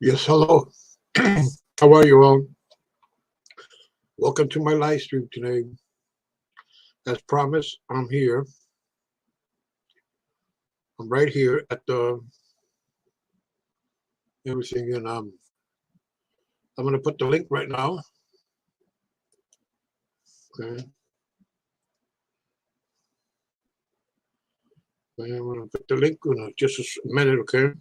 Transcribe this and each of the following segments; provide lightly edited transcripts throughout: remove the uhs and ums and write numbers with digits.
Yes, hello. How are you all? Welcome to my live stream today. As promised, I'm here. I'm right here at the everything, and I'm gonna put the link right now. Okay, and I'm gonna put the link in just a minute. Okay.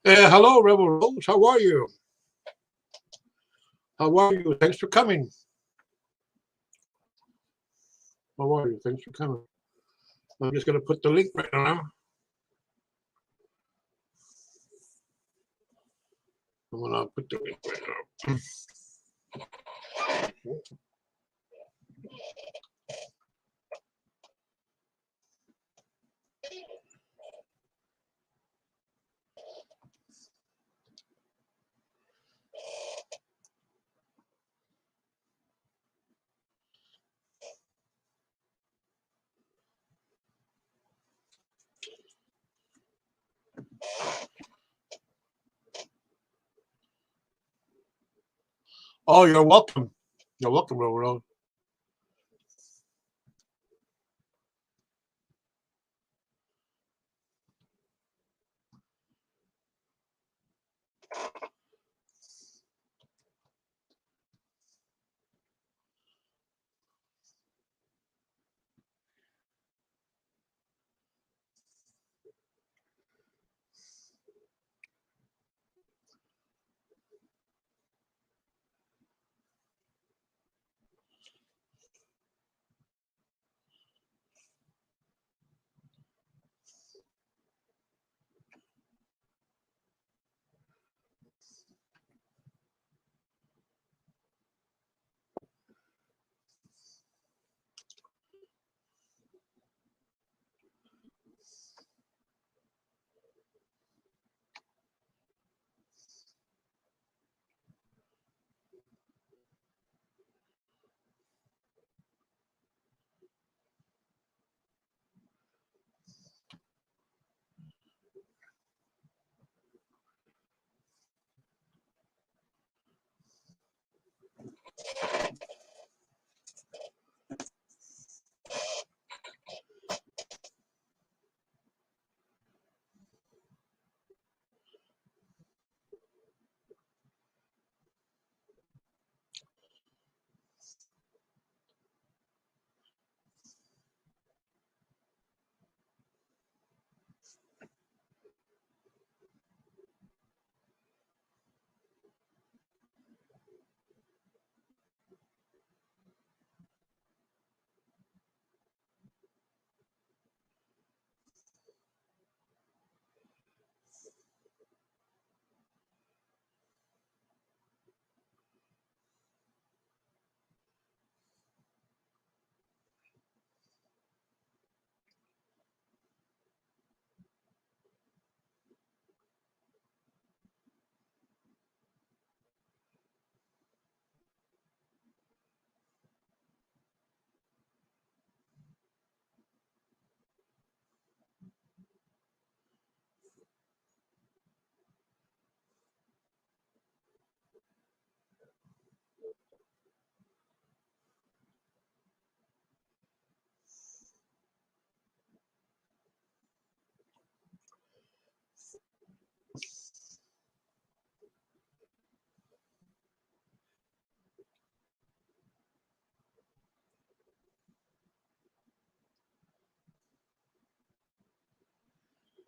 Hello, Rebel Rose. How are you? How are you? Thanks for coming. How are you? Thanks for coming. I'm just gonna put the link right now. I'm gonna put the link right now. Oh, you're welcome. You're welcome, Rebel Rose.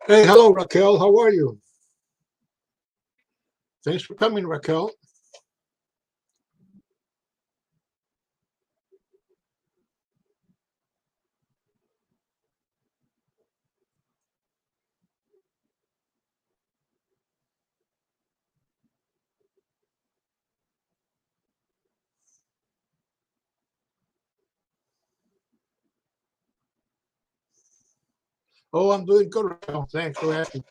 Hey, hello, Raquel. How are you? Thanks for coming, Raquel. Oh, I'm doing good, Raquel. Thanks for asking.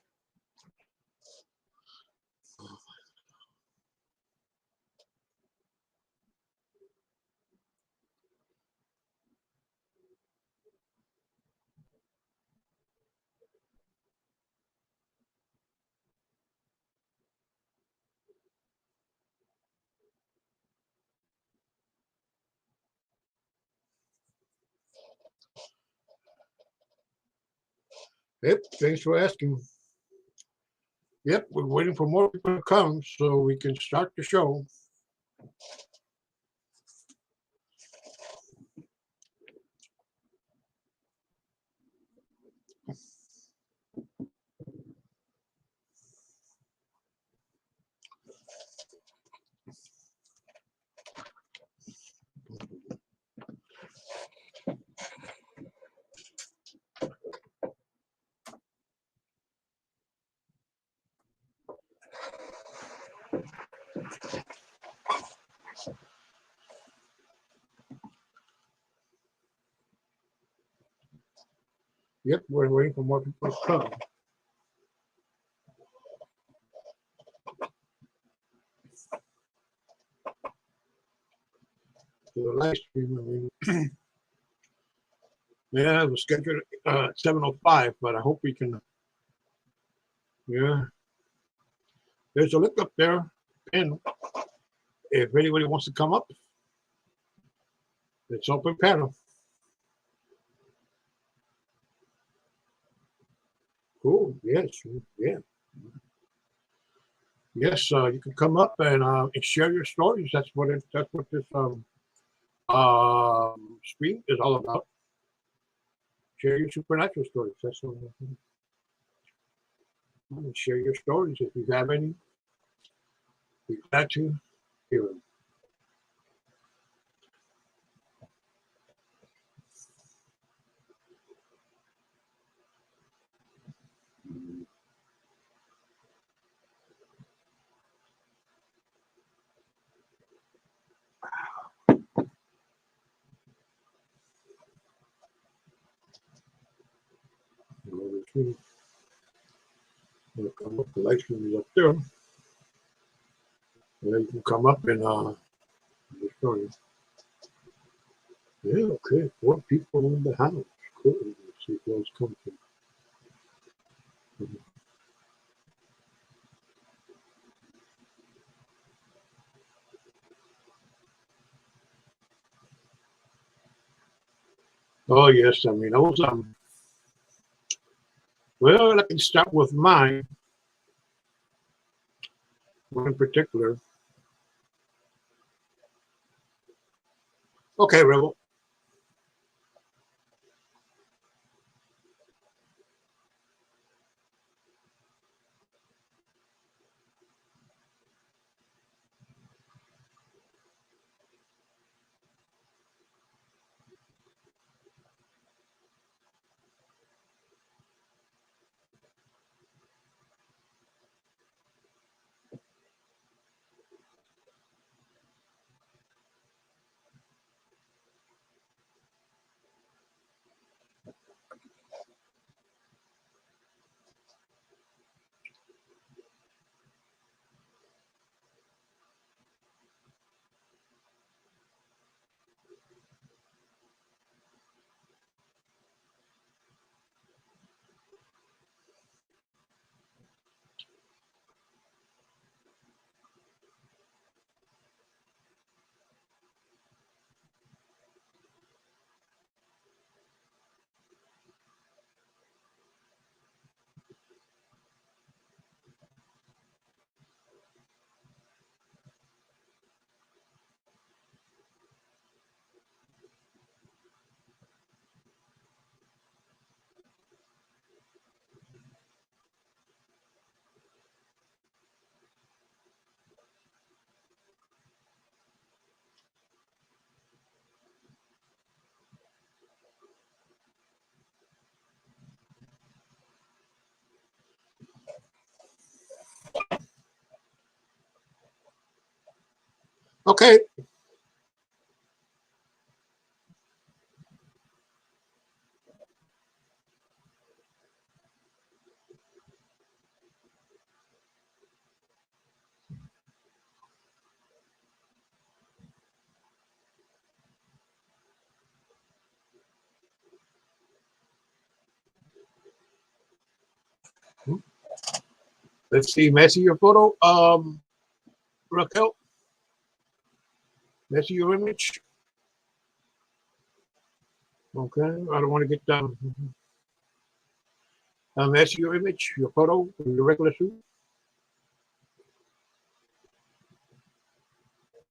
Yep, thanks for asking. Yep, we're waiting for more people to come so we can start the show. Yep, we're waiting for more people to come. To the live stream, I mean, yeah, it was scheduled at 7:05, but I hope we can. Yeah, there's a link up there, and if anybody wants to come up, it's open panel. Cool. Yes. Yeah. Yes. You can come up and share your stories. That's what this stream is all about. Share your supernatural stories. That's what. Share your stories if you have any. Be glad to hear them. Come up, the light stream is up there. And then you can come up and your stories. Yeah, okay. 4 people in the house. Cool. Let's see who else comes in. Oh yes, I mean I was well, I can start with mine, one in particular. Okay, Rebel. Okay. Let's see. Messi your photo. Raquel. Messi your image. Okay. I don't want to get down. That's your image, your photo, your regular suit.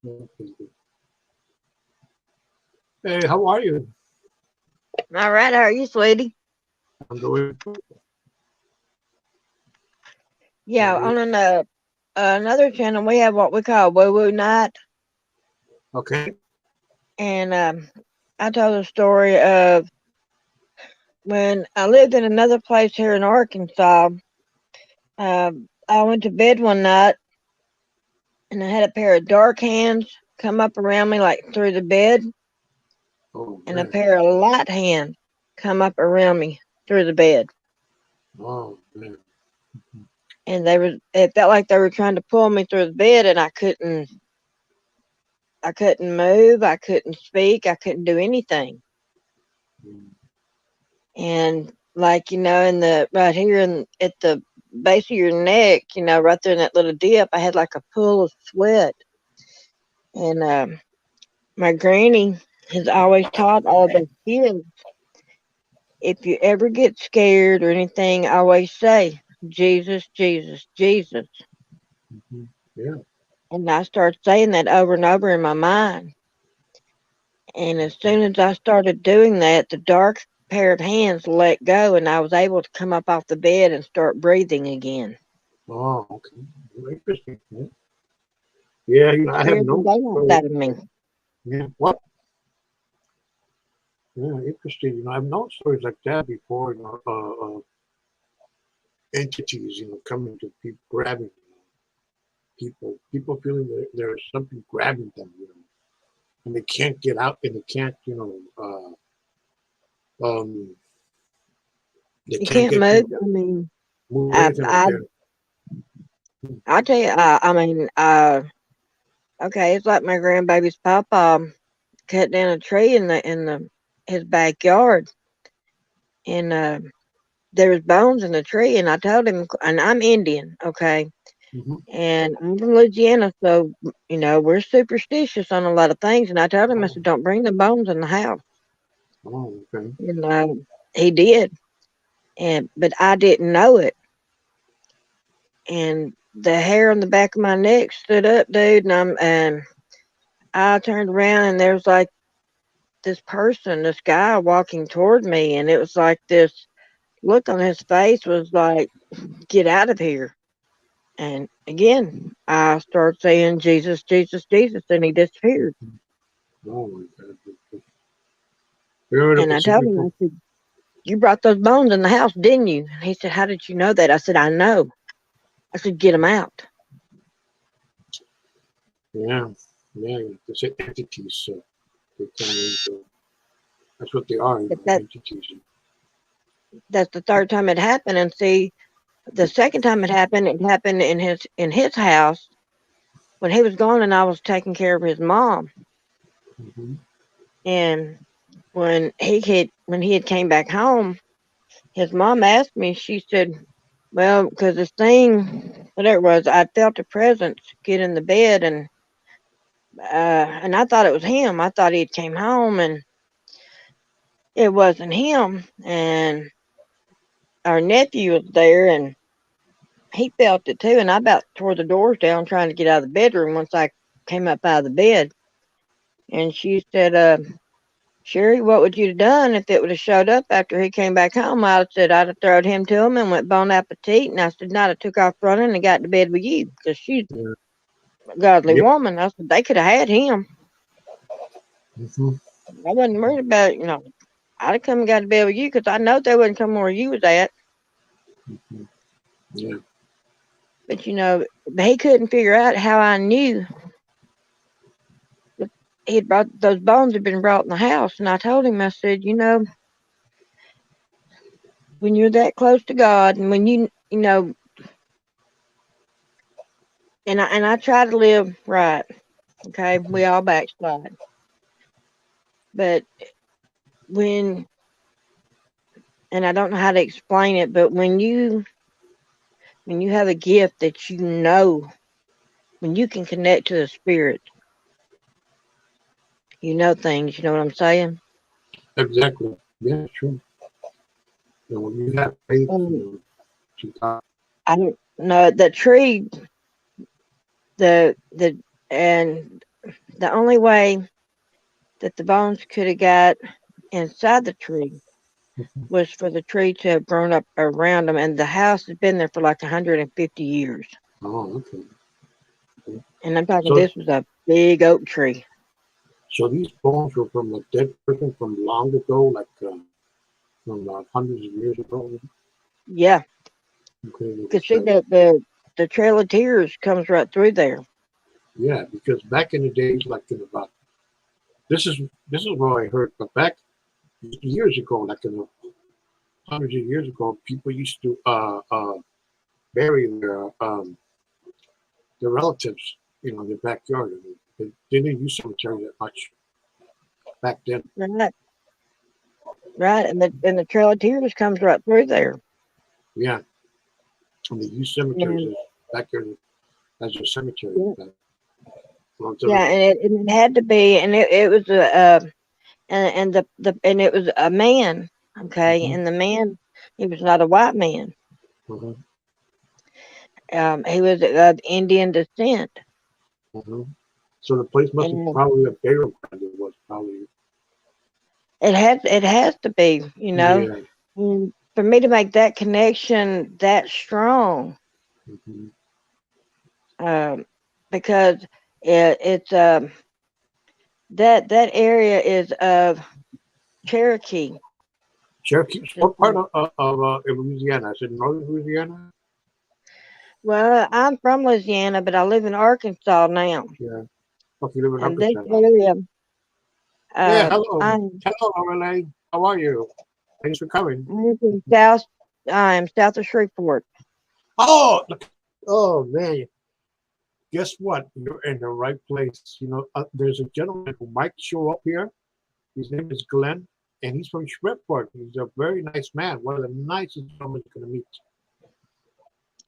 Okay. Hey, how are you? All right, how are you, sweetie? I'm doing Yeah, good. on another channel, we have what we call Woo Woo Night, Okay. and I told a story of when I lived in another place here in Arkansas. I went to bed one night, and I had a pair of dark hands come up around me like through the bed, Oh and a man. pair of light hands come up around me through the bed, Oh man. and it felt like they were trying to pull me through the bed, and I couldn't move, I couldn't speak, I couldn't do anything. Mm. And like, in the right here in at the base of your neck, right there in that little dip, I had like a pool of sweat. And my granny has always taught all the kids, if you ever get scared or anything, always say, Jesus, Jesus, Jesus. Mhm. Yeah. And I started saying that over and over in my mind. And as soon as I started doing that, the dark pair of hands let go, and I was able to come up off the bed and start breathing again. Oh, okay. Interesting. Yeah. Yeah, I have Scared the known daylights stories. out of me. Yeah. What? Yeah, interesting. I've known stories like that before. Entities, coming to people, grabbing people feeling that there's something grabbing them, and they can't get out, and they can't, they You can't can't get, move. I mean, move or I, anything like I, that. I tell you, okay, it's like my grandbaby's papa cut down a tree in his backyard, and there was bones in the tree, and I told him, and I'm Indian, okay, Mm-hmm. and I'm from Louisiana, so we're superstitious on a lot of things, and I told him, I Oh, said, don't bring the bones in the house, oh, okay. and he did, but I didn't know it. And the hair on the back of my neck stood up, dude, and I turned around and there was like this guy walking toward me, and it was like this look on his face was like, "Get out of here!" And again, I started saying, "Jesus, Jesus, Jesus," and he disappeared. Oh my God. And Beautiful, I so told him, I beautiful. said, "You brought those bones in the house, didn't you?" And he said, "How did you know that?" I said, "I know." I said, "Get them out." Yeah, yeah. They say entities. They come in. That's what they are, But entities. that's the third time it happened, and see, the second time it happened in his house when he was gone, and I was taking care of his mom. Mm-hmm. And when he had came back home, his mom asked me. She said, "Well, because this thing, whatever it was, I felt a presence get in the bed, and I thought it was him. I thought he had came home, and it wasn't him. And our nephew was there, and he felt it too. And I about tore the doors down trying to get out of the bedroom once I came up out of the bed. And she said, Sherry, what would you have done if it would have showed up after he came back home? I said I'd have thrown him to him and went bon appetit. And I said, not, I took off running and got to bed with you because she's Yeah. a godly Yep. woman. I said they could have had him. Mm-hmm. I wasn't worried about it. I'd have come and got to bed with you because I know they wouldn't come where you was at. Mm-hmm. Yeah. But he couldn't figure out how I knew that he'd brought those bones had been brought in the house. And I told him, I said, when you're that close to God, and when you know, and I try to live right. Okay, we all backslide, but when and I don't know how to explain it, but when you have a gift that when you can connect to the spirit, things. You know what I'm saying? Exactly. Yeah. True. And when you have faith, Um, to God, I don't know the tree. The and the only way that the bones could have got inside the tree was for the tree to have grown up around them, and the house has been there for like 150 years. oh, okay. And I'm talking, So, this was a big oak tree. so these bones were from a dead person from long ago, like from hundreds of years ago. Yeah, Okay, you could see that the Trail of Tears comes right through there. yeah, because back in the days, like in about this is what I heard, but back years ago, like in the hundreds of years ago, people used to bury their relatives, in their backyard. I mean, they didn't use cemetery that much back then. Right, right, and the Trail of Tears comes right through there. Yeah, and they used cemeteries And as backyard as a cemetery. yeah, A long time yeah, ago. and it had to be, and it was a and it was a man, okay, Hmm. and the man, he was not a white man. Hmm. He was of Indian descent, Hmm. So the place must have and probably a burial ground. It was probably, it has to be, yeah. and for me to make that connection that strong, Hmm. um, because it's that area is of Cherokee. Cherokee, It's, what part of Louisiana? I said northern Louisiana. well, I'm from Louisiana, but I live in Arkansas now, Yeah. Okay, you live in and this Arkansas now. area, Yeah, hello. I'm Hello, RLA. How are you? Thanks for coming. I'm in south. I'm south of Shreveport. Oh, look. Oh, man. Guess what? You're in the right place. There's a gentleman who might show up here. His name is Glenn, and he's from Shreveport. He's a very nice man. One of the nicest gentlemen you're going to meet. Well,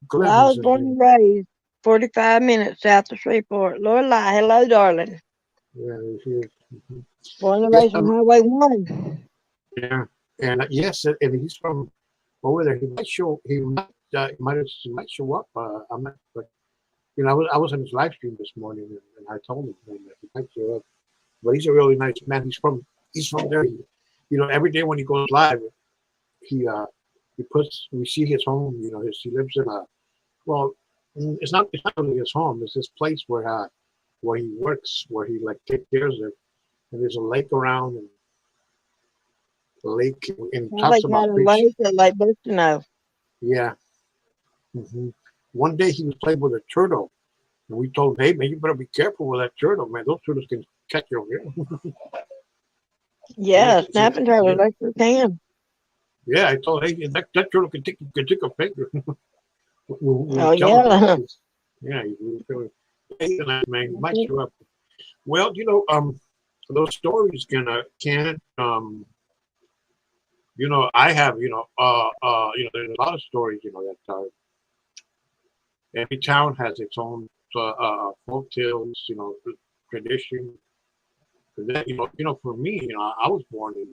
Glenn I is was his born name. and raised 45 minutes south of Shreveport. Lorelei, hello, darling. Yeah, he is. Mhm. Born and Yeah, raised on Highway 1. yeah. And yes, and he's from over there. He might show. He might show up. I'm not, but I was on his live stream this morning, and I told him that he might show up. But he's a really nice man. He's from there. Every day when he goes live, he we see his home. He lives in a, well, it's not really his home. It's this place where he works, where he like takes care of it. And there's a lake around, and the lake, and he Highway talks got about a fish. lake at Lake Bustino. Yeah. Hmm. One day he was playing with a turtle, and we told him, "Hey man, you better be careful with that turtle, man. Those turtles can catch you over here." Yeah, Yeah, snapping turtle, yeah, they sure can. yeah. I told, hey, that turtle can take a finger. We Oh, tell him about yeah. this. Yeah, we tell him, hey, man, you might show up. Well, those stories I have, there's a lot of stories, that every town has its own folk tales, tradition. And then, for me, I was born in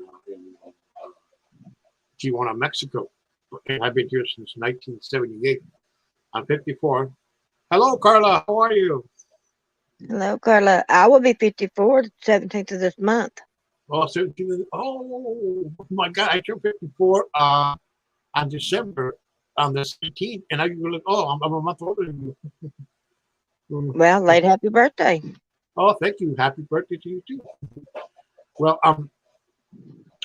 Tijuana, Mexico, and I've been here since 1978. I'm 54. Hello, Carla. How are you? Hello, Carla. I will be 54 the 17th of this month. Oh, 17. Oh my God, I turned 54 on December on the 17th, and I go like, oh, I'm a month older than you. Mm. Well, late happy birthday. Oh, thank you. Happy birthday to you too. Well,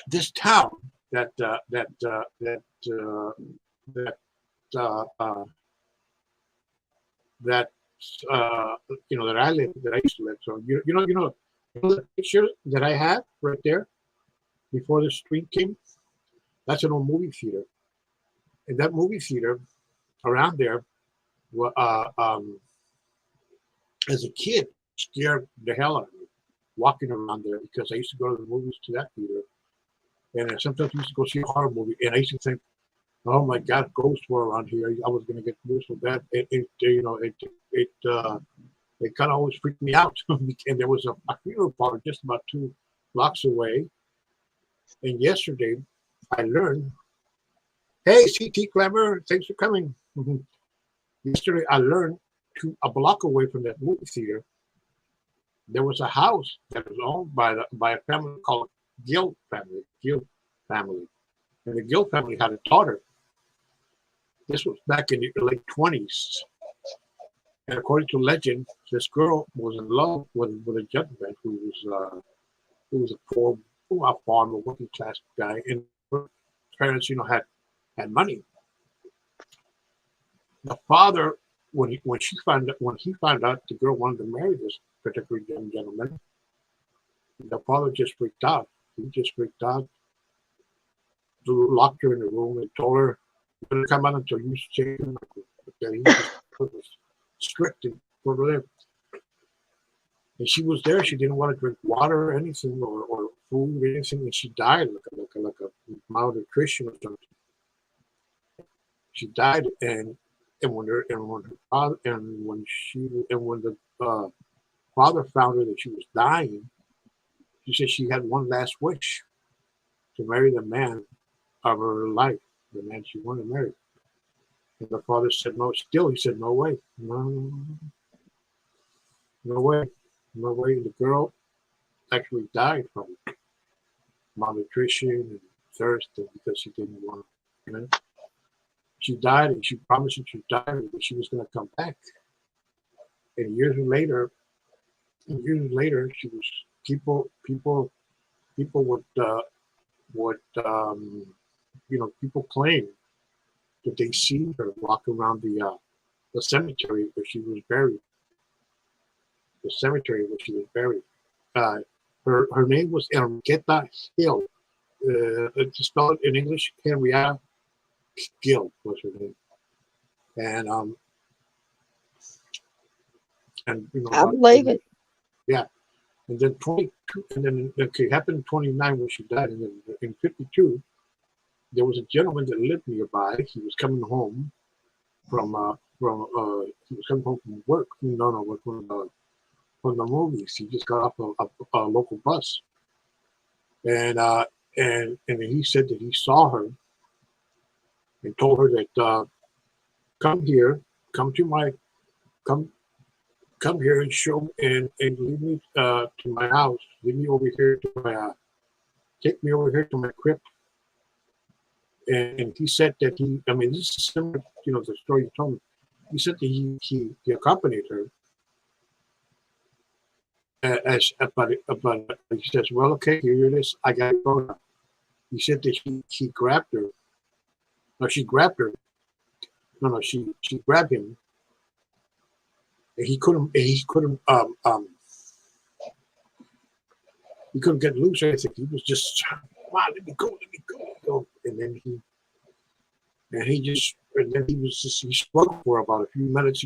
this town that that uh, uh, that that I used to live. So the picture that I have right there before the street came. That's an old movie theater, and that movie theater around there, as a kid, scared the hell out of me walking around there because I used to go to the movies to that theater, and sometimes we used to go see a horror movie, and I used to think, oh my God, ghosts were around here. I was going to get moved so bad. It kind of always freaked me out. And there was a funeral parlor just about 2 blocks away. And yesterday, I learned Hey, CT Clever, thanks for coming. Yesterday, I learned a block away from that movie theater, there was a house that was owned by a family called Gill family. Gill family, and the Gill family had a daughter. This was back in the late 20s, and according to legend, this girl was in love with a gentleman who was a poor, a farmer, working class guy, and her parents, had money. The father, when he found out the girl wanted to marry this particular young gentleman, the father just freaked out. He just freaked out, locked her in the room, and told her, "You're gonna come out until you say it." Okay, he just was strict and for her. And she was there. She didn't want to drink water or anything, or food or anything, and she died like a malnutrition or something. She died, and when her father and when the father found her that she was dying, she said she had one last wish to marry the man of her life, the man she wanted to marry. And the father said no. Still, he said no way, no way, no way. The girl actually died from malnutrition and thirst because she didn't want. She died, and she promised that she died, that she was going to come back. And years later, she was people would people claim that they seen her walk around the cemetery where she was buried. The cemetery where she was buried. Uh, her name was Enriqueta Hill. To spell it in English, Henrietta Gill was her name. And I believe it. Yeah. And then 22, and then it happened in 29 when she died, and then in 52, there was a gentleman that lived nearby. He was coming home he was coming home from work. No, from the movies. He just got off a local bus, and and he said that he saw her and told her that come here, come to my come come here and show and lead me to my house. Lead me over here to my take me over here to my crypt. And he said that this is similar, the story you told me. He said that he accompanied her. But he says, well, okay, here it is. I got to go now. He said that he grabbed her. No, she grabbed her. No, she grabbed him. And he couldn't get loose or anything. He was just, come on, let me go. And then he struggled for about a few minutes,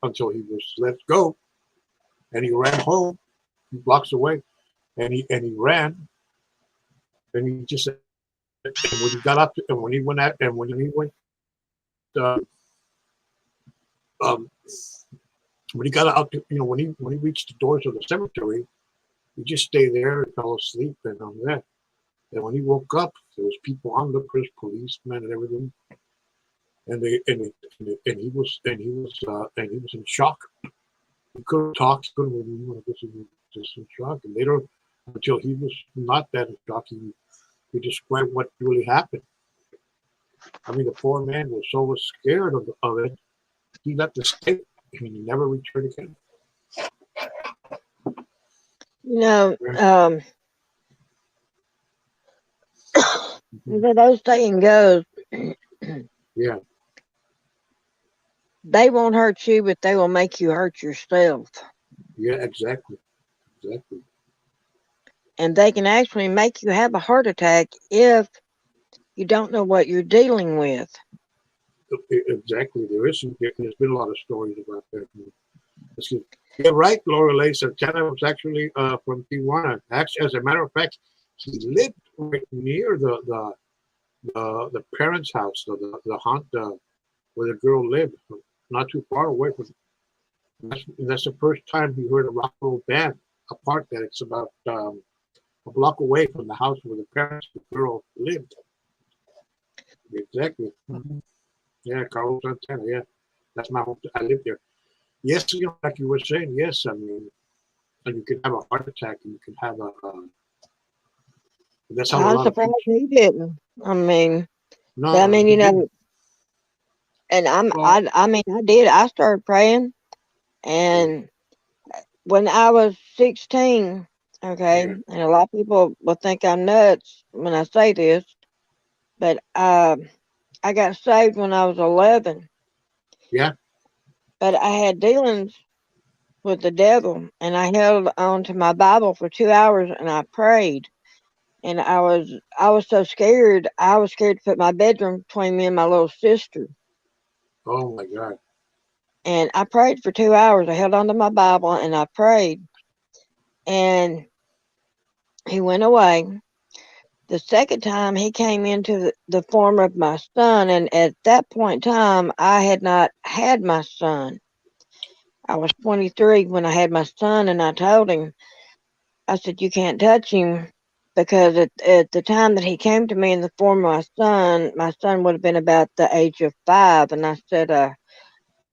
until he was let go. And he ran home, a few blocks away, and he ran, and he just, and when he got up, and when he went out, and when he went, when he got out, when he reached the doors of the cemetery, he just stayed there and fell asleep and all that. And when he woke up, there was people, onlookers, policemen, and everything. And he was in shock. He couldn't talk. He couldn't remember. He was just in shock. And later, until he was not that in shock, he described what really happened. I mean, the poor man was so scared of it, he left the state and he never returned again. Those saying goes, yeah, they won't hurt you, but they will make you hurt yourself. Yeah, exactly. And they can actually make you have a heart attack if you don't know what you're dealing with. Exactly. There's been a lot of stories about that. You're right, Lorelei. Santana was actually from Tijuana. Actually, as a matter of fact, he lived right near the parents' house, the haunt where the girl lived, not too far away from. That's the first time he heard a rock and roll band. A park that it's about a block away from the house where the parents of the girl lived. Exactly. Yeah, Carlos Santana. Yeah, that's my home. I live there. Yes, like you were saying. Yes, I mean, and you can have a heart attack, and you can have a. That's how a I'm lot of surprised people. he didn't. I mean, but I No, mean, he didn't. and Well, I mean, I did. I started praying, yeah, and when I was 16, okay, yeah, and a lot of people will think I'm nuts when I say this, but I got saved when I was 11, yeah. but I had dealings with the devil, and I held on to my Bible for 2 hours, and I prayed, and I was so scared. I was scared to put my bedroom between me and my little sister, Oh my God. and I prayed for 2 hours. I held on to my Bible, and I prayed, and he went away. The second time he came into the form of my son, and at that point in time, I had not had my son. I was 23 when I had my son, and I told him, I said, "You can't touch him," because at the time that he came to me in the form of my son would have been about the age of 5, and I said,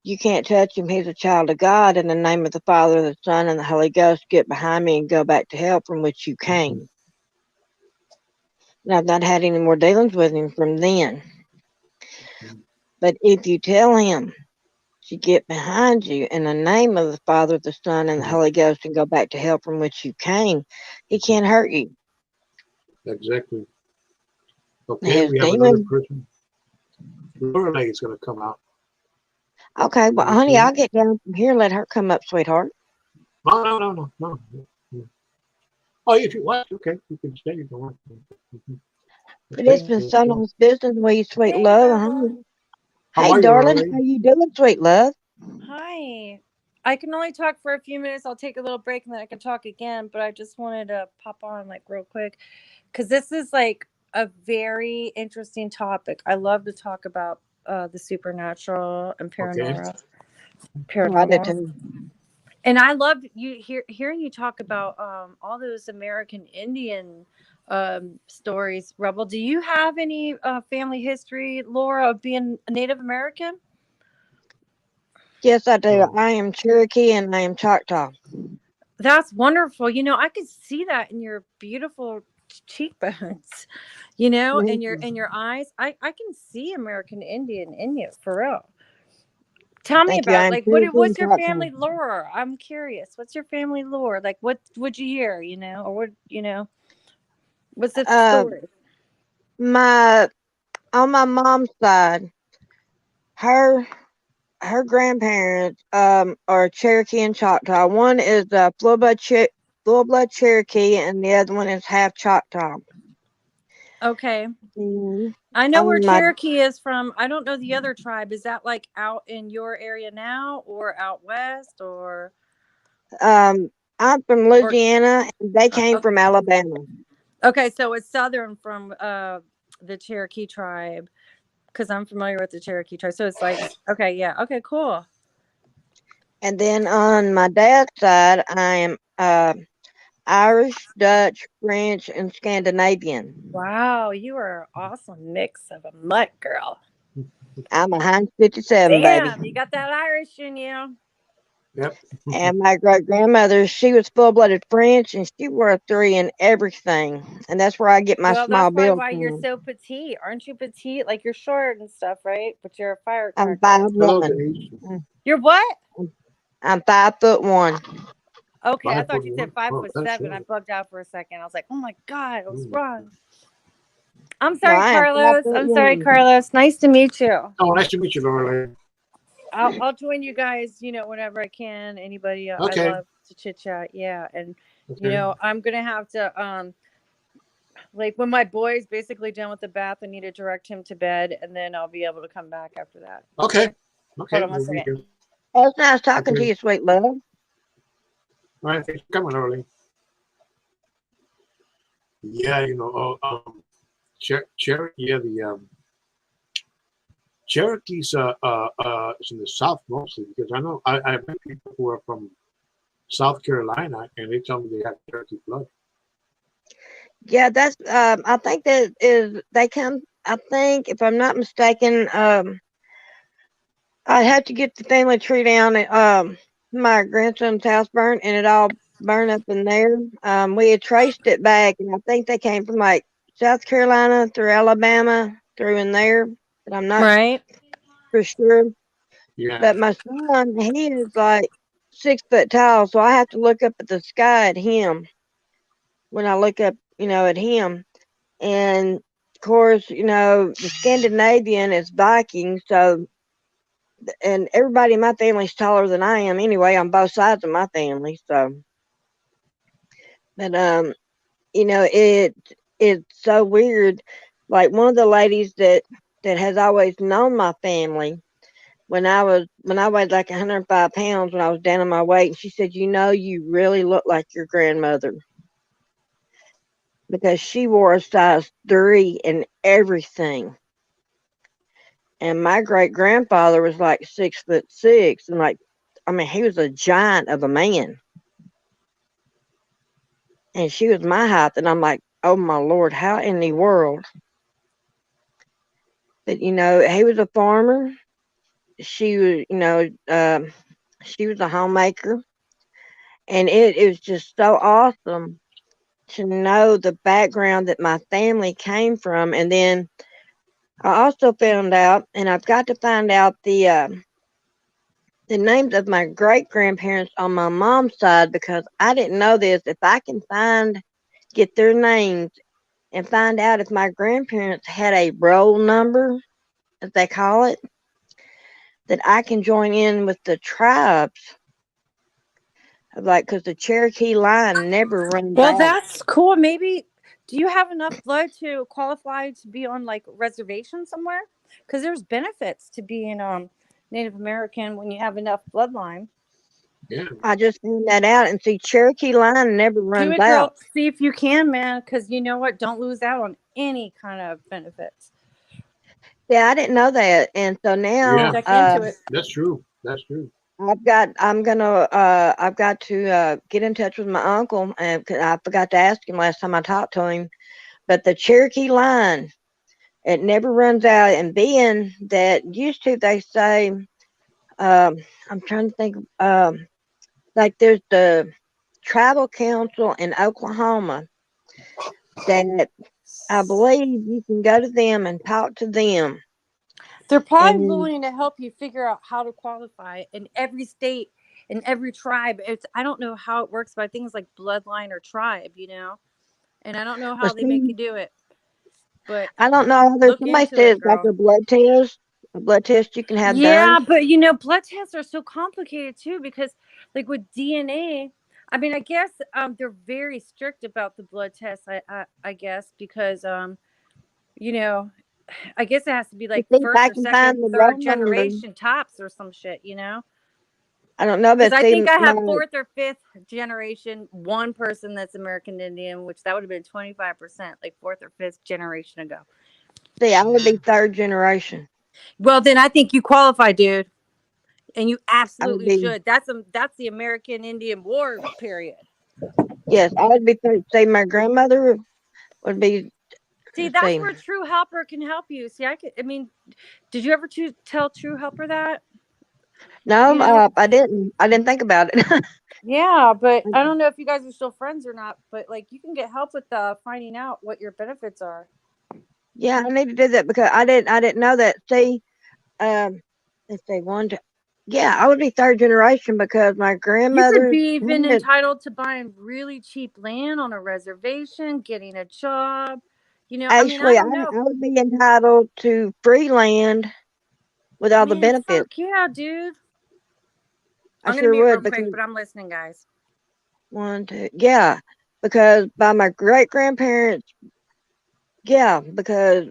"You can't touch him. He's a child of God. In the name of the Father, the Son, and the Holy Ghost, get behind me and go back to hell from which you came." And I've not had any more dealings with him from then. But if you tell him to get behind you in the name of the Father, the Son, and the Holy Ghost and go back to hell from which you came, he can't hurt you. Exactly. Okay, His we have another demon. person. Lorelei is going to come out. Okay, well, honey, Okay. I'll get down from here. Let her come up, sweetheart. No, no, no, no, no. No. Oh, if you want, okay, you can stay. You don't want. But it's Okay. been so nice visiting with you, sweet Hey, love. Grandma. Honey. How Hey, are you, darling, Lorelei? how you doing, sweet love? Hi. I can only talk for a few minutes. I'll take a little break and then I can talk again. But I just wanted to pop on like real quick because this is like a very interesting topic. I love to talk about the supernatural and Okay. Oh, I did paranormal. too. And I love hearing you talk about all those American Indian stories. Rebel, do you have any family history, Laura, of being a Native American? Yes, I do. Oh, I am Cherokee and I am Choctaw. That's wonderful. I could see that in your beautiful cheekbones, Mhm. and your eyes. I can see American Indian in you for real. Tell me Thank you. about I it. am Like Cherokee and what's your Choctaw. family lore? I'm curious. What's your family lore? Like what would you hear, or what's the Uh, story? my on my mom's side, her her grandparents are Cherokee and Choctaw. One is full blood Cherokee, and the other one is half Choctaw. Okay. Mhm. I know where On my Cherokee is from. I don't know the other tribe. Is that like out in your area now or out west um, I'm from or Louisiana, and they came okay. from Alabama. Okay, so it's southern from the Cherokee tribe because I'm familiar with the Cherokee tribe. So it's like okay, yeah, okay, cool. And then on my dad's side, I am Irish, Dutch, French, and Scandinavian. Wow, you are an awesome mix of a mutt girl. I'm a Heinz 57, baby. Damn, you got that Irish in you. yep. And my great grandmother, she was full blooded French, and she wore a 3 in everything. And that's where I get my Well, that's small probably build why you're from. so petite. Aren't you petite? Like you're short and stuff, right? But you're a I'm firecracker. 5'1". You're what? I'm 5'1". Okay, I Five thought foot you said one. five Oh, foot that's seven. I short. bugged out for a second. I was like, oh my God, I was Mm. wrong. I'm No, sorry, I am five Carlos. foot I'm sorry, one. Carlos. Nice to meet you. Oh, nice to meet you, Lorelei. I'll join you guys, whenever I can. Anybody, I Okay. love to chit chat. Yeah, and Okay. I'm gonna have to like when my boy's basically done with the bath, I need to direct him to bed, and then I'll be able to come back after that. Okay. Hold Okay. on one We'll be second. here. Well, it's nice talking to Okay. you, sweet love. All right. Thanks for coming, Lorelei. Yeah, Cherokee. Yeah, the Cherokees. It's in the South mostly because I've met people who are from South Carolina and they tell me they have Cherokee blood. Yeah, that's I think that is they come I think if I'm not mistaken, I'd have to get the family tree down at my grandson's house burnt, and it all burned up in there. We had traced it back, and I think they came from like South Carolina through Alabama through in there, but I'm not Right. for sure. Yeah. But my son, he is like 6 foot tall, so I have to look up at the sky at him when I look up, at him. And of course, the Scandinavian is Viking, so and everybody in my family's taller than I am anyway on both sides of my family. So, but it's so weird. Like one of the ladies that has always known my family when I weighed like 105 pounds when I was down on my weight, and she said, you really look like your grandmother because she wore a size 3 in everything. And my great grandfather was like 6'6", and he was a giant of a man. And she was my height, and I'm like, oh my Lord, how in the world? But he was a farmer. She was, she was a homemaker, and it was just so awesome to know the background that my family came from. And then I also found out, and I've got to find out the names of my great grandparents on my mom's side because I didn't know this. If I can get their names and find out if my grandparents had a roll number, as they call it, that I can join in with the tribes. Because the Cherokee line never runs Well, out. that's cool. Maybe do you have enough blood to qualify to be on like reservation somewhere? Because there's benefits to being Native American when you have enough bloodline. Yeah. I just found that out, and see, Cherokee line never Do runs it, girl. out. See if you can, man. Because you know what? Don't lose out on any kind of benefits. Yeah, I didn't know that, and so now Check into it. That's true. That's true. I've got to get in touch with my uncle, and 'cause I forgot to ask him last time I talked to him. But the Cherokee line, it never runs out, and being that used to, they say, I'm trying to think, like there's the tribal council in Oklahoma that I believe you can go to them and talk to them. They're probably And willing to help you figure out how to qualify in every state, in every tribe. I don't know how it works, but I think it's like bloodline or tribe, and I don't know how but they make see, you do it, but I don't know. There's look somebody into says it, like girl. a blood test you can have Yeah, done. but blood tests are so complicated too because, like with DNA, I mean, I guess they're very strict about the blood tests. I guess because you know, I guess it has to be To like see if first I or can find second, the roll third number. generation tops or some shit, I don't know, Because but I see, think I have fourth or fifth generation, one person that's American Indian, which that would have been 25%, like fourth or fifth generation ago. I would be third generation. Well, then I think you qualify, dude, and you I would absolutely be, should. That's the American Indian War period. yes, I would be third. See, my grandmother would be, See, let's that's see. where True Helper can help you. See, I mean, did you ever tell True Helper that? No, You know? I didn't. I didn't think about it. Yeah, but I don't know if you guys are still friends or not. But like, you can get help with finding out what your benefits are. Yeah, I need to do that because I didn't know that. See, let's see, yeah, I would be third generation because my You could grandmother's be even parents, entitled to buying really cheap land on a reservation, getting a job. I mean, I actually, I don't know. would be entitled to free land with all the Man, benefits. fuck yeah, dude. I I'm going to sure mute real would quick, because but I'm listening, guys. one, two, yeah, because by my great grandparents, yeah, because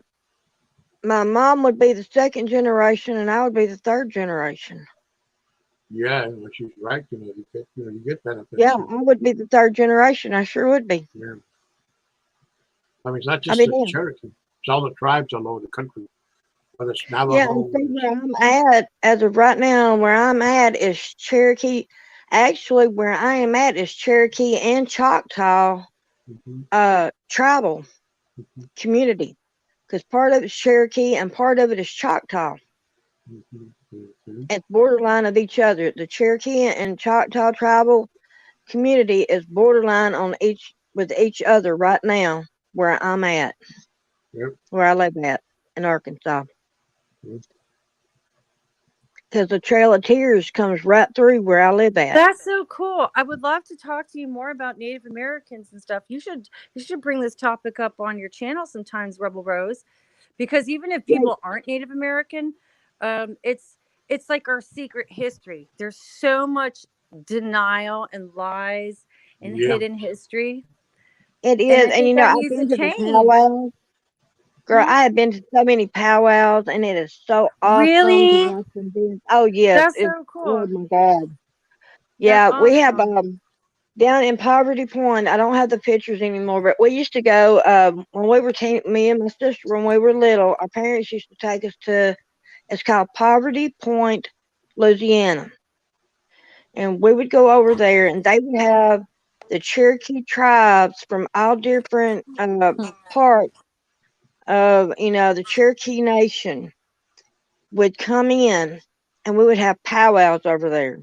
my mom would be the second generation and I would be the third generation. Yeah, she's right. You get benefits. Yeah, I would be the third generation. I sure would be. Yeah. I mean, it's not I just mean, the Cherokee. It's all the tribes all over the country. Whether it's yeah, and Navajo, see where I'm at as of right now. Where I'm at is Cherokee. Actually, where I am at is Cherokee and Choctaw mm-hmm. tribal Mm-hmm. community. because part of it's Cherokee and part of it is Choctaw. Mhm, mhm. It's borderline of each other. The Cherokee and Choctaw tribal community is borderline on each with each other right now where I'm at, Yep. where I live at in Arkansas. Yep. Because the Trail of Tears comes right through where I live at. That's so cool. I would love to talk to you more about Native Americans and stuff. You should bring this topic up on your channel sometimes, Rebel Rose, because even if Yeah, people aren't Native American, it's like our secret history. There's so much denial and lies and Yeah. hidden history, it and is. I And think that I've needs to been to the change. powwows. Girl, Hmm? I have been to so many powwows and it is so awesome to Really? watch them dance. Oh yes, That's it's so oh cool. my God. That's Yeah, we have awesome. down in Poverty Point, I don't have the pictures anymore, but we used to go when we were me and my sister when we were little. Our parents used to take us to. It's called Poverty Point, Louisiana, and we would go over there, and they would have the Cherokee tribes from all different parts of the Cherokee Nation would come in, and we would have powwows over there.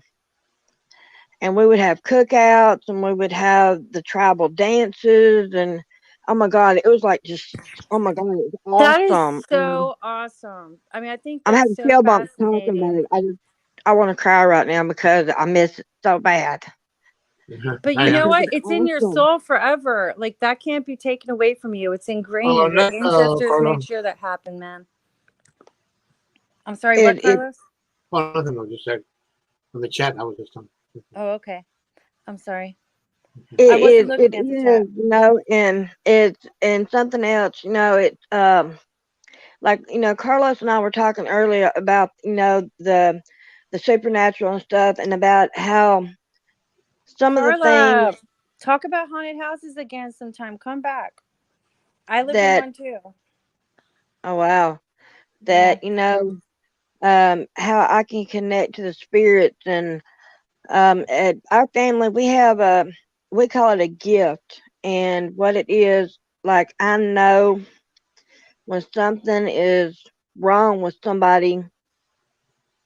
And we would have cookouts and we would have the tribal dances and oh my God, it was like just oh my God, it was That is awesome. And so awesome. I mean, I think I'm that's having so chill bumps talking about fascinating. it. I want to cry right now because I miss it so bad. But you I know am. Because what? it's It's in your awesome. soul forever. Like that can't be taken away from you. It's Oh, ingrained. Your next, ancestors Carla. made sure that happened, man. I'm sorry, what, It Carlos? Oh, nothing. I just said on the chat. I was just on. Oh, okay. I'm sorry. I wasn't it looking at the is, chat. and it's and something else, it's like Carlos and I were talking earlier about the supernatural and stuff and about how some of the things Carla, talk about haunted houses again sometime. Come back. I live in that one too. oh wow Yeah. that how I can connect to the spirits and at our family we have a we call it a gift and what it is like I know when something is wrong with somebody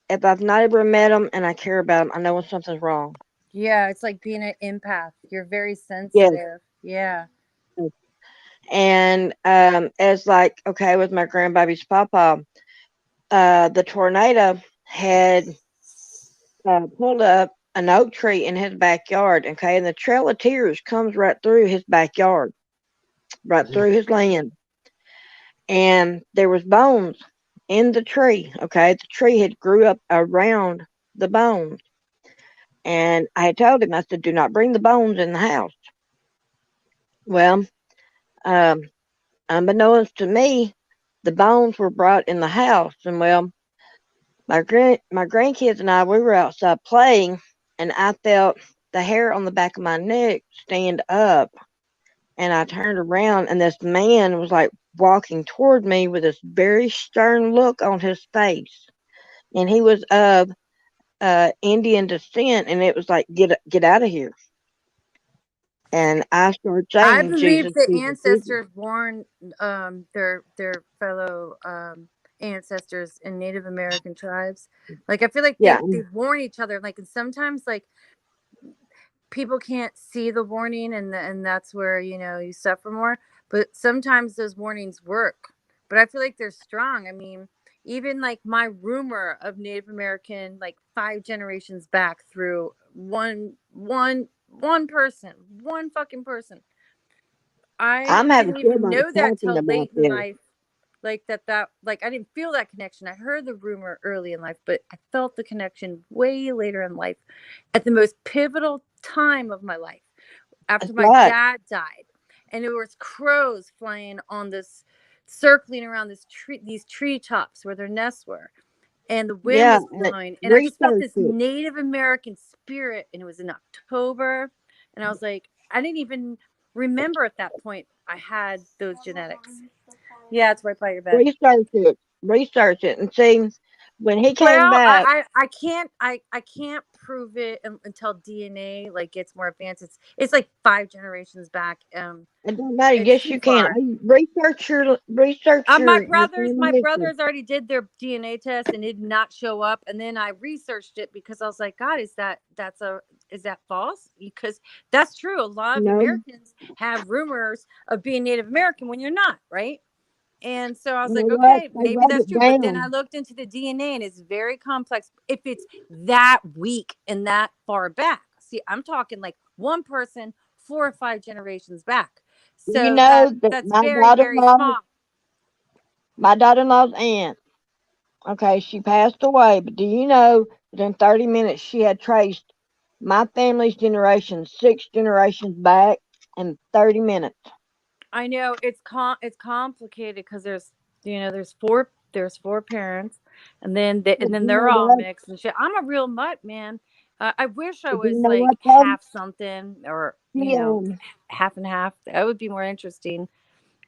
if I've not ever met them and I care about them I know when something's wrong. Yeah, it's like being an empath. You're very Yes. sensitive. Yeah. And as like okay with my grandbaby's papa the tornado had pulled up an oak tree in his backyard, okay, and the Trail of Tears comes right through his backyard, right Mhm. through his land, and there was bones in the tree, okay, the tree had grew up around the bones, and I had told him, I said, do not bring the bones in the house. Well, um, unbeknownst to me, the bones were brought in the house, and well, my grandkids and I, we were outside playing, and I felt the hair on the back of my neck stand up, and I turned around, and this man was like walking toward me with this very stern look on his face, and he was of Indian descent, and it was like get out of here, and I started I saying believe Jesus, the Jesus, Jesus. ancestors warned their fellow ancestors in Native American tribes. Like I feel like Yeah, they warn each other. Like and sometimes like people can't see the warning and that's where you suffer more. But sometimes those warnings work. But I feel like they're strong. I mean, even like my rumor of Native American like 5 generations back through one person, one fucking person. I I'm having didn't chill even bumps know that talking till about late in this. life. Like that like I didn't feel that connection. I heard the rumor early in life, but I felt the connection way later in life at the most pivotal time of my life after That's my right. dad died. And there was crows flying on this circling around these treetops where their nests were. And the wind Yeah, was blowing. And I just felt research this it. Native American spirit. And it was in October. And I was like, I didn't even remember at that point I had those genetics. Yeah, it's right by your bed. Research it. Research it and see when he came Well, back, I can't prove it until DNA like gets more advanced. It's like 5 generations back. it don't matter. It's Yes, too you can. far. Research My your brothers, family my history. brothers already did their DNA test and it did not show up. And then I researched it because I was like, God, is that false? Because that's true. A lot of No, Americans have rumors of being Native American when you're not, right? And so I was you know like, what? okay, They maybe wrote that's it true. But then I down. looked into the DNA and it's very complex if it's that weak and that far back. See, I'm talking like one person, 4 or 5 generations back. You So know that that's very, very small. my daughter-in-law's aunt. Okay, she passed away, but do you know that in 30 minutes she had traced my family's generation 6 generations back in 30 minutes? I know it's complicated because there's four parents, and But then you they're know all what? mixed and shit. I'm a real mutt, man. I wish I But you was know like what though? half something or She half and half. That would be more interesting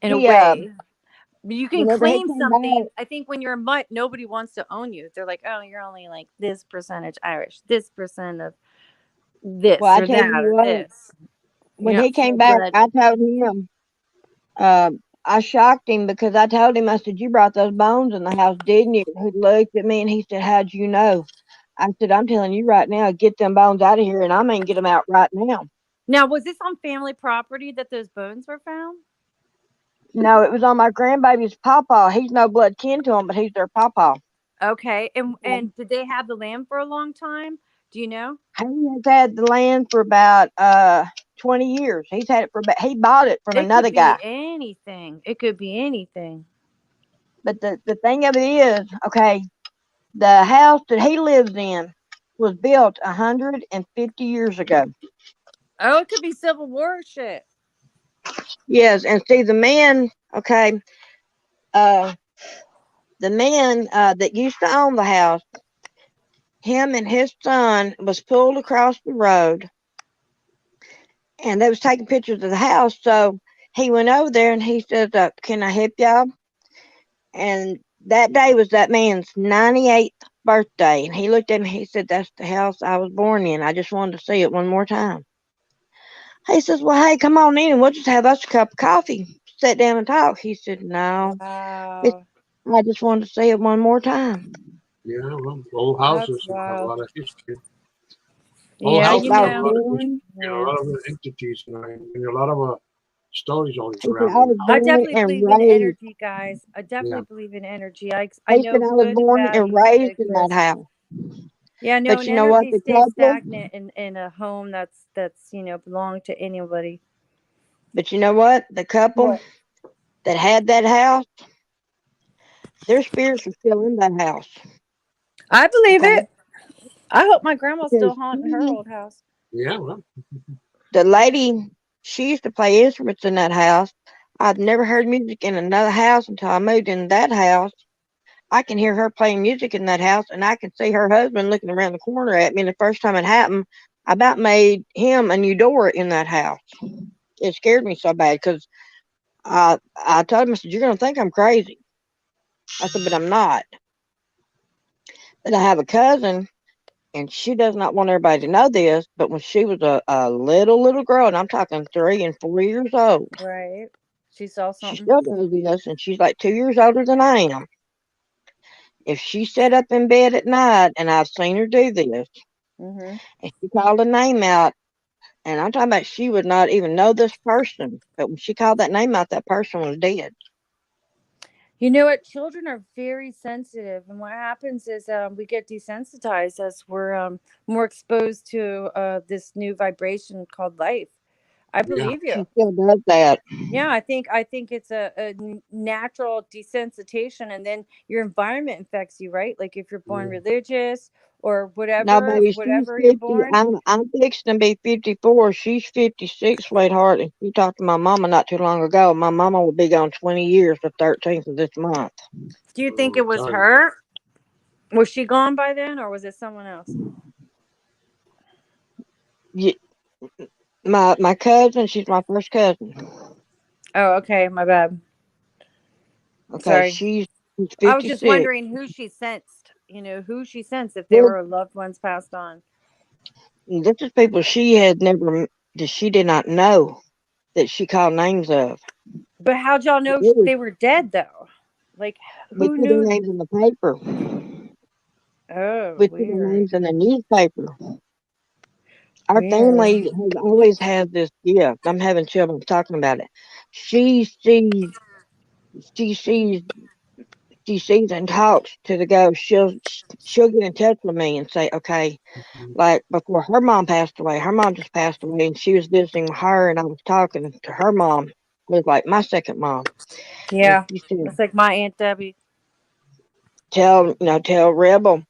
in a she way. You can whenever he claim came back, something. I think when you're a mutt, nobody wants to own you. They're like, oh, you're only like this percentage Irish, this percent of well, this I or tell that you or what, this. when You're not he came full back, I blooded. told him, I shocked him because I told him, I said, you brought those bones in the house, didn't you? He looked at me and he said, how'd you know? I said, I'm telling you right now, get them bones out of here, and I mean get them out right now. Now, was this on family property that those bones were found? No, it was on my grandbaby's pawpaw. He's no blood kin to him, but he's their pawpaw. Okay. Okay. And did they have the land for a long time? Do you know? He has had the land for about 20 years. He's had it for about, he bought it from It could another guy. be anything. It could be anything. But the thing of it is, okay, the house that he lives in was built 150 years ago. Oh, it could be Civil War shit. Yes, and see the man, okay, uh, the man that used to own the house, him and his son was pulled across the road, and they was taking pictures of the house. So he went over there and he said, "Can I help y'all?" And that day was that man's 98th birthday, and he looked at me. He said, "That's the house I was born in. I just wanted to see it one more time." He says, "Well, hey, come on in and we'll just have us a cup of coffee, sit down and talk." He said, "No, Wow. I just wanted to see it one more time." Yeah, well, old That's houses have a wild. lot of history. Old Yeah, He you said, houses "I have was a know. lot of history, born." Yeah. a lot of entities, and a lot of stories all He said, surrounding "I the was house. I born definitely and believe in raised." energy, guys. I definitely Yeah, believe in energy. I He said, know "I was good and born bad and raised that in that exists. house." Yeah, no, But and you know what? energy The stays couple, stagnant in a home that's belong to anybody. but you know what? The couple What? that had that house, their spirits are still in that house. I believe Okay. it. I hope my grandma's still Because haunting her old house. yeah, well, the lady, she used to play instruments in that house. I've never heard music in another house until I moved in that house. I can hear her playing music in that house, and I can see her husband looking around the corner at me. And the first time it happened, I about made him a new door in that house. It scared me so bad because I told him, I said, "You're going to think I'm crazy." I said, "But I'm not." But I have a cousin, and she does not want everybody to know this, but when she was a little girl, and I'm talking 3 and 4 years old, Right. She saw she something. still does this, and she's like 2 years older than I am. If she sat up in bed at night, and I've seen her do this, Hmm. and she called a name out, and I'm talking about she would not even know this person, but when she called that name out, that person was dead. You know what? Children are very sensitive, and what happens is we get desensitized as we're more exposed to this new vibration called life. I yeah, believe you. She still does that. Yeah, I think it's a natural desensitization, and then your environment affects you, right? Like if you're born yeah. religious or No, whatever, baby, she's whatever you're 50. born. I'm fixing to be 54. She's 56, sweetheart. And she talked to my mama not too long ago. My mama will be gone 20 years the 13th of this month. Do you think it was Sorry. her? Was she gone by then, or was it someone else? Ye- my cousin, she's my first cousin. Oh, okay, my bad. Okay, Sorry. she's I was just 56. wondering who she sensed. who she sensed if they Well, were loved ones passed on. this is people she had never, that she did not know that she called names of. But how'd y'all know It was, they were dead though? Like, we who put their knew? names in the paper. Oh, We put their weird. names in the newspaper. Our Weird. family has always had this gift. I'm having trouble talking about it. She sees, she sees, she sees and talks to the ghost. She'll get in touch with me and say, okay, like before her mom passed away, her mom just passed away, and she was visiting with her, and I was talking to her mom, who was like my second mom, and Yeah, she said, it's like my Aunt Debbie. tell Rebel.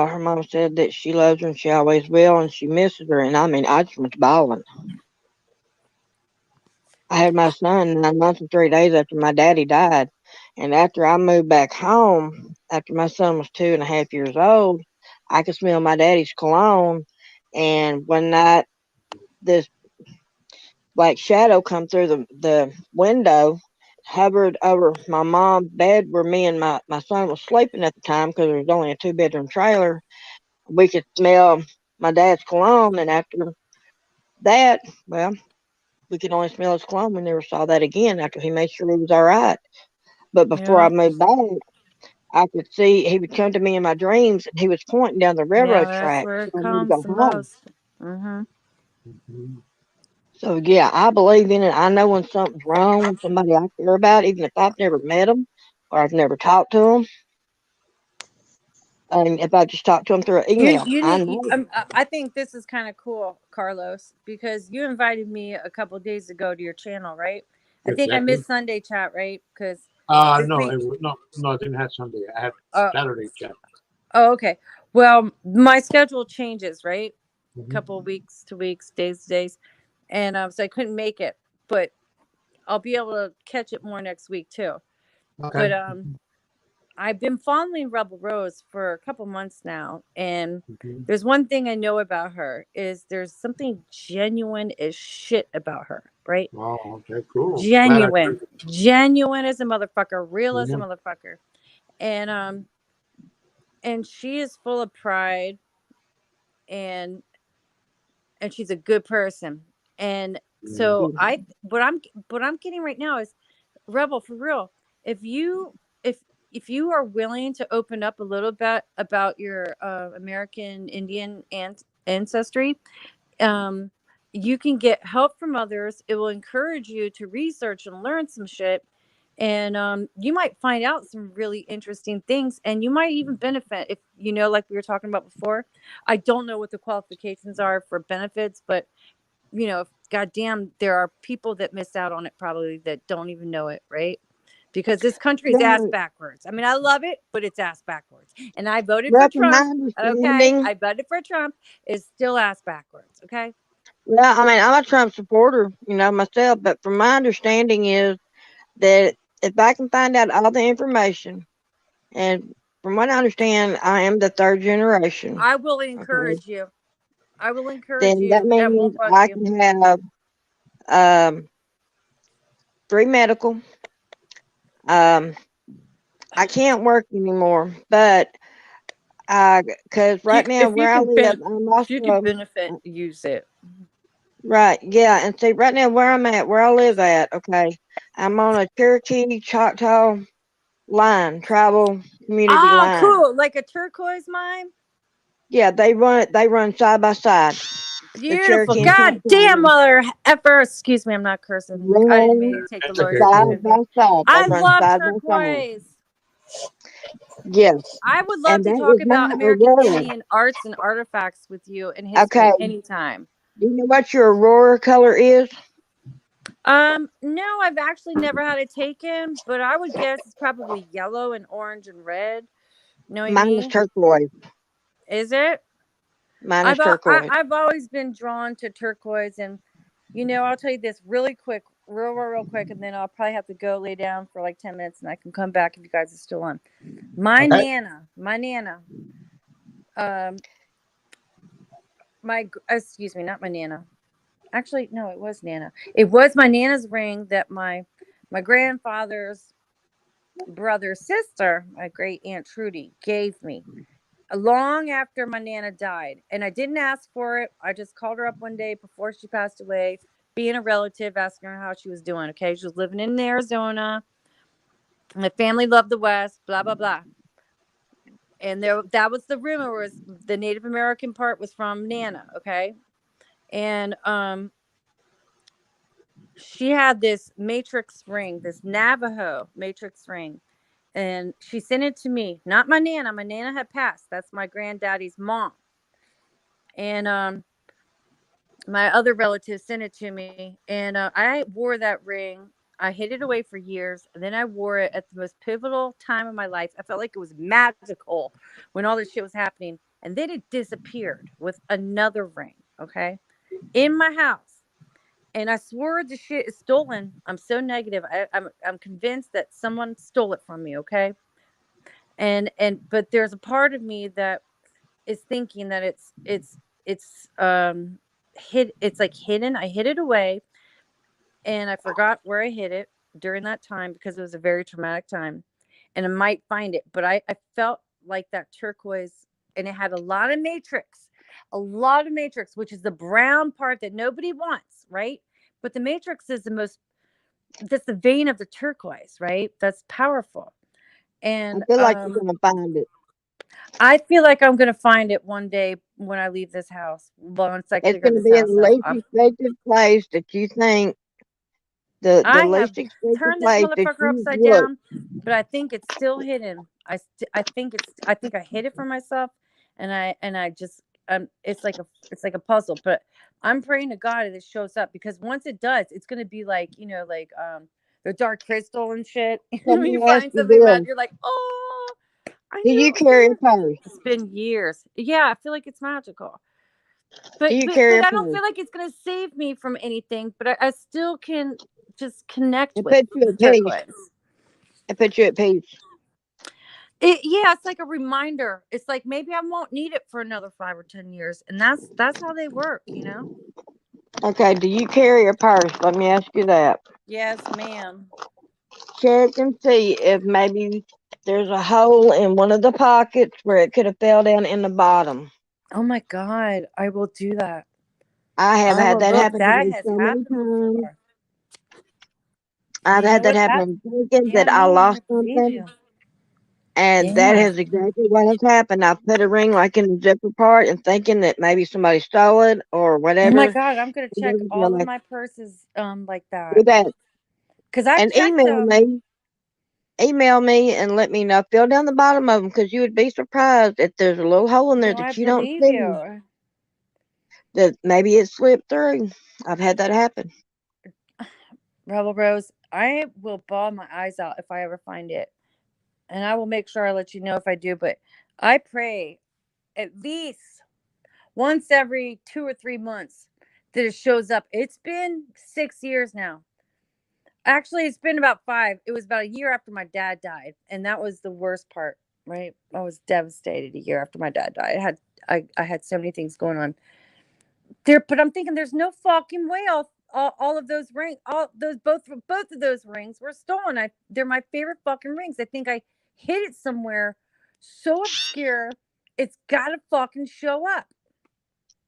Her mom said that she loves her and she always will, and she misses her. And I mean, I just was bawling. I had my son 9 months and 3 days after my daddy died. And after I moved back home, after my son was 2.5 years old, I could smell my daddy's cologne. And one night, this black shadow come through the window, hovered over my mom's bed where me and my son was sleeping at the time because there was only a 2-bedroom trailer. We could smell my dad's cologne. And after that, well, we could only smell his cologne. We never saw that again after he made sure he was all right. But before I Yeah, moved back, I could see he would come to me in my dreams and he was pointing down the yeah, railroad that's track where it telling me to comes go the home. most. Mm-hmm. So yeah, I believe in it. I know when something's wrong with somebody I care about, even if I've never met them or I've never talked to them. And if I just talk to them through an You email, you I need. know. I think this is kind of cool, Carlos, because you invited me a couple days ago to your channel, right? I think I Exactly. missed Sunday chat, right? Because this No, week. no, I didn't have Sunday. I had Oh, Saturday chat. oh, okay. Well, my schedule changes, right? Mhm. Couple weeks to weeks, days to days, and so I couldn't make it, but I'll be able to catch it more next week too. Okay. But I've been following Rebel Rose for a couple months now, and Mhm. there's one thing I know about her is there's something genuine as shit about her, right? Oh, okay, cool. Glad I Genuine, heard it. genuine as a motherfucker, real as a Yeah. motherfucker, and she is full of pride, and she's a good person, and so Mhm. what I'm getting right now is Rebel, for real. If you if you are willing to open up a little bit about your American Indian ancestry, um, you can get help from others. It will encourage you to research and learn some shit, and you might find out some really interesting things, and you might even benefit if like we were talking about before. I don't know what the qualifications are for benefits, but goddamn, there are people that miss out on it probably that don't even know it, right? Because this country is ass Yeah, backwards. I mean, I love it, but it's ass backwards. And I voted for well, from my Trump. Okay, understanding, I voted for Trump. It's still ass backwards. Okay. well, I mean, I'm a Trump supporter, myself, but from my understanding is that if I can find out all the information, and from what I understand, I am the third generation. I will Okay, encourage you. I will encourage then that you. That means won't bug I you. can have um, free medical. Um, I can't work anymore, but because right now If you where I can live, I'm if you can also benefit, use it. right. Yeah, and see, right now where I'm at, where I live at, okay, I'm on a Cherokee Choctaw line, tribal community Oh, line. cool! Like a turquoise mine. Yeah, they run it. They run side by side. The Beautiful. Cherokee and God Choctaw damn, line mother effer. Excuse me, I'm not cursing. I didn't mean run to take the That's Lord's okay. name Cool. side in vain. by side. They I run love side by side. turquoise. Yes, I would love and to that talk is about my American aurora. Indian arts and artifacts with you and Okay, history anytime. do you know what your aurora color is? No, I've actually never had it taken, but I would guess it's probably yellow and orange and red. Knowing Mine is me, turquoise. is it? Mine is turquoise. I've always been drawn to turquoise, and I'll tell you this really quick, real quick, and then I'll probably have to go lay down for like 10 minutes, and I can come back if you guys are still on. Okay. My nana, um, excuse me, not my nana. Actually, no, it was Nana. It was my Nana's ring that my grandfather's brother's sister, my great aunt Trudy, gave me long after my Nana died. And I didn't ask for it. I just called her up one day before she passed away, being a relative, asking her how she was doing. Okay. She was living in Arizona. My family loved the West, blah, blah, blah. And that was the rumor, was the Native American part was from Nana. Okay. And she had this matrix ring, this Navajo matrix ring. And she sent it to me, not my Nana. My Nana had passed. That's my granddaddy's mom. And my other relative sent it to me, and I wore that ring. I hid it away for years, and then I wore it at the most pivotal time of my life. I felt like it was magical when all this shit was happening, and then it disappeared with another ring. Okay, in my house, and I swore the shit is stolen. I'm so negative. I'm convinced that someone stole it from me. Okay, but there's a part of me that is thinking that it's it's like hidden. I hid it away, and I forgot where I hid it during that time because it was a very traumatic time, and I might find it. But I felt like that turquoise, and it had a lot of matrix, which is the brown part that nobody wants, right? But the matrix is that's the vein of the turquoise, right? That's powerful. I And feel like you're gonna find it. I feel like I'm gonna find it one day when I leave this house. Once I It's figure gonna this be in house the out. least expected place that you think the I have least expected turned this place that motherfucker you upside look. down, but I think it's still hidden. I think I hid it for myself, and I just it's like a puzzle. But I'm praying to God that it shows up, because once it does, it's gonna be like, like the dark crystal and shit. Let When you me ask find you something bad, this: you're like, oh, I do knew you it was carry a there. purse? It's been years. Yeah, I feel like it's magical. Do But you but carry but a I don't purse? feel like it's gonna save me from anything. But I still can just connect It with puts you at peace. turquoise. It puts you at peace. Yeah, it's like a reminder. It's like maybe I won't need it for another 5 or 10 years, and that's how they work. Okay, do you carry a purse? Let me ask you that. Yes, ma'am. Check and see if maybe there's a hole in one of the pockets where it could have fell down in the bottom. Oh my God, I will do that. I have I had will that look. happen to That me has so many happened times. before. I've You know had that what? happen. That I'm thinking Yeah, that I ma'am. I lost believe something, you. and that Yeah. is exactly what has happened. I put a ring like in the zipper part and thinking that maybe somebody stole it or Oh my whatever. God, I'm gonna And check then you're all of like, my purses like do that, that because I've and checked them. email me and let me know. Fill down the bottom of them because you would be surprised if there's a little hole in there No, I that you don't believe see. you. That maybe it slipped through. I've had that happen. Rebel Rose, I will bawl my eyes out if I ever find it. And I will make sure I let you know if I do. But I pray at least once every 2 or 3 months that it shows up. It's been 6 years now. Actually, it's been about 5. It was about a year after my dad died. And that was the worst part, right? I was devastated a year after my dad died. I had so many things going on there, but I'm thinking there's no fucking way all of those rings, all those both of those rings were stolen. They're my favorite fucking rings. I think I hid it somewhere so obscure. It's gotta fucking show up.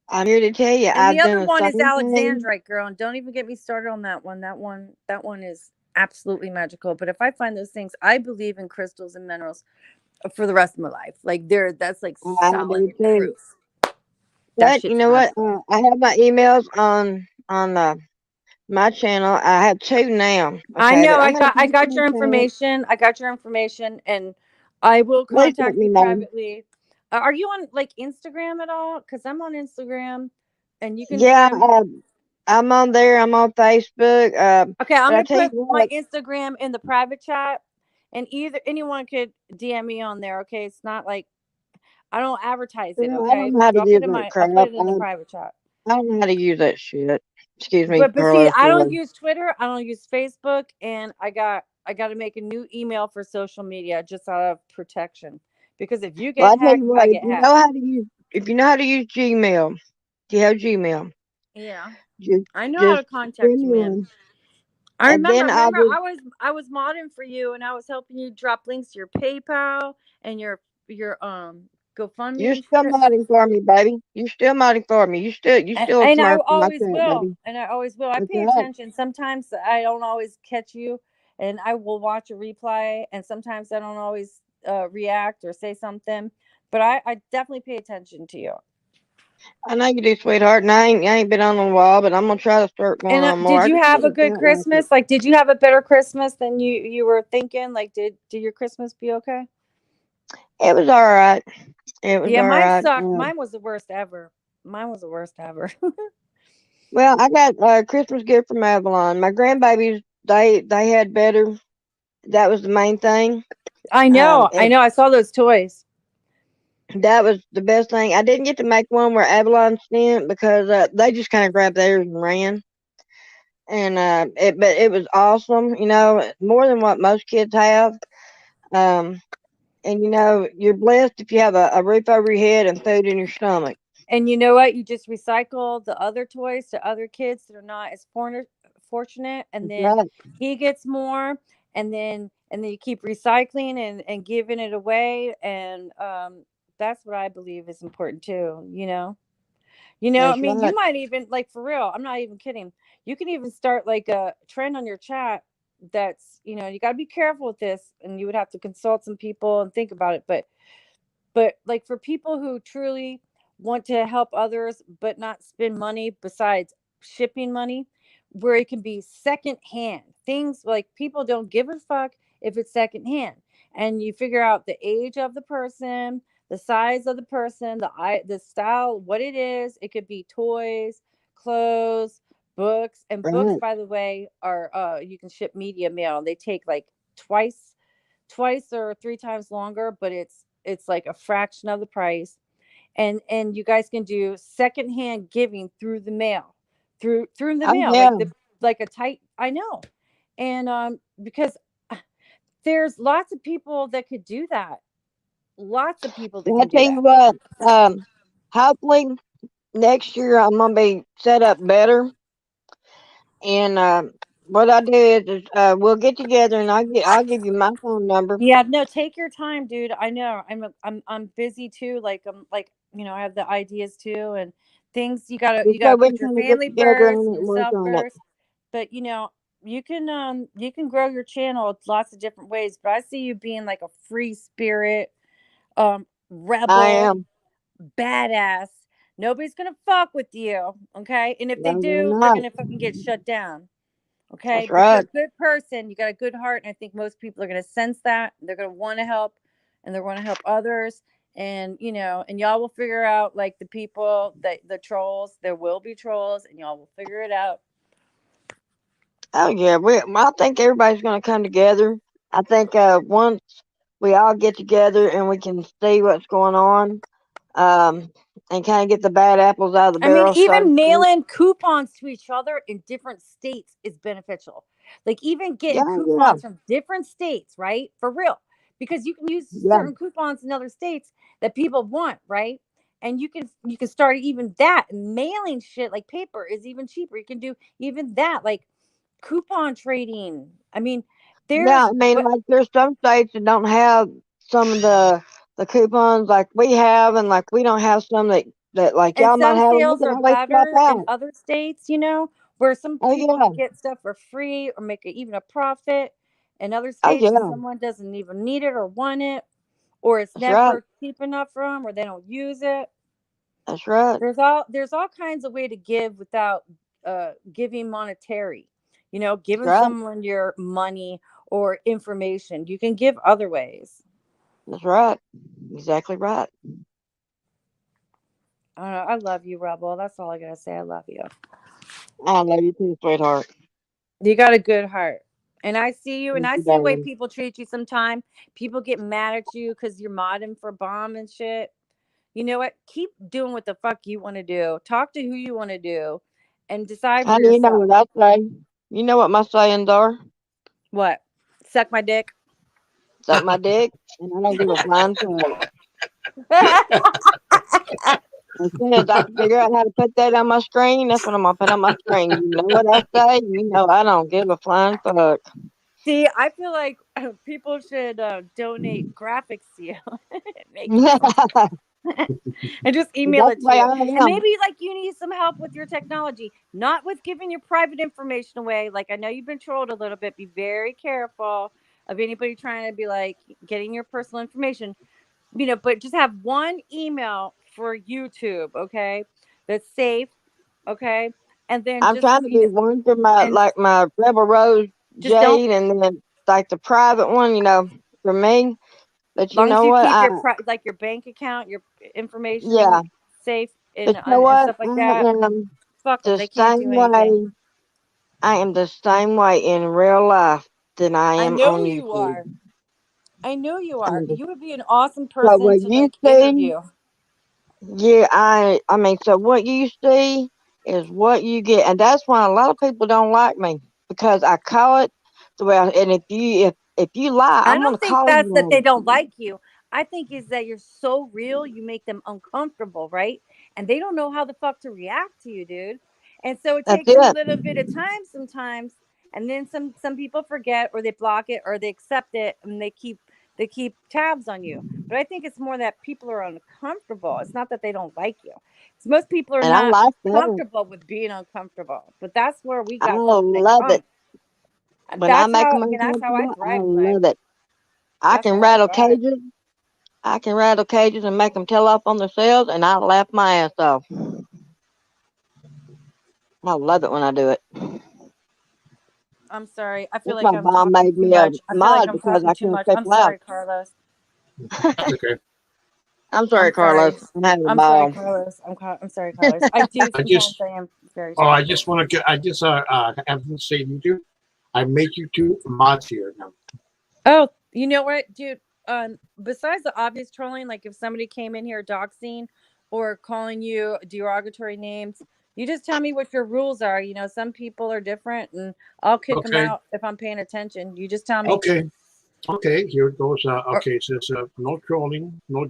I'm here to tell you, And the I've other done the one is same thing. Alexandrite, girl, and don't even get me started on that one. That one is absolutely magical. But if I find those things, I believe in crystals and minerals for the rest of my life. Like that's like I do solid too. proof. That But you shit's know what? magical. I have my emails on my channel. I have 2 now. I Okay, know. but I'm gonna I keep got your contact. information. I got your information, and I will Please let contact me you know. privately. Are you on like Instagram at all? Because I'm on Instagram, and you can Yeah, DM me. I'm on there. I'm on Facebook. Okay, I'm But I gonna tell you put my what, Instagram in the private chat, and anyone could DM me on there. Okay, it's not like I don't advertise it. I Okay, don't know how but to use that I'll crap. put it in the private chat. I don't know how to use that shit. Excuse me, But see, Carlos. I don't use Twitter. I don't use Facebook, and I got to make a new email for social media just out of protection. Because if you Well, get I tell you hacked, what, I get hacked. if you know how to use Gmail, if you have Gmail, Yeah, just I know how just to contact send you, me man. one. I And then I'll remember do. I was modding for you and I was helping you drop links to your PayPal and your GoFundMe You're and still shit. modding for me, baby. You're still modding for me. You still a And I smart in my always chat, will. baby. And I always will. I That's pay right. attention. Sometimes I don't always catch you and I will watch a replay and sometimes I don't always react or say something. But I definitely pay attention to you. I know you do, sweetheart. And I ain't been on in a while, but I'm gonna try to start going And on more. did I you just have a haven't good felt like it. Christmas? Like, did you have a better Christmas than you were thinking? Like, did your Christmas be okay? It was all right. It was Yeah, all mine right. sucked. Mine was the worst ever. Mine was the worst ever. Well, I got a Christmas gift from Avalon. My grandbabies, they had better. That was the main thing. I know. I And know. I saw those toys. that was the best thing. I didn't get to make one where Avalon sent because they just kind of grabbed theirs and ran. And but it was awesome. You know, more than what most kids have. Um, and you know, you're blessed if you have a roof over your head and food in your stomach. And you know what? You just recycle the other toys to other kids that are not as fortunate, and That's then right. he gets more, and then you keep recycling and giving it away, and that's what I believe is important too. I That's mean, you right. might even like for real. I'm not even kidding. You can even start like a trend on your chat. That's you got to be careful with this, and you would have to consult some people and think about it, but like for people who truly want to help others but not spend money besides shipping money, where it can be second hand things, like people don't give a fuck if it's second hand, and you figure out the age of the person, the size of the person, the style, what it is. It could be toys, clothes, books. And books, Right. by the way, are you can ship media mail. They take like twice or three times longer, but it's like a fraction of the price. And you guys can do secondhand giving through the mail, through the Oh mail, yeah. like a tight. I know. And because there's lots of people that could do that. Lots of people that Well, I can do tell you that. what. Hopefully next year I'm gonna be set up better. And what I do is we'll get together and I'll give you my phone number. Yeah, no, take your time, dude. I know. I'm busy too. Like I'm like, I have the ideas too, and things you Just so gotta we put can your kind of get family together first and and work yourself on it. first. But you can grow your channel lots of different ways. But I see you being like a free spirit, I rebel, am. badass. Nobody's gonna fuck with you, okay? And if they No, they're do, they're not. gonna fucking get shut down. Okay, That's but you're right. a good person. You got a good heart, and I think most people are going to sense that. They're going to want to help, and they're going to help others. And and y'all will figure out, like the people, that the trolls. There will be trolls, and y'all will figure it out. Oh yeah. I think everybody's gonna come together. I think once we all get together and we can see what's going on, um, and kind of get the bad apples out of the I mean, barrel, so to even speak. mailing coupons to each other in different states is beneficial. Like even Yeah, getting yeah, coupons from different states, right? For real. Because you can use yeah. certain coupons in other states that people want, right? And you can start even that. Mailing shit like paper is even cheaper. You can do even that, like coupon trading. I mean, Yeah, there's I mean, what like there's some states that don't have some of the coupons like we have, and like we don't have some that like and y'all might some have, and we sales can are always swap better in out. other states, where some Oh people yeah, can get stuff for free or make even a profit in other oh states, and yeah, someone doesn't even need it or want it, or it's that's right, never cheap enough for them, or they don't use it. that's right, There's all kinds of way to give without giving monetary, that's giving right, someone your money or information. You can give other ways. that's right, exactly right. I don't know. I love you, Rebel. That's all I gotta say. I love you. I love you too, sweetheart. You got a good heart. And I see you, and Thank I you, see the way darling. people treat you sometime. People get mad at you because you're modding for bomb and shit. You know what? Keep doing what the fuck you want to do. Talk to who you want to do and decide for Honey, you know yourself. what I say. You know what my sayings are. What? Suck my dick. Suck my dick, and I don't give a flying fuck. As soon as I can figure out how to put that on my screen, that's what I'm gonna put on my screen. You know what I say? You know I don't give a flying fuck. See, I feel like people should donate graphics to you. Make you That's and just email the it to way you. I And am. maybe like you need some help with your technology, not with giving your private information away. Like I know you've been trolled a little bit. Be very careful of anybody trying to be like getting your personal information. But just have one email for YouTube, okay? That's safe, okay? And then I'm trying to do one for my and my Rebel Rose just don't, Jade, and then like the private one, for me. But as you long as know you what? keep your like your bank account, your information Yeah. safe But you know and what? stuff like that. I am Fuck them. the They can't do same anything. way. I am the same way in real life than I I am know on you YouTube. are. I know you I'm are. the, You would be an awesome so person what to you like see, interview. yeah, I mean, so what you see is what you get, and that's why a lot of people don't like me because I call it the way. And if you lie, I I'm gonna don't think call that's you that on they it. don't like you. I think is that you're so real, you make them uncomfortable, right? And they don't know how the fuck to react to you, dude. And so it That's takes a it. little bit of time sometimes, and then some people forget or they block it or they accept it and they keep tabs on you. But I think it's more that people are uncomfortable. It's not that they don't like you. It's most people are And I not like that. comfortable with being uncomfortable. But that's where we I got something in love it. common. When I That's make how them that's how I uncomfortable, I thrive in life. love it. I That's can how I rattle thrive. cages. I can rattle cages and make them tell off on themselves, and I laugh my ass off. I love it when I do it. I'm sorry. I feel That's like my I'm mom talking made too me a much. I feel like mod I'm because talking I too couldn't much. speak I'm loud. sorry, Carlos. That's okay. I'm I'm sorry, Carlos. sorry. I'm having a I'm sorry, ball. Carlos. I'm sorry, Carlos. I do I sometimes just, I am very oh, I talkative. just want to get, I just have to say to you, I make you two mods here now. Oh, you know what, dude? Besides the obvious trolling, like if somebody came in here doxing or calling you derogatory names, you just tell me what your rules are. Some people are different, and I'll kick them Okay. out if I'm paying attention. You just tell me. Okay. Okay. Here it goes. Or, Okay. It says no trolling, no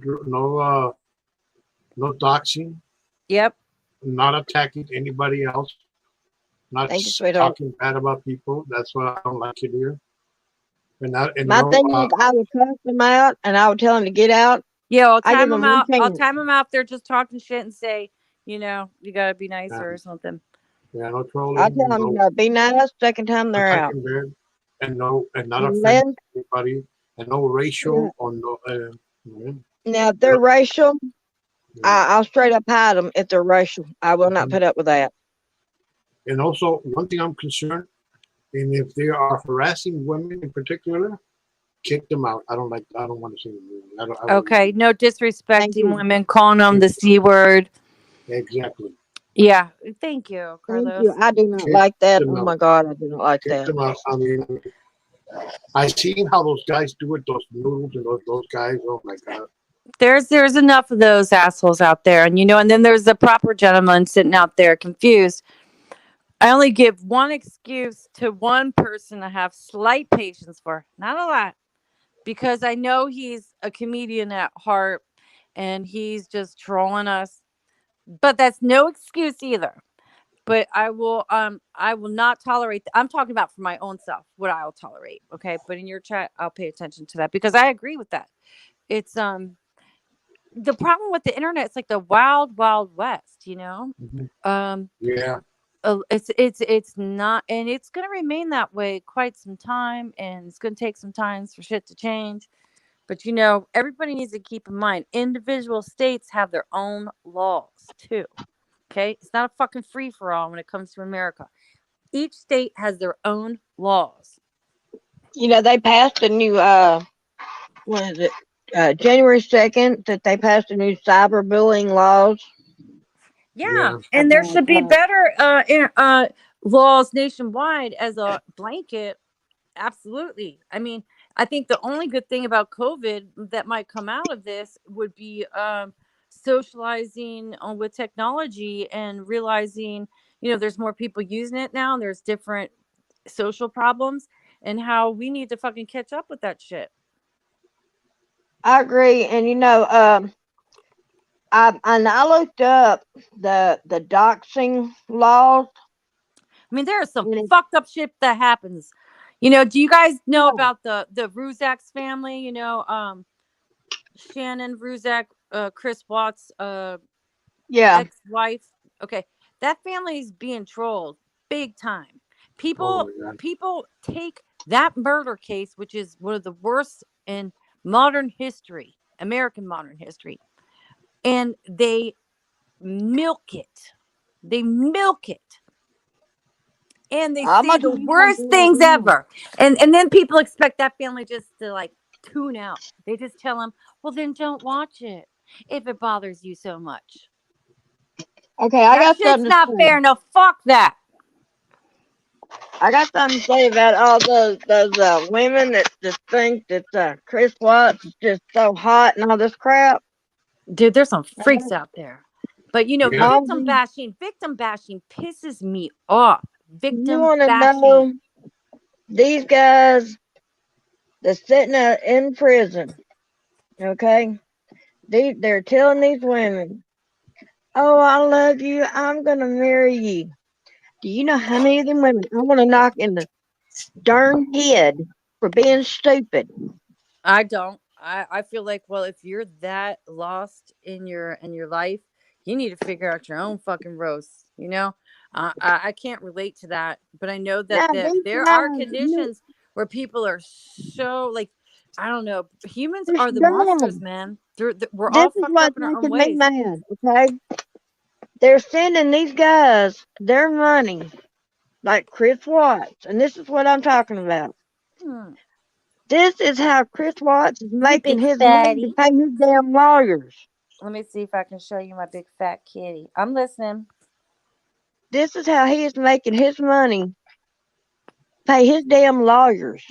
doxing, yep. not attacking anybody else, not Thank you, sweetheart. talking bad about people. That's what I don't like it here. And My no, thing is, I would cuss them out and I would tell them to get out. Yeah, I'll I give time them them one out. I'll chance. time them out if they're just talking shit and say, you gotta be nicer or something. yeah, no I tell trolling, them, no be nice. Second time they're out. attacking bad, and not offending Unless, anybody, and no racial or no. Yeah, now, if they're racial, yeah. I'll straight up hide them if they're racial. I will not put up with that. And also, one thing I'm concerned, and if they are harassing women in particular, kick them out. I don't like. I don't want to see them. I don't Okay, no Thank disrespecting you. women, calling them the C word. exactly. Yeah, thank you, Thank Carlos. you. I do not Kick like that. them Oh out. my God, I do not like Kick that. them out. I mean, I seen how those guys do it. Those noodles and those guys. Oh my god. There's enough of those assholes out there, and then there's the proper gentleman sitting out there confused. I only give one excuse to one person I have slight patience for, not a lot, because I know he's a comedian at heart and he's just trolling us. But that's no excuse either. But I will not tolerate I'm talking about for my own self what I'll tolerate, okay? But in your chat I'll pay attention to that because I agree with that. It's the problem with the internet, it's like the wild wild west. Mhm. Um Yeah. it's not, and it's going to remain that way quite some time, and it's going to take some time for shit to change. But everybody needs to keep in mind individual states have their own laws too. Okay, it's not a fucking free for all when it comes to America. Each state has their own laws. They passed a new, what is it? January 2nd, that they passed a new cyberbullying laws Yeah, Yeah. and there about, should be better laws nationwide as a blanket. Absolutely. I mean, I think the only good thing about COVID that might come out of this would be socializing with technology and realizing, there's more people using it now. And there's different social problems, and how we need to fucking catch up with that shit. I agree. And, I looked up the doxing laws. I mean, there is some And fucked up shit that happens. You know, do you guys know yeah, about the Ruzak's family? You know, Shannon Ruzak, Chris Watts, yeah. ex-wife. Okay, that family is being trolled big time. Oh People my God. people take that murder case, which is one of the worst in modern history, American modern history, and they milk it. They milk it. And they I'm say gonna the tell you worst something right things now. ever. And then people expect that family just to like tune out. They just tell them, well, then don't watch it if it bothers you so much. Okay, I That got shit's something to not say. fair. No, fuck that. I got something to say about all those women that just think that Chris Watts is just so hot and all this crap. Dude, there's some freaks Right? out there. But you know, Yeah. All these, victim bashing pisses me off. you Victim want to bashing. know these guys that's sitting in prison? Okay, they're telling these women, "Oh, I love you. I'm gonna marry you." Do you know how many of them women I want to knock in the darn head for being stupid? I don't. I feel like, well, if you're that lost in your life, you need to figure out your own fucking roast. You know, I can't relate to that, but I know Now that these there are guys, conditions where people are so like, I don't know. Humans it's are the monsters, dumb. man. We're This all is fucked up what's in our own making me ways. mad. Okay, they're sending these guys their money, like Chris Watts, and this is what I'm talking about. Hmm. This is how Chris Watts is Hey, making big his money to fatty. pay his damn lawyers. Let me see if I can show you my big fat kitty. I'm listening. This is how he is making his money pay his damn lawyers.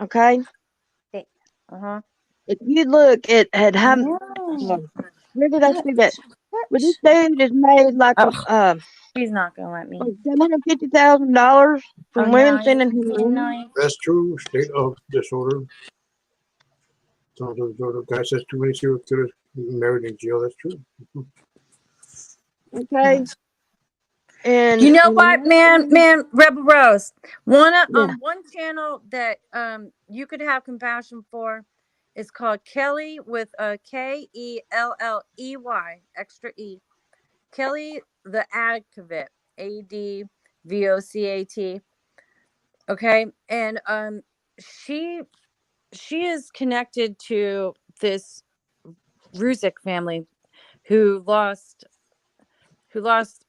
Okay, Uh huh. if you look at how, No. where did I see that? Touch. Well, this Touch. dude has made like Oh, she's not gonna let me. like $750,000 Oh from women no, you sending him can money. know. That's true. State of disorder. So the guy says too many serial killers married in jail. That's true. Okay, You know and what, another man, thing, man, Rebel Rose. yeah, One channel that you could have compassion for is called Kelly with a Kelley extra E. Kelly the Advocate, ADVOCAT. Okay, and she is connected to this Ruzick family who lost who lost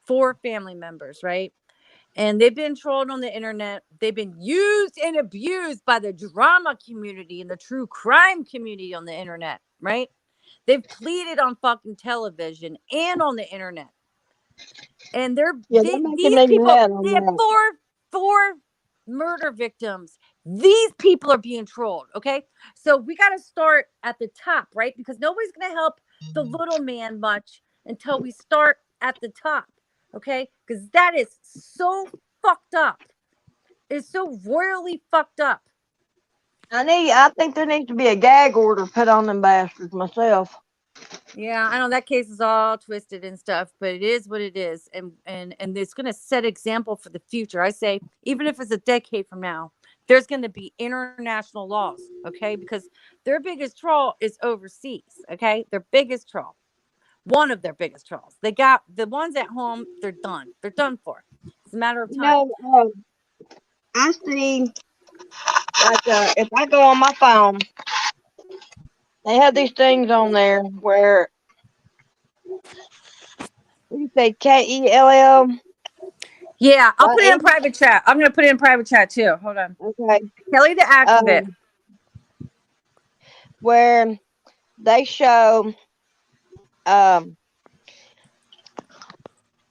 four family members, right? And they've been trolled on the internet. They've been used and abused by the drama community and the true crime community on the internet, right? They've pleaded on fucking television and on the internet. And yeah, they're making these me people, mad they on have that. four murder victims. These people are being trolled. Okay. So we got to start at the top, right? Because nobody's going to help the little man much until we start at the top. Okay. Because that is so fucked up. It's so royally fucked up. I think there needs to be a gag order put on them bastards myself. Yeah, I know that case is all twisted and stuff, but it is what it is, and it's going to set example for the future. I say, even if it's a decade from now, there's going to be international laws, okay? Because their biggest troll is overseas, okay? Their biggest troll, one of their biggest trolls. They got the ones at home. They're done. They're done for. It's a matter of You time. know, I see, like, if I go on my phone, they have these things on there where, what do you say, KELL? Yeah, I'll put it in Every, private chat. I'm going to put it in private chat too. Hold on, okay, Kelly the Activist. um, where they show, um,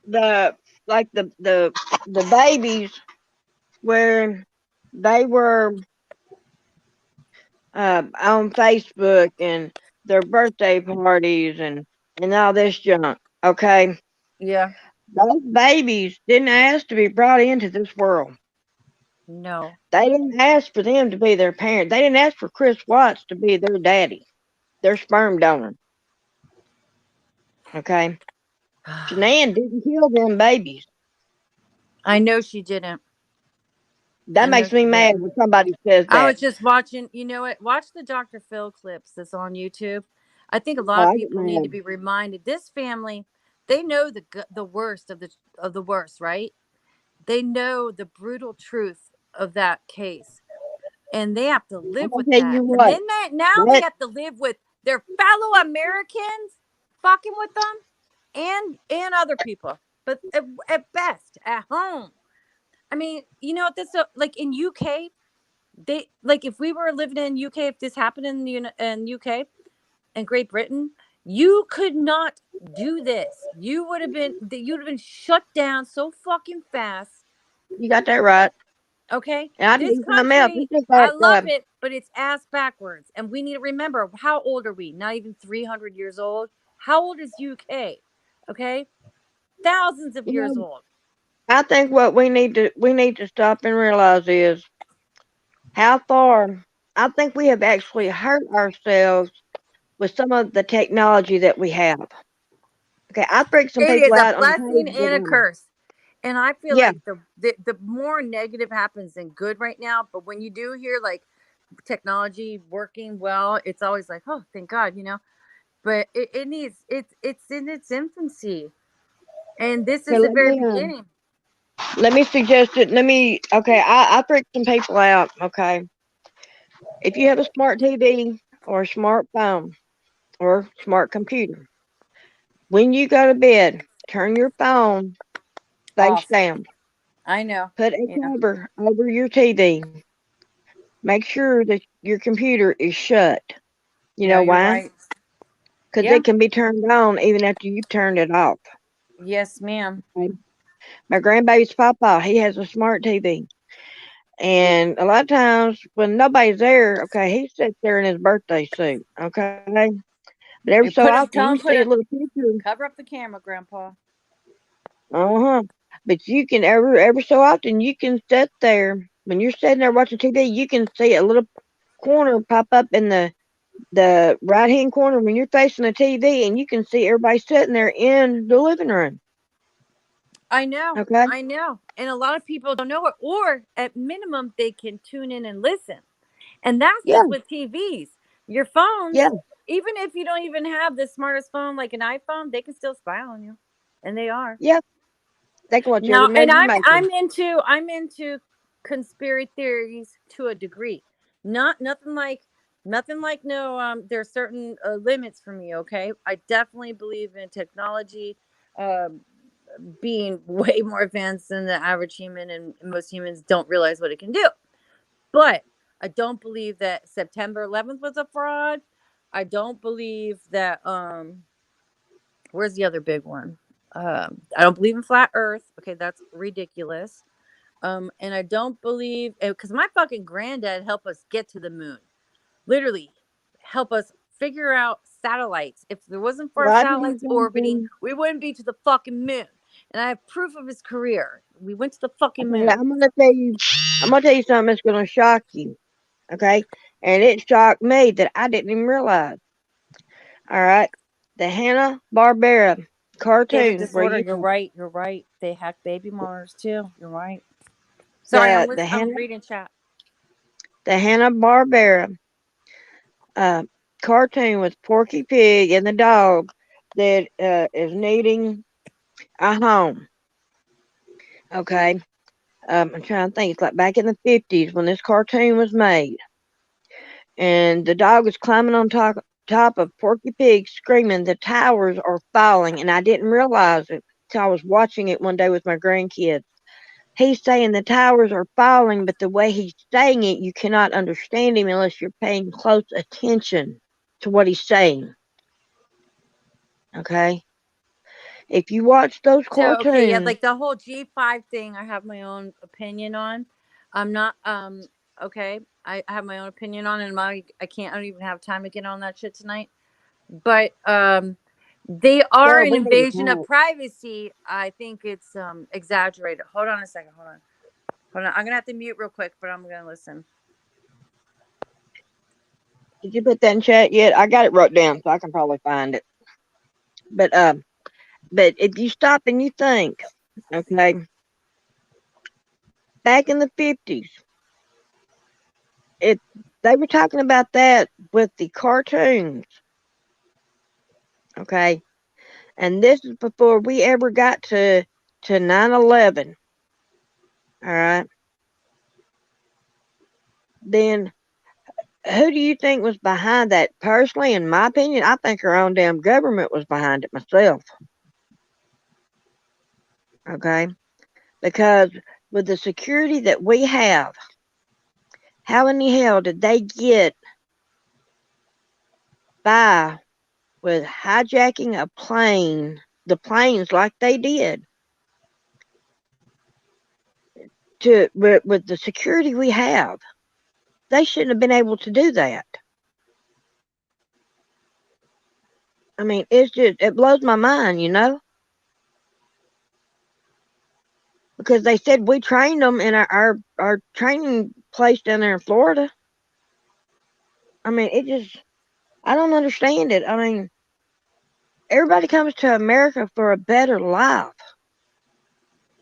the, like the babies where they were, on Facebook and their birthday parties and all this junk. Okay, Yeah, those babies didn't ask to be brought into this world. no. They didn't ask for them to be their parent. They didn't ask for Chris Watts to be their daddy, their sperm donor. Okay. Shanann didn't kill them babies. I know she didn't. That I know makes me she mad didn't. when somebody says I that. was just watching, you know what? Watch the Dr. Phil clips that's on YouTube. I think a lot Oh, of I get people need to mad. be reminded. This family, they know the worst of the worst, right? They know the brutal truth of that case, and they have to I'm live gonna with tell that. you And what. then they That have to live with their fellow Americans fucking with them, and other people. But at best, at home. I mean, you know, this like in UK, they like if we were living in UK, if this happened in in UK and Great Britain, you could not do this. You'd have been shut down so fucking fast. you got that right. Okay, And I tell this you something else. country, It's just I like love it, but it's ass backwards, and we need to remember how old are we? Not even 300 years old. How old is UK? Okay, thousands of you years know, old. I think what we need to stop and realize is how far I think we have actually hurt ourselves with some of the technology that we have. Okay, I freaked some It people is a out on the blessing page and a that curse. And I feel yeah, like the more negative happens than good right now. But when you do hear like technology working well, it's always like, oh, thank God, you know. But it needs it's in its infancy, and this okay, is the very beginning. let me suggest it. Okay, I freaked some people out. Okay, if you have a smart TV or a smartphone or smart computer, when you go to bed, turn your phone face Off. down. I know. Put a Yeah. cover over your TV. Make sure that your computer is shut. You Yeah, know you're why? right. Because Yeah. it can be turned on even after you've turned it off. Yes, ma'am. Okay? My grandbaby's papa, he has a smart TV. And a lot of times when nobody's there, okay, he sits there in his birthday suit, okay? But every You so put it. often Tell you him see a little picture. cover up the camera, Grandpa. Uh-huh. But you can every so often you can sit there when you're sitting there watching TV, you can see a little corner pop up in the right hand corner when you're facing the TV, and you can see everybody sitting there in the living room. I know. Okay? I know. And a lot of people don't know it, or at minimum, they can tune in and listen. And that's Yeah, just with TVs. Your yeah, phones, even if you don't even have the smartest phone like an iPhone, they can still spy on you. And they are. yeah. They can watch Now, every and move you I'm make. I'm into I'm into conspiracy theories to a degree. Not nothing like no there's certain limits for me, okay? I definitely believe in technology um being way more advanced than the average human, and most humans don't realize what it can do. But I don't believe that September 11th was a fraud. I don't believe that where's the other big one? I don't believe in flat earth. Okay, that's ridiculous. And I don't believe because my fucking granddad helped us get to the moon. Literally help us figure out satellites. If there wasn't for Well, I tell you satellites orbiting, something. we wouldn't be to the fucking moon. And I have proof of his career. We went to the fucking Okay, moon. I'm gonna tell you something that's gonna shock you. Okay, and it shocked me that I didn't even realize. All right, the Hanna Barbera David cartoons where Disorder, you you're right. You're right. They hack baby monitors too. You're right. Sorry, the the I'm Hanna reading chat. the Hanna Barbera uh, cartoon with Porky Pig and the dog that is needing a home. Okay, I'm trying to think. It's like back in the 50s when this cartoon was made, and the dog is climbing on top of Porky Pig, screaming, "The towers are falling!" And I didn't realize it till I was watching it one day with my grandkids. He's saying the towers are falling, but the way he's saying it, you cannot understand him unless you're paying close attention to what he's saying. Okay? If you watch those So okay, yeah, cartoons, like the whole G5 thing, I have my own opinion on. I'm not okay. I have my own opinion on, and I don't even have time to get on that shit tonight. But they are girl, an we need to invasion of talk. privacy. I think it's exaggerated. Hold on a second. Hold on. I'm gonna have to mute real quick, but I'm gonna listen. Did you put that in chat yet? I got it wrote down, so I can probably find it. but if you stop and you think, okay, back in the 50s, it they were talking about that with the cartoons, okay, and this is before we ever got to 9/11. All right, then who do you think was behind that? Personally, in my opinion, I think our own damn government was behind it myself. Okay, because with the security that we have, how in the hell did they get by with hijacking a plane, the planes like they did, with the security we have? They shouldn't have been able to do that. I mean, it blows my mind, because they said we trained them in our training place down there in Florida. I mean, I don't understand it. I mean, everybody comes to America for a better life,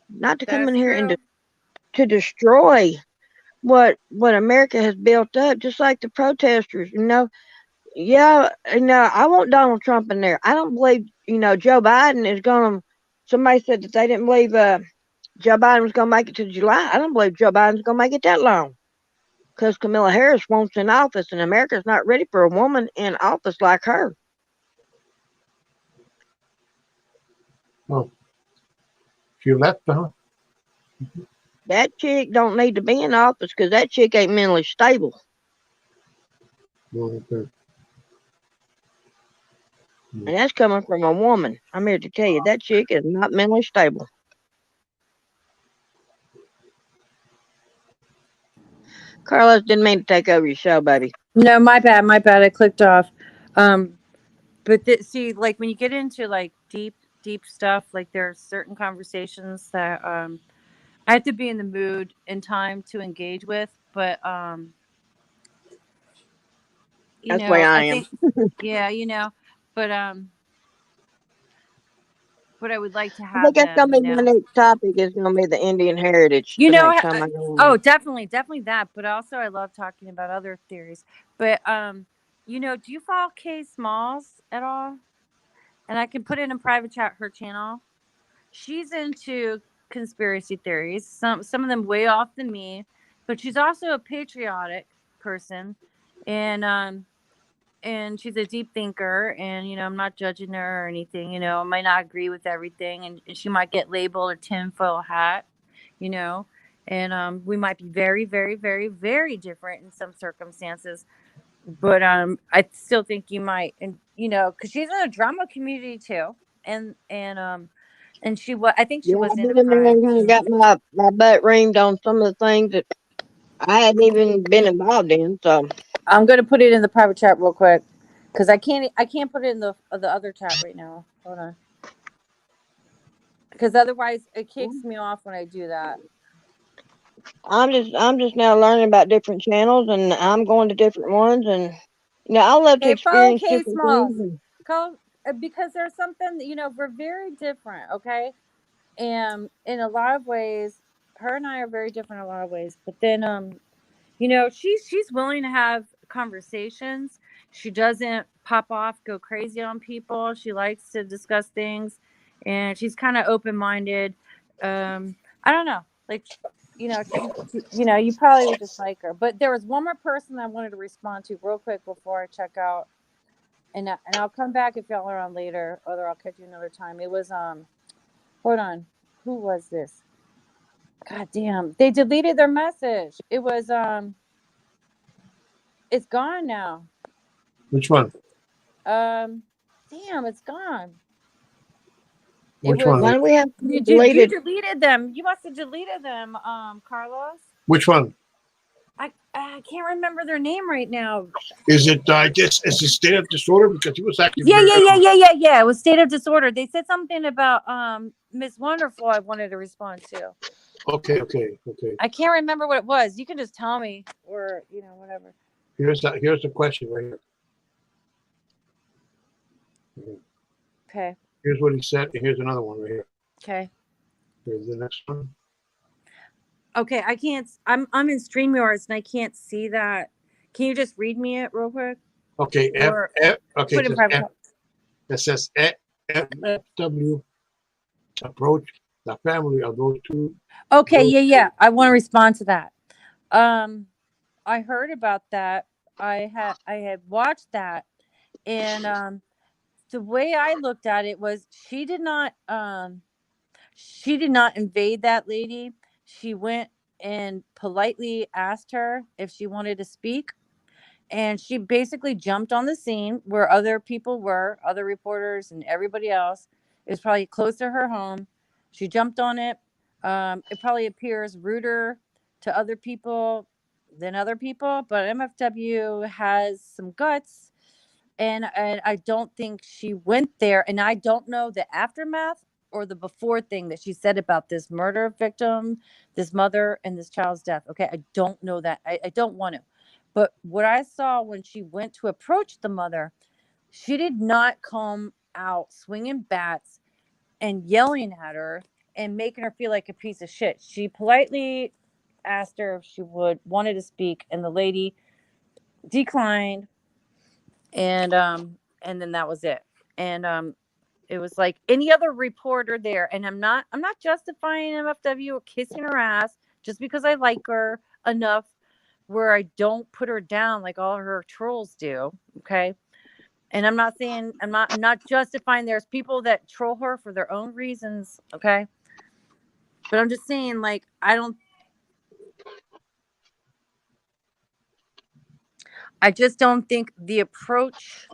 not to come in That's here and true. to destroy what America has built up, just like the protesters. Yeah, I want Donald Trump in there. I don't believe Joe Biden is gonna. Somebody said that they didn't believe Joe Biden was gonna make it to July. I don't believe Joe Biden's gonna make it that long because Kamala Harris wants in office, and America's not ready for a woman in office like her. Oh, she left, huh? That chick don't need to be in office because that chick ain't mentally stable. Oh, okay. And that's coming from a woman. I'm here to tell you that chick is not mentally stable. Carlos, didn't mean to take over your show, baby. No, my bad. My bad. I clicked off. But see, like when you get into like deep stuff, like there are certain conversations that I have to be in the mood and time to engage with. But That's the way I I am. think yeah, but I would like to I think have that's them, gonna be my next topic. Is gonna be the Indian heritage You the know, next time I go on. oh, definitely that. But also, I love talking about other theories. But do you follow Kay Smalls at all? And I can put it in private chat her channel. She's into conspiracy theories. Some of them way off than me, but she's also a patriotic person, and she's a deep thinker. And I'm not judging her or anything. I might not agree with everything, and she might get labeled a tinfoil hat. You know, and we might be very, very, very, very different in some circumstances. But I still think you might, and because she's in the drama community too, and she was, I think she Yeah, was I've in a been in there crime. and kind of got my butt reamed on some of the things that I hadn't even been involved in. So I'm gonna put it in the private chat real quick because I can't put it in the other chat right now. Hold on, because otherwise it kicks me off when I do that. I'm just now learning about different channels, and I'm going to different ones, and I love to Okay, follow experience K different things. Smalls. Call because there's something we're very different. Okay, and in a lot of ways, her and I are very different in a lot of ways. But then she's willing to have conversations. She doesn't pop off, go crazy on people. She likes to discuss things, and she's kind of open minded. I don't know, like you probably would just like her. But there was one more person I wanted to respond to real quick before I check out, and I'll come back if y'all are on later, or I'll catch you another time. It was hold on, who was this? God damn, they deleted their message. It was it's gone now. Which one? Damn, it's gone. It Which was Why one? do we have to be you deleted? deleted them. You must have deleted them, Carlos. Which one? I can't remember their name right now. Is it? I guess it's a state of disorder because he was acting. Yeah. It was State of Disorder. They said something about Miss Wonderful. I wanted to respond to. Okay. I can't remember what it was. You can just tell me, or whatever. Here's the question right here. Okay. Here's what he said. And here's another one right here. Okay. Here's the next one. Okay. I can't. I'm in StreamYards and I can't see that. Can you just read me it real quick? Okay, Or okay, put in private. it says FFW approach the family of those two. Okay. those Yeah. I want to respond to that. I heard about that. I had watched that, and the way I looked at it was she did not invade that lady. She went and politely asked her if she wanted to speak, and she basically jumped on the scene where other people were, other reporters and everybody else. It was probably close to her home. She jumped on it. It probably appears ruder to other people than other people, but MFW has some guts, and I don't think she went there. And I don't know the aftermath or the before thing that she said about this murder victim, this mother, and this child's death. Okay, I don't know that. I don't want to. But what I saw when she went to approach the mother, she did not come out swinging bats and yelling at her and making her feel like a piece of shit. She politely asked her if she wanted to speak, and the lady declined, and then that was it. And it was like any other reporter there, and I'm not justifying MFW or kissing her ass just because I like her enough where I don't put her down like all her trolls do. Okay. And I'm not justifying, there's people that troll her for their own reasons. Okay. But I'm just saying, like, I just don't think the approach.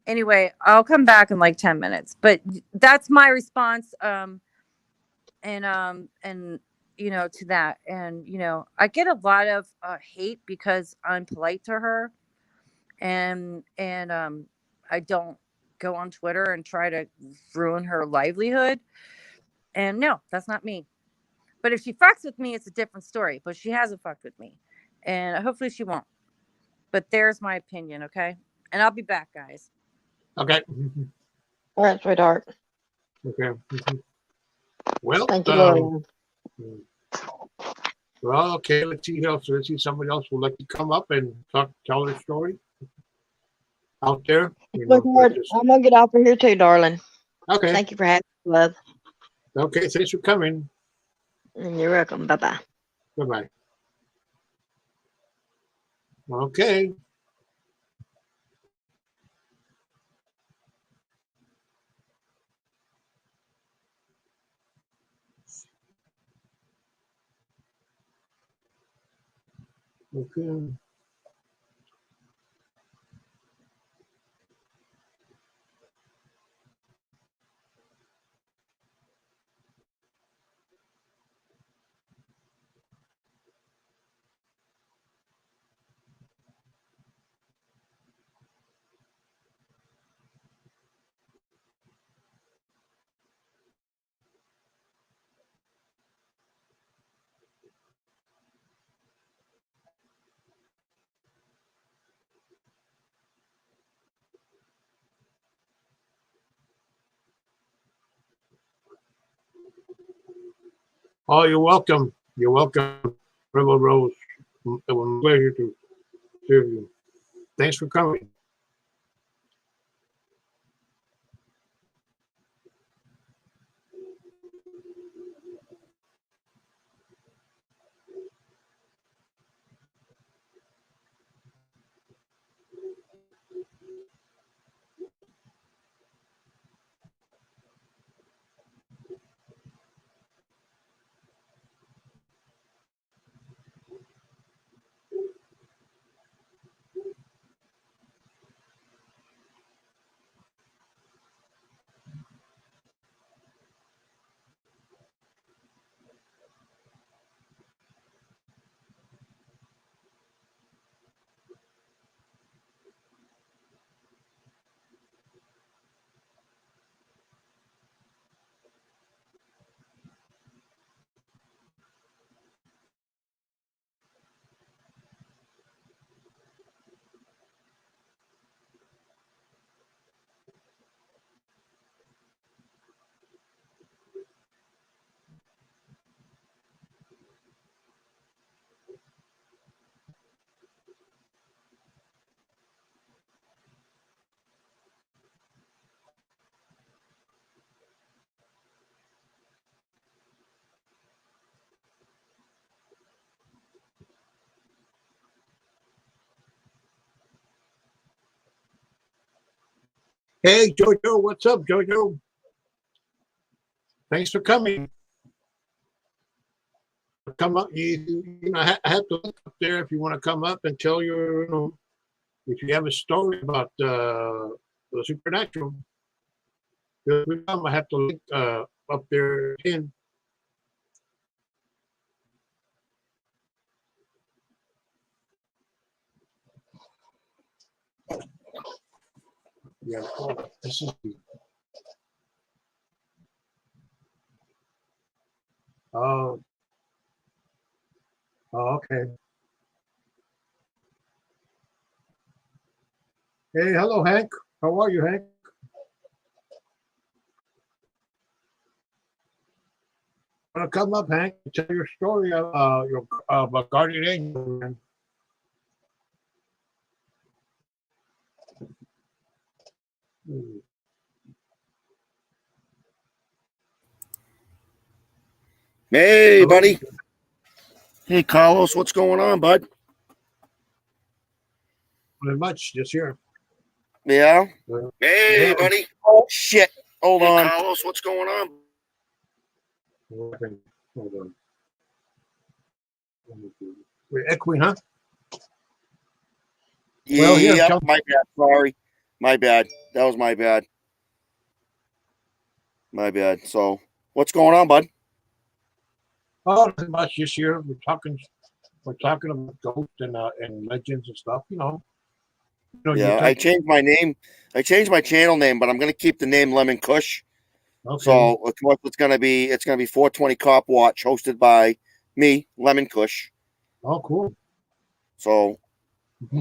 Anyway, I'll come back in like 10 minutes, but that's my response. And to that. And I get a lot of hate because I'm polite to her, and I don't go on Twitter and try to ruin her livelihood. And no, that's not me. But if she fucks with me, it's a different story. But she hasn't fucked with me, and hopefully she won't. But there's my opinion, okay? And I'll be back, guys. Okay. All right, sweetheart. Okay. Well, Thank you, Lord. well, okay. Let's see somebody else would like to come up and tell their story out there. Sweetheart, I'm gonna get off of here too, darling. Okay. Thank you for having me, love. Okay. Thanks for coming. You're welcome. Bye bye. Bye bye. Okay. Okay. Oh, you're welcome. You're welcome, Rebel Rose. It was a pleasure to serve you. Thanks for coming. Hey, Jojo, what's up, Jojo? Thanks for coming. Come up, I have to look up there if you want to come up and tell your, if you have a story about the supernatural. I have to link up there in. Yeah, this is the. Oh, okay. Hey, hello, Hank. How are you, Hank? Want to come up, Hank? Tell your story about guardian angel. Man. Hey, Hello? buddy. Hey, Carlos. What's going on, bud? Very much this year. Yeah. Hey, buddy. Oh, shit. Hold on. Carlos, what's going on? Hold on. We're echoing, huh? Yeah, Well, here, tell- my bad. Sorry. My bad. That was my bad. My bad. So, what's going on, bud? Oh, nothing much this year. We're talking about ghosts and legends and stuff. Yeah, I changed my name. I changed my channel name, but I'm going to keep the name Lemon Kush. Okay. So, it's going to be 420 Cop Watch, hosted by me, Lemon Kush. Oh, cool. So,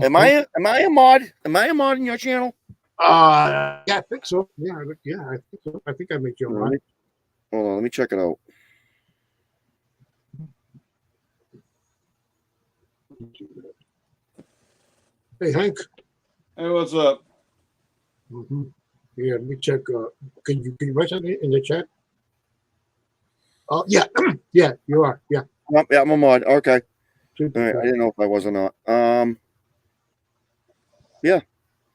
am I a mod? Am I a mod in your channel? Yeah, I think so. Yeah, I think so. I think I made you a mod. Hold on, let me check it out. Hey, Hank. Hey, what's up? Yeah, let me check. Can you write something in the chat? Oh, yeah, yeah, you are. Yeah. Yeah, I'm a mod. Okay. Super. All right. I didn't know if I was or not. Yeah.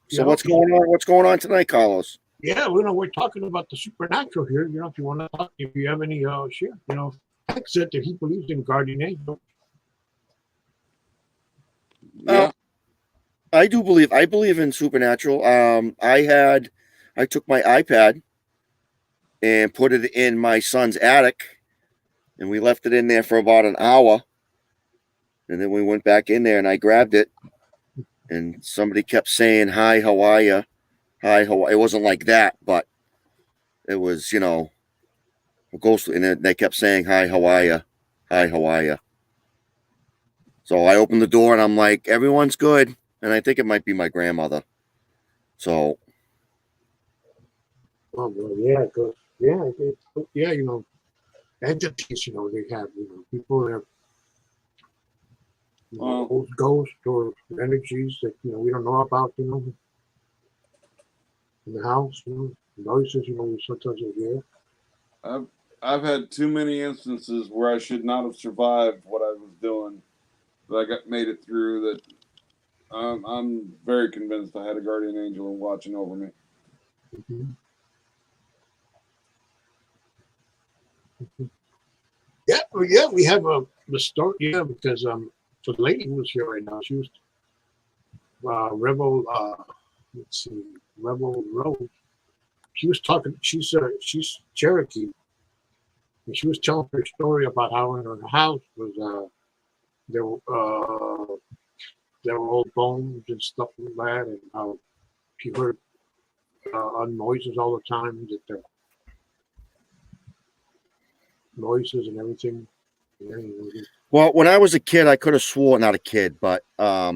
So Yeah, what's going on? What's going on tonight, Carlos? Yeah, we're talking about the supernatural here. If you want to talk, if you have any share, Hank said that he believes in guardian angel. Yeah. I believe in supernatural. I took my iPad and put it in my son's attic, and we left it in there for about an hour. And then we went back in there and I grabbed it, and somebody kept saying, "Hi, how are you? Hi, how are-" It wasn't like that, but it was, a ghost, and they kept saying, "Hi, how are you? Hi, how are you?" So I opened the door and I'm like, "Everyone's good," and I think it might be my grandmother. So. Oh, well, yeah, because yeah, entities, they have, people that ghosts or energies that we don't know about, in the house, noises, we sometimes hear. I've had too many instances where I should not have survived what I was doing, but I made it through. That I'm very convinced I had a guardian angel watching over me. Yeah, well, yeah, we have the story. Yeah, because the lady who was here right now, she was Rebel. Let's see, Rebel Rose. She was talking. She's Cherokee, and she was telling her story about how in her house was there were old bones and stuff like that, and how she heard noises all the time. That the noises and everything. Yeah, Well, when I was a kid, I could have swore, not a kid, but I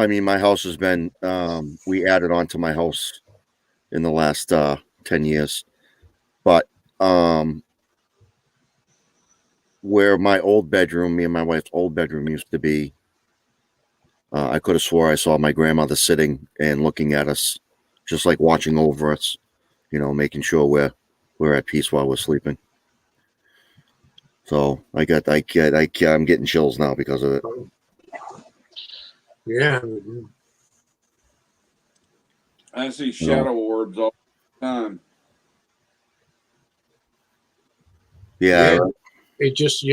mean, my house has been, we added on to my house in the last 10 years. But where my old bedroom, me and my wife's old bedroom used to be, I could have swore I saw my grandmother sitting and looking at us, just like watching over us, making sure we're at peace while we're sleeping. So I'm getting chills now because of it. Yeah. I see shadow orbs all the time. Yeah. It just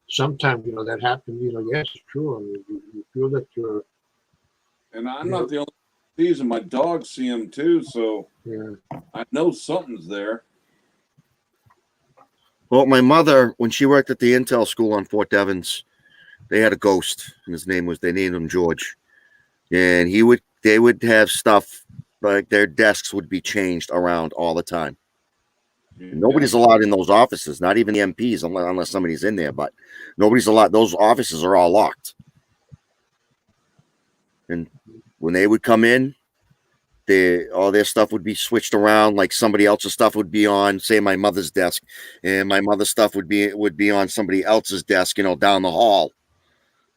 sometimes that happens. Yes, it's true. I mean, you feel that you're And I'm not the only one who sees them. My dogs see them too, so yeah. I know something's there. Well, my mother, when she worked at the Intel school on Fort Devens, they had a ghost, and they named him George. And they would have stuff like their desks would be changed around all the time. Nobody's allowed in those offices, not even the MPs, unless somebody's in there. But nobody's allowed. Those offices are all locked. And when they would come in, all their stuff would be switched around. Like somebody else's stuff would be on, say, my mother's desk, and my mother's stuff would be on somebody else's desk, down the hall.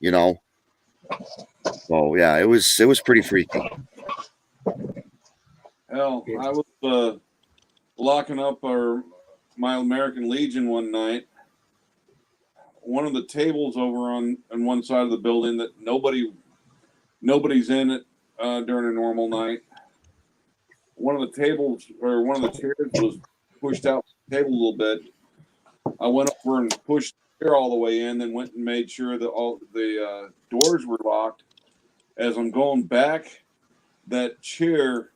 So yeah, it was pretty freaky. Hell, I was locking up my American Legion one night. One of the tables over on one side of the building that nobody's in it during a normal night. One of the tables or one of the chairs was pushed out the table a little bit. I went over and pushed the chair all the way in, then went and made sure that all the doors were locked. As I'm going back, that chair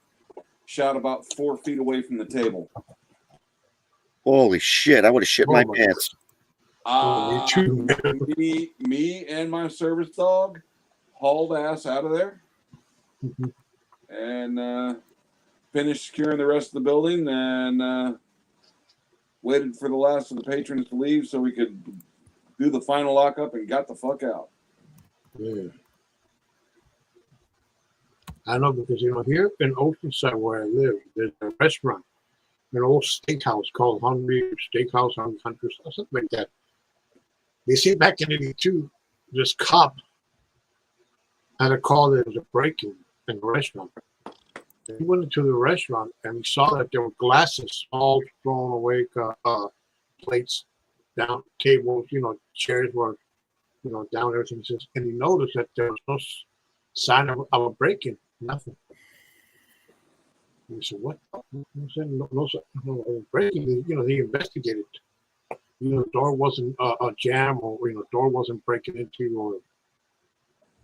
shot about 4 feet away from the table. Holy shit! I would have shit my pants. Me too. Me and my service dog hauled ass out of there and finished securing the rest of the building and waited for the last of the patrons to leave so we could do the final lockup and got the fuck out. Yeah. I know because here in Oceanside where I live, there's a restaurant, an old steakhouse called Hungry Steakhouse, Hungry Country, something like that. They say back in '82, this cop had a call that there was a break-in in the restaurant. He went into the restaurant and he saw that there were glasses all thrown away, plates down, tables, chairs were, down, everything. And he noticed that there was no sign of a break-in, nothing. And he said, "What?" He said, "No break-in." They investigated. The door wasn't a jam, or door wasn't breaking into or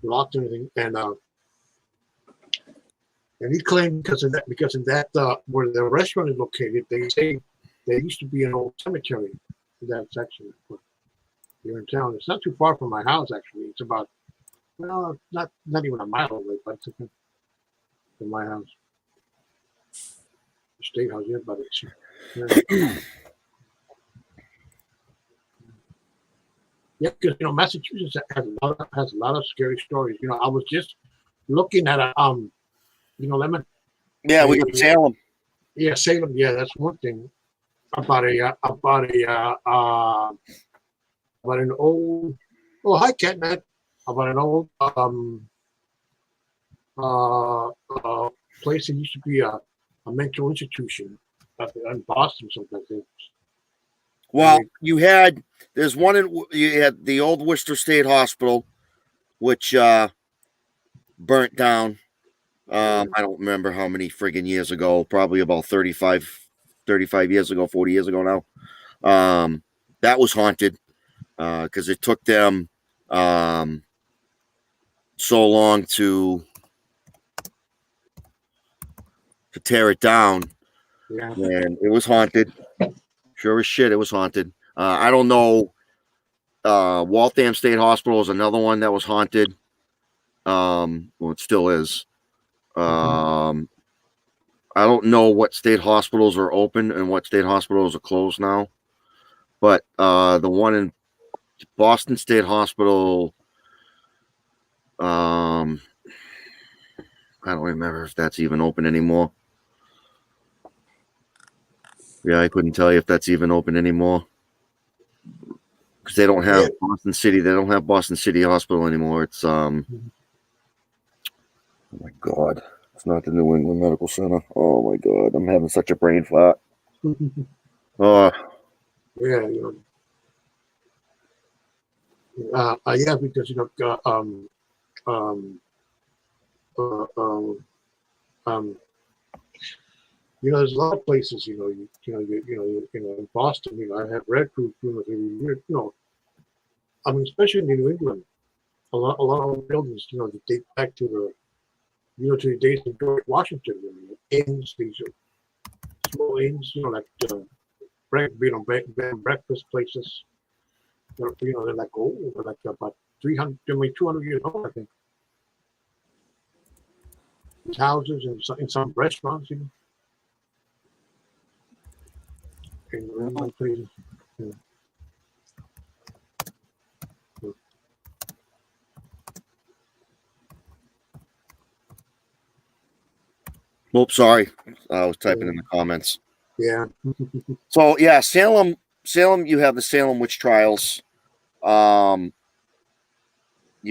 locked or anything. And he claimed because in that where the restaurant is located, they say there used to be an old cemetery in that section here in town. It's not too far from my house, actually. It's about not even a mile away, but it's from my house. The state house, yeah, but it's yeah, because Massachusetts has a lot of scary stories. I was just looking at Lemon. Yeah, we got Salem. Yeah, Salem. Yeah, that's one thing about an old. Oh, hi, Catnat. About an old place that used to be a mental institution in Boston. Something. Well, you had the old Worcester State Hospital, which burnt down. I don't remember how many friggin' years ago, probably about 35 years ago, 40 years ago now. That was haunted because it took them so long to tear it down. Yeah. And it was haunted. Sure as shit, it was haunted. I don't know. Waltham State Hospital is another one that was haunted. Well, it still is. I don't know what state hospitals are open and what state hospitals are closed now. But the one in Boston State Hospital, I don't remember if that's even open anymore. Yeah, I couldn't tell you if that's even open anymore. Because they don't have Boston City. They don't have Boston City Hospital anymore. It's oh my God. It's not the New England Medical Center. Oh my God. I'm having such a brain fart. Yeah, yeah, because um, there's a lot of places, in Boston, I have Red Roof, every year, I mean, especially in New England, a lot of buildings, that date back to to the days of George Washington, inns, these small inns, like bed and breakfast places. They're like old, they're like about 300, 200 years old, I think. These houses and some restaurants, in some places. Yeah. Oops, sorry. I was typing in the comments. Yeah. So yeah, Salem, you have the Salem witch trials. You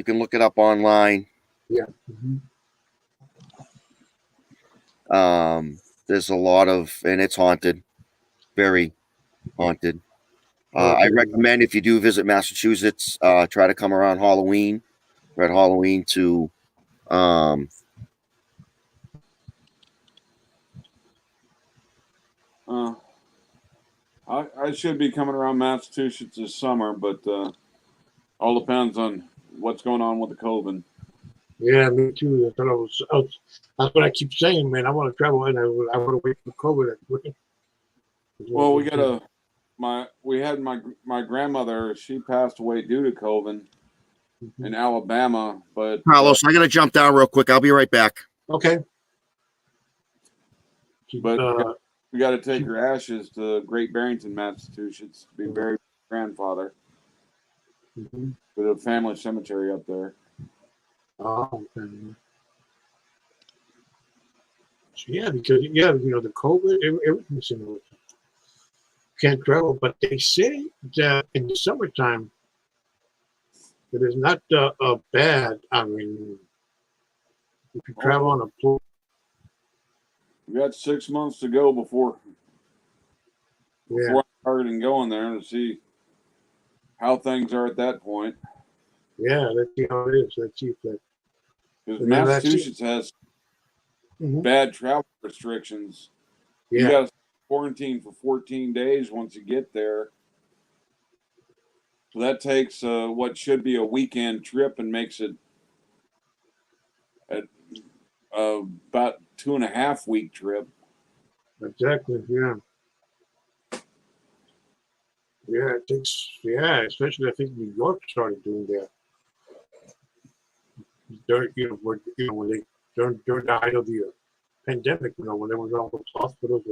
can look it up online. Yeah. There's a lot of, and it's haunted, very haunted. I recommend if you do visit Massachusetts, try to come around Halloween, red Halloween to, I should be coming around Massachusetts this summer, but all depends on what's going on with the COVID. Yeah, me too. That's what I keep saying, man. I want to travel and I want to wait for COVID. Well, we had my grandmother. She passed away due to COVID in Alabama, but Carlos, I gotta jump down real quick. I'll be right back. Okay. But we got to take her ashes to Great Barrington, Massachusetts, to be buried with her grandfather. With a family cemetery up there. Oh, okay. Yeah, because the COVID, everything's can't travel, but they say that in the summertime it is not bad. I mean, if you travel on a plane. We got 6 months to go before I'm targeting going there to see how things are at that point. Yeah, let's see how it is. Let's see if that. Because Massachusetts has bad travel restrictions. You got to quarantine for 14 days once you get there. So that takes what should be a weekend trip and makes it about 2.5 week trip. Exactly. Yeah. Yeah, it takes. Yeah, especially I think New York started doing that. When they during the height of the pandemic, when there was all those hospitals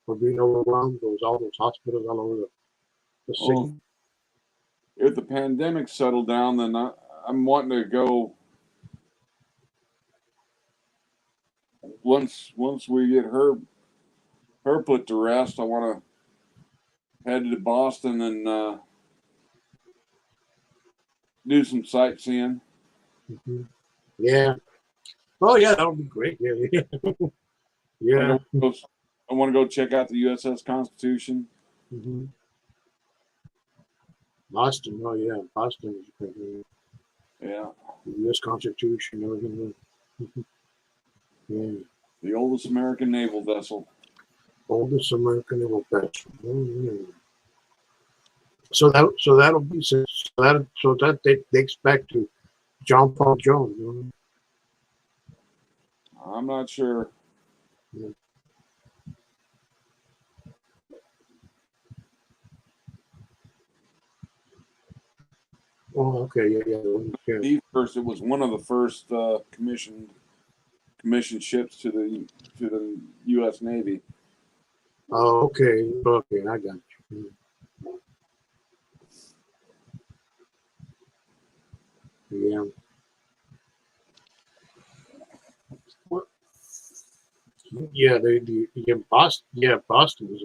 were being overwhelmed, there was all those hospitals all over the city. Well, if the pandemic settled down, then I'm wanting to go. Once we get her put to rest, I want to head to Boston and do some sightseeing. Yeah. Oh yeah, that would be great. Yeah. Yeah. I want to go check out the USS Constitution. Boston. Oh yeah, Boston is great. Yeah. The U.S. Constitution. Everything. Yeah. The oldest American naval vessel. Oldest American naval vessel. So that'll be so that dates back to John Paul Jones. I'm not sure. Yeah. Oh, okay, yeah. First, it was one of the first commissioned ships to the U.S. Navy. Oh, okay, I got you. Yeah. What? Yeah, Boston is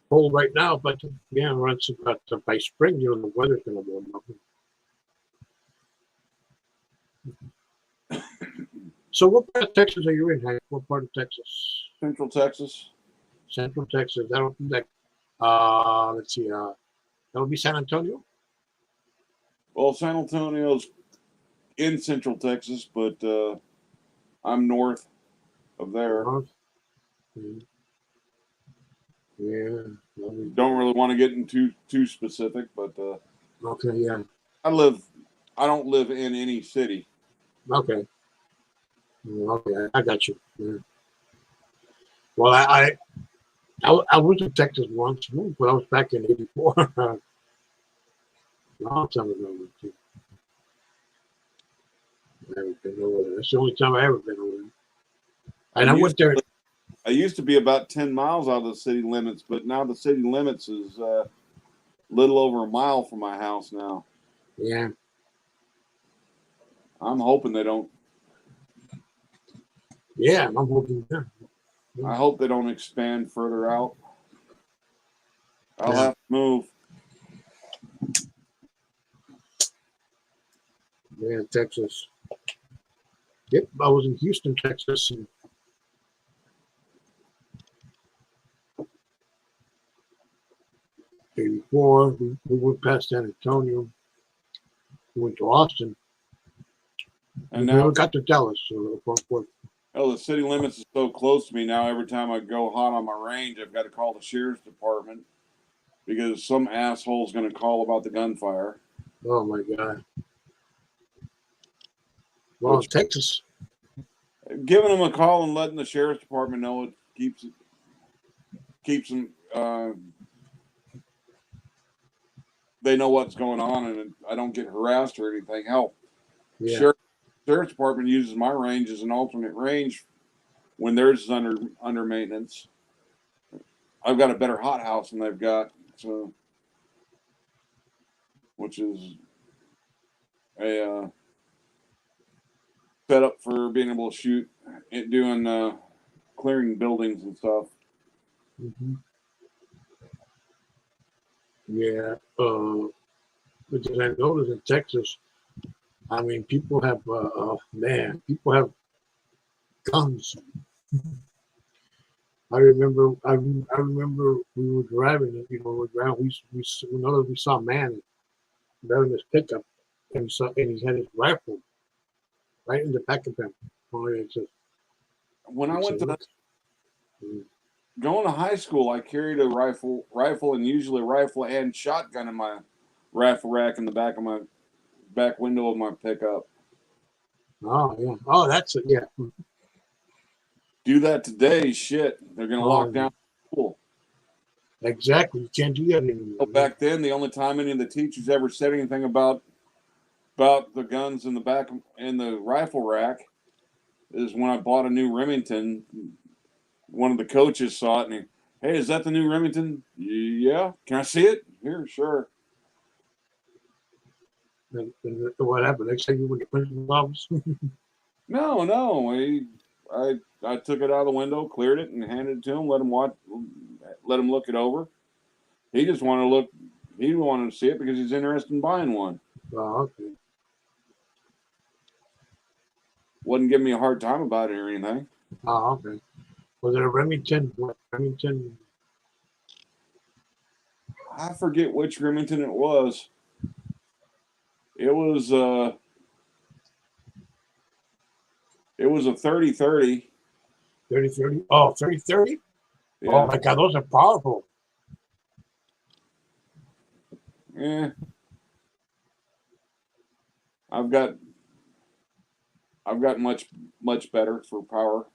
cold right now, but once about by spring, the weather's gonna warm up. So, what part of Texas are you in, Hank? What part of Texas? Central Texas. Central Texas. That'll be like, let's see, that'll be San Antonio. Well, San Antonio's in Central Texas, but I'm north of there. North? Yeah. Lovely. Don't really want to get into too specific, but Okay, yeah. I don't live in any city. Okay. Okay, I got you. Yeah. Well, I went to Texas once, but I was back in '84. Long time ago. I haven't been over there. That's the only time I ever been over there. And I went there. I used to be about 10 miles out of the city limits, but now the city limits is a little over a mile from my house now. Yeah. I'm hoping they don't. Yeah, I'm hoping there. I hope they don't expand further out. I'll Yeah. have to move. Yeah, Texas. Yep, I was in Houston, Texas, and '84. We went past San Antonio. We went to Austin. And We never now, got to Dallas. So, the city limits is so close to me now. Every time I go hot on my range, I've got to call the sheriff's department because some asshole's going to call about the gunfire. oh my God. Well, Which- Texas. Giving them a call and letting the sheriff's department know it keeps them. They know what's going on, and I don't get harassed or anything. Hell, Yeah. Sheriff's department uses my range as an alternate range when theirs is under maintenance. I've got a better hothouse than they've got, so which is a setup for being able to shoot it, doing clearing buildings and stuff. Mm-hmm. Yeah. But then I noticed in Texas, I mean, people have, people have guns. I remember we were driving, we were driving, we saw a man driving this pickup, and he had his rifle right in the back of him. When I went to going to high school, I carried a rifle, and usually a rifle and shotgun in my rifle rack in the back of my back window of my pickup. Oh yeah. Oh, that's it. Yeah. Do that today, shit. They're gonna lock down school. Exactly. You can't do that anymore. Well, back then, the only time any of the teachers ever said anything about the guns in the back in the rifle rack is when I bought a new Remington. One of the coaches saw it and he, hey, is that the new Remington? Yeah. Can I see it? Here, sure. And what happened? Next time you went to the principal's office? No. I took it out of the window, cleared it, and handed it to him. Let him look it over. He just wanted to look. He wanted to see it because he's interested in buying one. Oh, okay. Wasn't giving me a hard time about it or anything. Oh, okay. Was it a Remington? What Remington? I forget which Remington it was. It was a 30-30. 30-30? Oh, 30-30? Yeah. Oh my God, those are powerful. Yeah. I've got much better for power.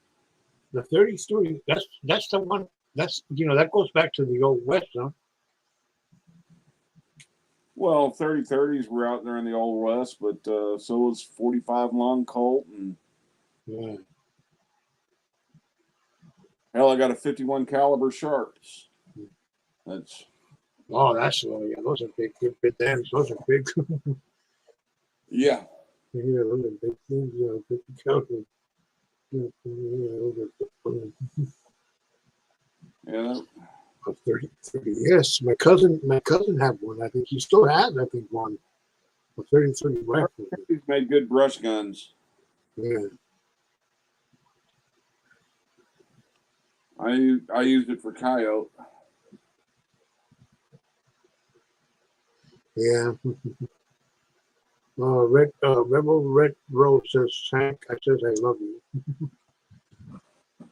The 30-30, that's the one. That's that goes back to the old West, huh? Well, 30-30s were out there in the old West, but so was 45 long Colt, and Yeah. hell, I got a 51 caliber Sharps. That's Oh, yeah. Those are big damns. Those are big. yeah. Yeah, those are big things. Big caliber. Yeah, those are Yeah. 30. Yes, my cousin had one. I think he still has. I think one. A 30-30 rifle. He's made good brush guns. Yeah. I used it for coyote. Yeah. Rebel Red Rose says, Hank, I says I love you.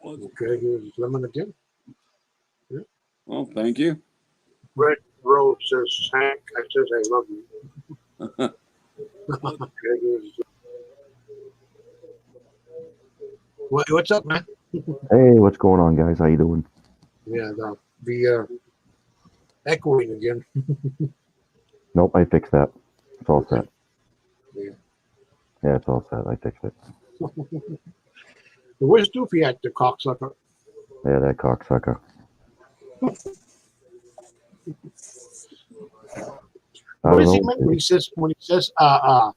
Okay, here's lemon again. Well, thank you. Red Rose says, Hank, I says I love you. Okay, here's, what's up, man? Hey, what's going on, guys? How you doing? Yeah, the echoing again. Nope, I fixed that. It's all set. Yeah. Yeah, it's all set. I fixed it. Where's Doofy at, the cocksucker? Yeah, that cocksucker. I What don't does he know. mean when he says hot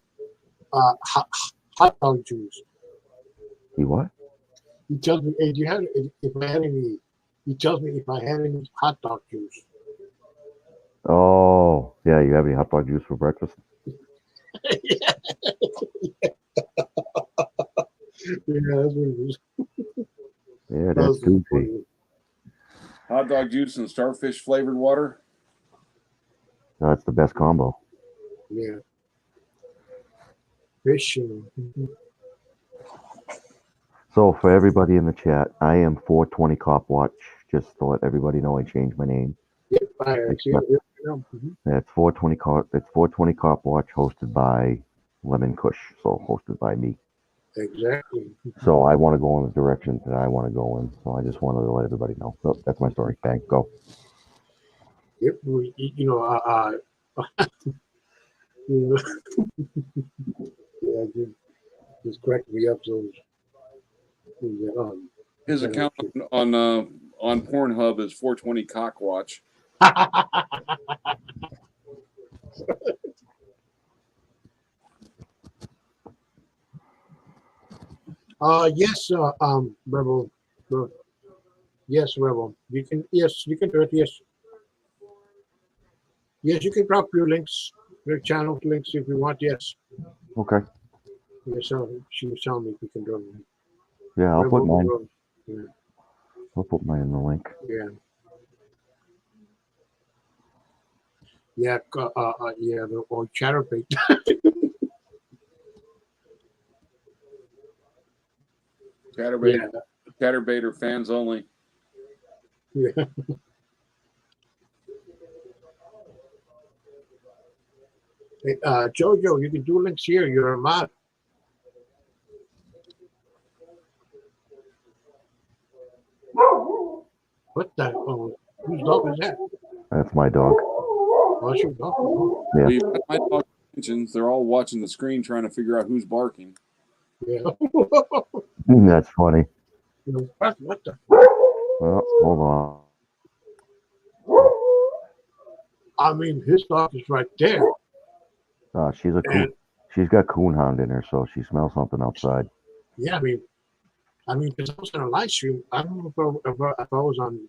dog juice? He what? He tells me, hey, do you have if I had any? He tells me if I had any hot dog juice. Oh, yeah. You have any hot dog juice for breakfast? Yeah, that's what it is. Yeah, that's goofy. Hot dog juice and starfish flavored water. That's the best combo. Yeah. Fishing. So for everybody in the chat, I am 420 Cop Watch. Just to let everybody know, I changed my name. Yep, I see it. Mhm. It's 420 Cop. It's 420 Cop Watch, hosted by Lemon Kush. So hosted by me. Exactly. So I want to go in the direction that I want to go in. So I just wanted to let everybody know. So that's my story. Bang, go. Yep. You know, you know, yeah, just cracked me up. So, His account on Pornhub is 420 Cockwatch. Yes, Rebel. Yes, Rebel. You can. Yes, you can do it. Yes. Yes, you can drop your links, your channel links if you want. Yes. Okay. Yes, she was telling me we can do it. Yeah, I'll put mine. Yeah. I'll put mine in the link. Yeah. Yeah. Yeah. The old chatterbait. Chatterbaiter fans only. Yeah. Hey, Jojo, you can do links here. You're a mod. What the? Oh, whose dog is that? That's my dog. Oh, it's your dog. Oh, Yeah. Well, you've got my dog attentions. They're all watching the screen trying to figure out who's barking. yeah. That's funny. What the? Well, hold on. I mean, his dog is right there. She's a coon. And She's got coonhound in her, so she smells something outside. yeah, I mean, because I was on a live stream. I don't know if I was on,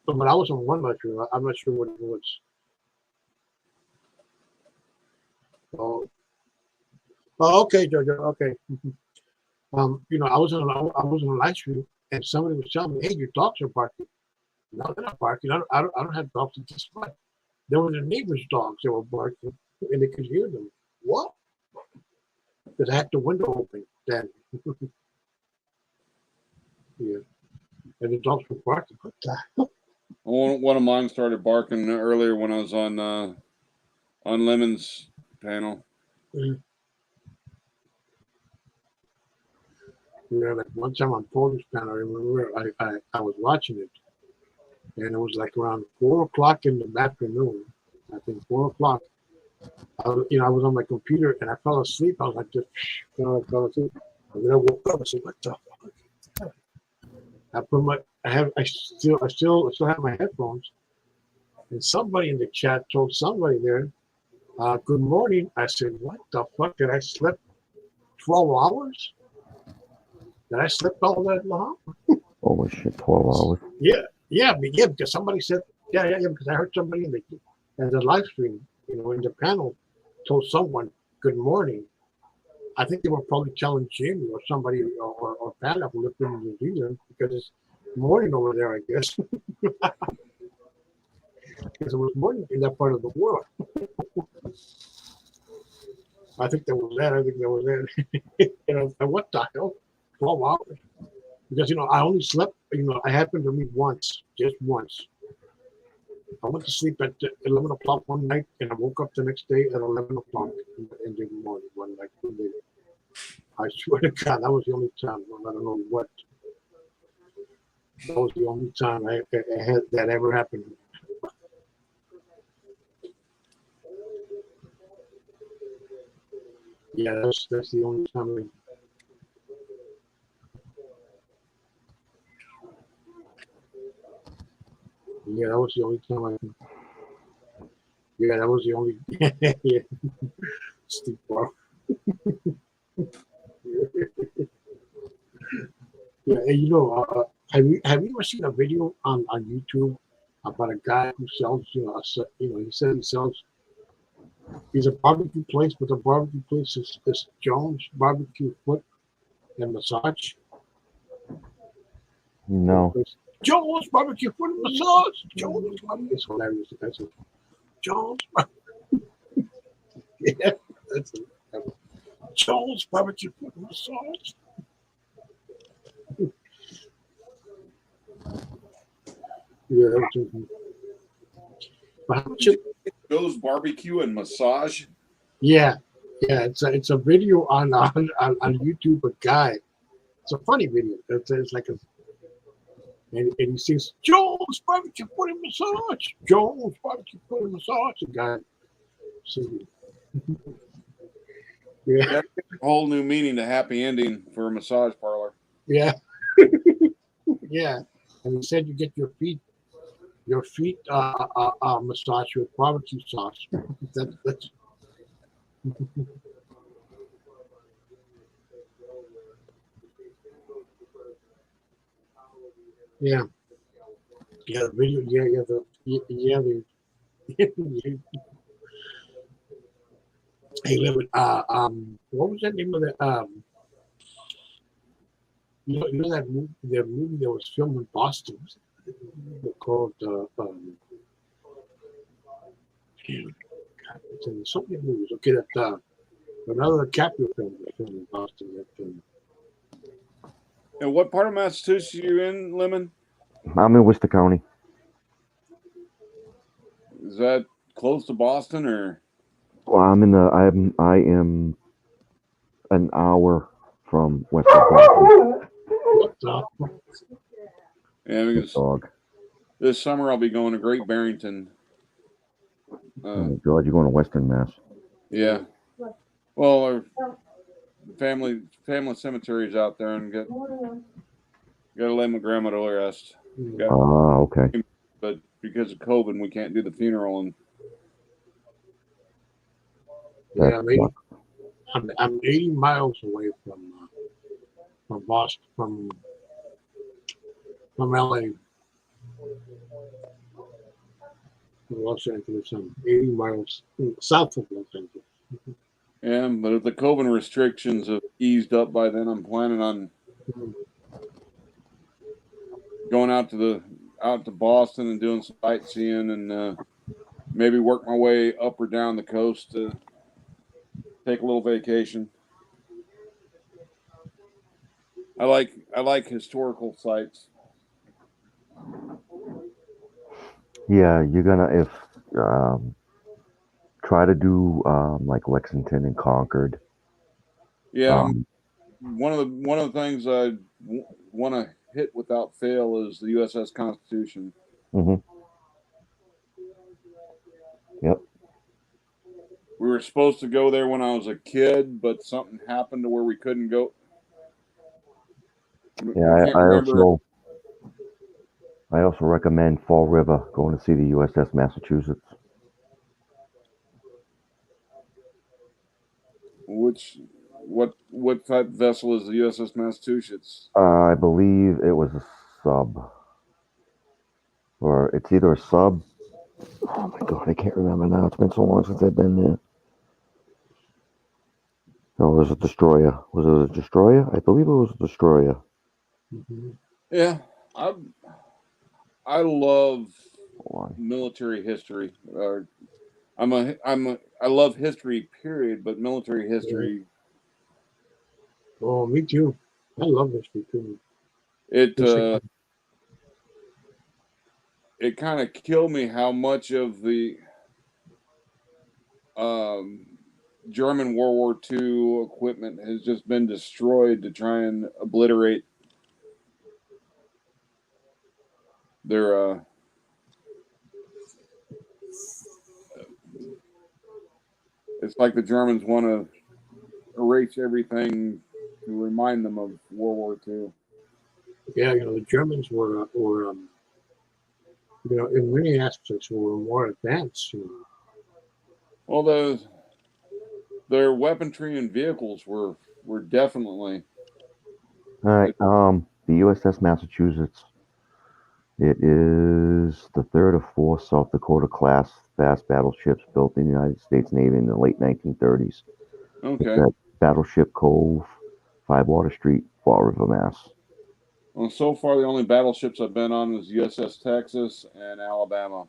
but I was on one live stream. I'm not sure what it was. Oh, okay, Jojo. Okay. You know, I was on a live stream, and somebody was telling me, "Hey, your dogs are barking." No, they're not barking. I don't have dogs in this spot. There were the neighbors' dogs that were barking, and they could hear them. What? Because I had the window open then. Yeah, and the dogs were barking. What the hell? One of mine started barking earlier when I was on Lemon's panel. Yeah, like one time on Polish panel, I remember I was watching it, and it was like around 4 o'clock in the afternoon. I think 4 o'clock. I was on my computer and I fell asleep. I was like, just, I fell asleep. And then I woke up and said, what the fuck? I still have my headphones. And somebody in the chat told somebody there, good morning. I said, what the fuck? Did I sleep 12 hours? Did I sleep all that long? Holy shit, 12 hours. Yeah, because somebody said, yeah, because I heard somebody in the live stream, in the panel, told someone, good morning. I think they were probably telling Jimmy or somebody or Pat who lived in New Zealand because it's morning over there, I guess. Because it was morning in that part of the world. I think there was that. And what the hell? 12 hours. Because, I only slept, I happened to me once, just once. I went to sleep at 11 o'clock one night, and I woke up the next day at 11 o'clock in the morning one night. I swear to God, that was the only time. I don't know what. That was the only time I had that ever happened. Yeah, that's the only time. Yeah, that was the only time Yeah, that was the only. Yeah, Steve Bro. Yeah, and have you ever seen a video on YouTube about a guy who sells, he said he sells. He's a barbecue place, but the barbecue place is Jones Barbecue Foot and Massage. No. Jones Barbecue Foot and Massage. Jones Barbecue. It's hilarious. That's it. Jones. Yeah, that's it. Jones Barbecue Foot and Massage. Yeah, that's it. But how much? Joe's Barbecue and Massage. Yeah, yeah. It's a video on YouTube. A guy. It's a funny video. It's like a. And he says, Jones Barbecue Foot and Massage. Jones Barbecue Foot and Massage. The guy. Singing. Yeah. That's a whole new meaning to happy ending for a massage parlor. Yeah. Yeah. And he said you get your feet massage with barbecue sauce. That's yeah. Yeah, the video, the hey, what was that name of the that movie that was filmed in Boston? Called it's in so many movies. Okay, that another DiCaprio film was filmed in Boston. And what part of Massachusetts are you in, Lemon? I'm in Worcester County. Is that close to Boston or? Well, I am an hour from Western Boston. Yeah, because Dog. this summer I'll be going to Great Barrington. Oh, God, you're going to Western Mass. Yeah. Well, our family cemetery's out there, and gotta lay my grandma to rest. Okay. But because of COVID, we can't do the funeral. And Yeah, I'm 80 miles away from Boston, from LA. Los Angeles. I'm 80 miles south of Los Angeles. yeah, but if the COVID restrictions have eased up by then, I'm planning on going out to Boston and doing some sightseeing, and maybe work my way up or down the coast to take a little vacation. I like historical sites. Yeah, you're gonna try to do like Lexington and Concord. Yeah, one of the things I want to hit without fail is the USS Constitution. Mm-hmm. Yep. We were supposed to go there when I was a kid, but something happened to where we couldn't go. Yeah, I also recommend Fall River, going to see the USS Massachusetts. What type of vessel is the USS Massachusetts? I believe it was a sub, or it's either a sub. Oh my God, I can't remember now. It's been so long since I've been there. No, it was a destroyer. Was it a destroyer? I believe it was a destroyer. Mm-hmm. Yeah, I love military history. I love history, period, but military history. Oh, me too. I love history too. It Just like- it kind of killed me how much of the German World War II equipment has just been destroyed to try and obliterate their it's like the Germans want to erase everything to remind them of World War II. Yeah, the Germans were in many aspects were more advanced. Well, their weaponry and vehicles were definitely. All right. The USS Massachusetts. It is the third of four South Dakota class fast battleships built in the United States Navy in the late 1930s. Okay. At Battleship Cove, 5 Water Street, Fall River, Mass. Well, so far the only battleships I've been on is USS Texas and Alabama.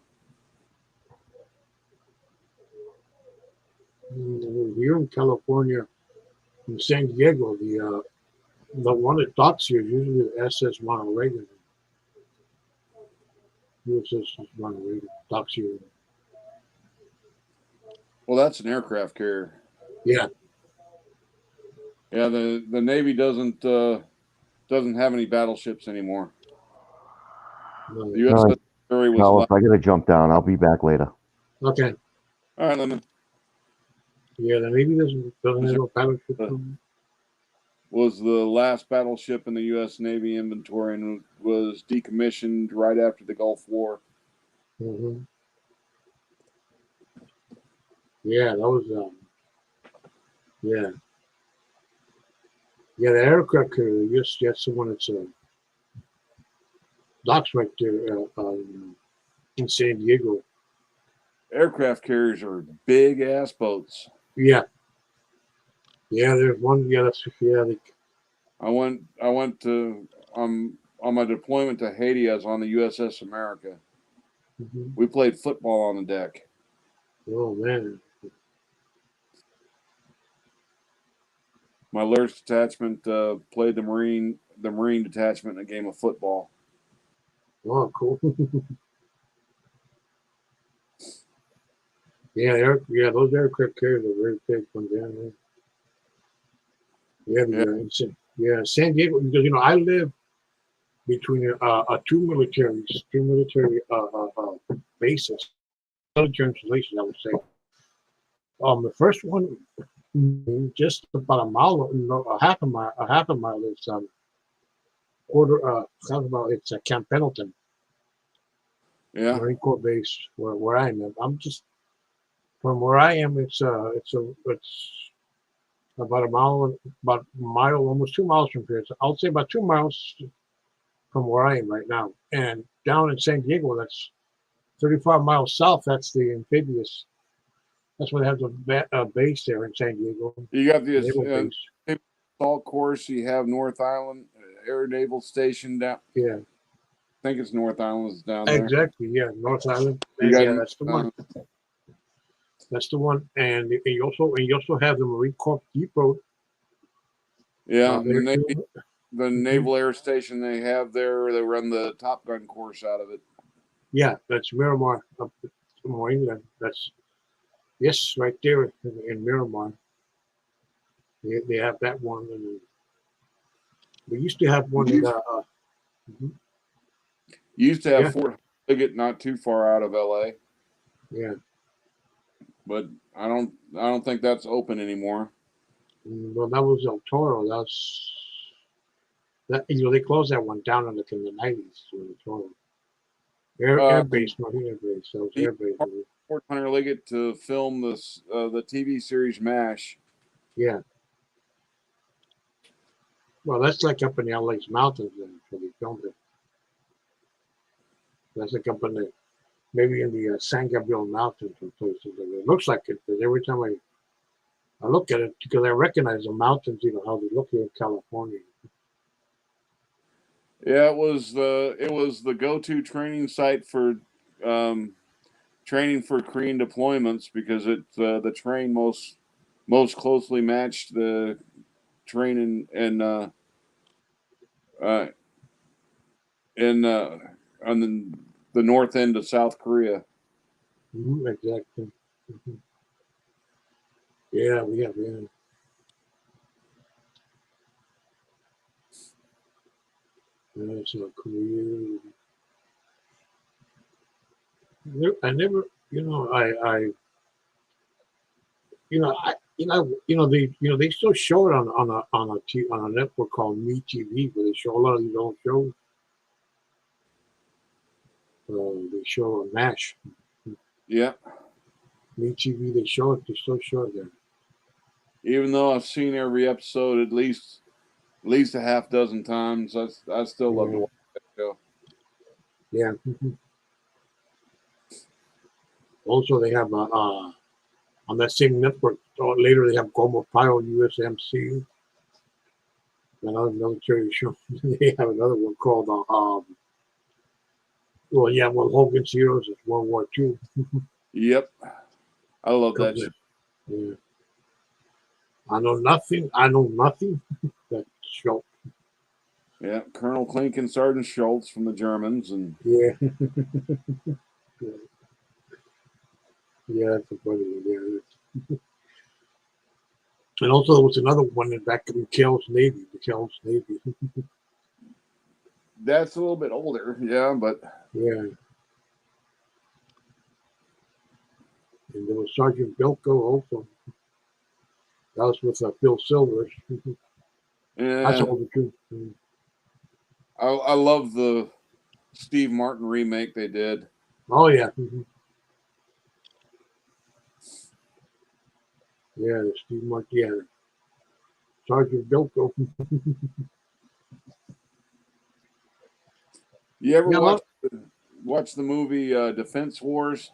Here in California, in San Diego, the one that docks here is usually the SS Ronald Reagan. USS Ronald Reagan docks here. Well, that's an aircraft carrier. Yeah. Yeah, the Navy doesn't have any battleships anymore. The USS All right, Missouri was Carlos, left. I gotta jump down. I'll be back later. Okay. All right, Lemon. Yeah, the Navy doesn't have a battleship. Was the last battleship in the U.S. Navy inventory and was decommissioned right after the Gulf War. Mm-hmm. Yeah, that was yeah. Yeah, the aircraft carrier, yes, the one that's docks right there in San Diego. Aircraft carriers are big ass boats. Yeah. Yeah, there's one. Yeah, that's I went to on my deployment to Haiti. I was on the USS America. Mm-hmm. We played football on the deck. Oh man. My Lurch detachment played the Marine detachment in a game of football. Oh, cool. Yeah, those aircraft carriers are very big from down there. Yeah, San Diego, because I live between two military bases, military installations, I would say. The first one, just about a mile, no, a half a mile is it's Camp Pendleton, Yeah. Marine Corps base where I am. I'm just from where I am. It's about a mile, almost 2 miles from here. So I'll say about 2 miles from where I am right now. And down in San Diego, that's 35 miles south. That's the amphibious. That's where they have the base there in San Diego. You got Naval the base. assault course. You have North Island Air Naval Station down. Yeah, I think it's North Island is down there. exactly. Yeah, North Island. You got, Yeah, that's the one. That's the one. And you also have the Marine Corps Depot. Yeah, there the too. Naval Air Station they have there. They run the Top Gun course out of it. Yeah, that's Miramar up in England. That's yes, right there in Miramar. They have that one. And we used to have one that You used to have Yeah. Fort Liggett not too far out of LA, yeah. but I don't think that's open anymore. Well, that was El Toro. They closed that one down in the 90s. El Toro. Air base, not air base. That was air base. Fort Hunter Liggett to film this the TV series MASH. Yeah. Well, that's like up in the LA's mountains then, where they filmed it. That's like up in the, maybe in the San Gabriel Mountains or places. It looks like it, because every time I look at it, because I recognize the mountains, how they look here in California. Yeah, it was the go-to training site for training for Korean deployments because the train most closely matched the train in uh, in on the north end of South Korea. Exactly. Mhm. Yeah, we have. Yeah. South Korea. I never, they still show it on a network called MeTV, where they show a lot of these old shows. They show MASH, Yeah. MeTV. They show it. They still show it there. Even though I've seen every episode at least a half dozen times, I still love to Yeah. watch that show. Yeah. Also, they have on that same network. Later, they have Como Pile USMC, another military show. They have another one called Hogan's Heroes is World War II. Yep. I love that Comes show. in. Yeah. I know nothing. That show. Yeah. Colonel Klink and Sergeant Schultz from the Germans, and Yeah. Yeah, that's a funny one. Yeah. And also there was another one back in Kells Navy, the Kells Navy. that's a little bit older. Yeah, but Yeah. And there was Sergeant Bilko also. That was with Phil Silvers. That's yeah, older too. I love the Steve Martin remake they did. Oh yeah. Yeah, the Steve Martin. Yeah. Sergeant Bilko. You ever Yeah, watch the movie Defense Wars?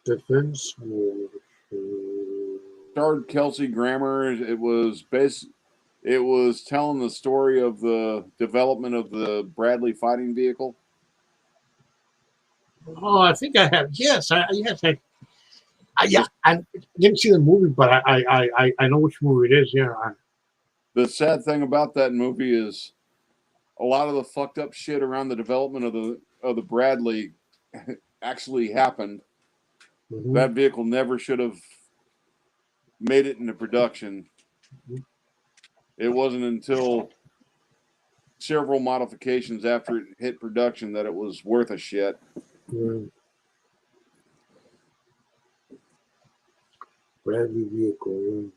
Defense Wars. Starred Kelsey Grammer. It was telling the story of the development of the Bradley fighting vehicle. Oh, I think I have. Yes, I didn't see the movie, but I know which movie it is. Yeah. The sad thing about that movie is a lot of the fucked up shit around the development of the Bradley actually happened. Mhm. That vehicle never should have made it into production. It wasn't until several modifications after it hit production that it was worth a shit. Yeah. Bradley vehicle.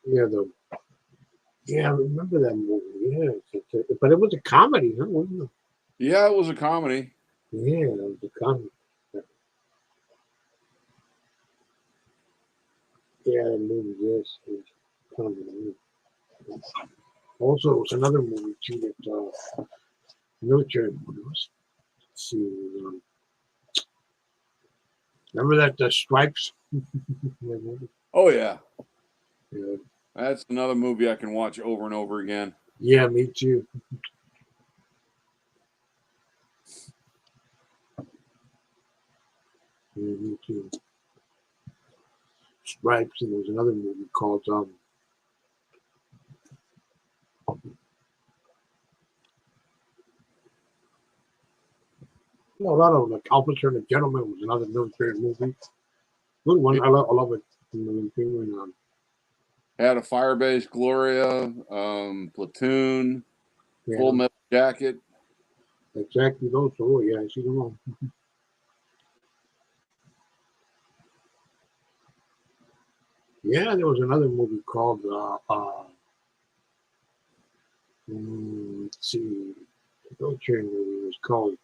Yeah. Yeah, I remember that movie. Yeah, but it was a comedy, huh? Wasn't it? Yeah, it was a comedy. Yeah, it was a comedy. Yeah, the movie. Yes, it was a comedy. Also, it was another movie too that military movie was. Let's see. Remember that the Stripes? Oh yeah, Yeah. that's another movie I can watch over and over again. Yeah, me too. Yeah, me too. Stripes, and there was another movie called a lot of like Officer and the Gentleman was another military movie. Good one. I love it. Had a Firebase Gloria, Platoon, Yeah, Full Metal Jacket. exactly those. Oh yeah, I see them all. Yeah, there was another movie called let's see, the military movie was called.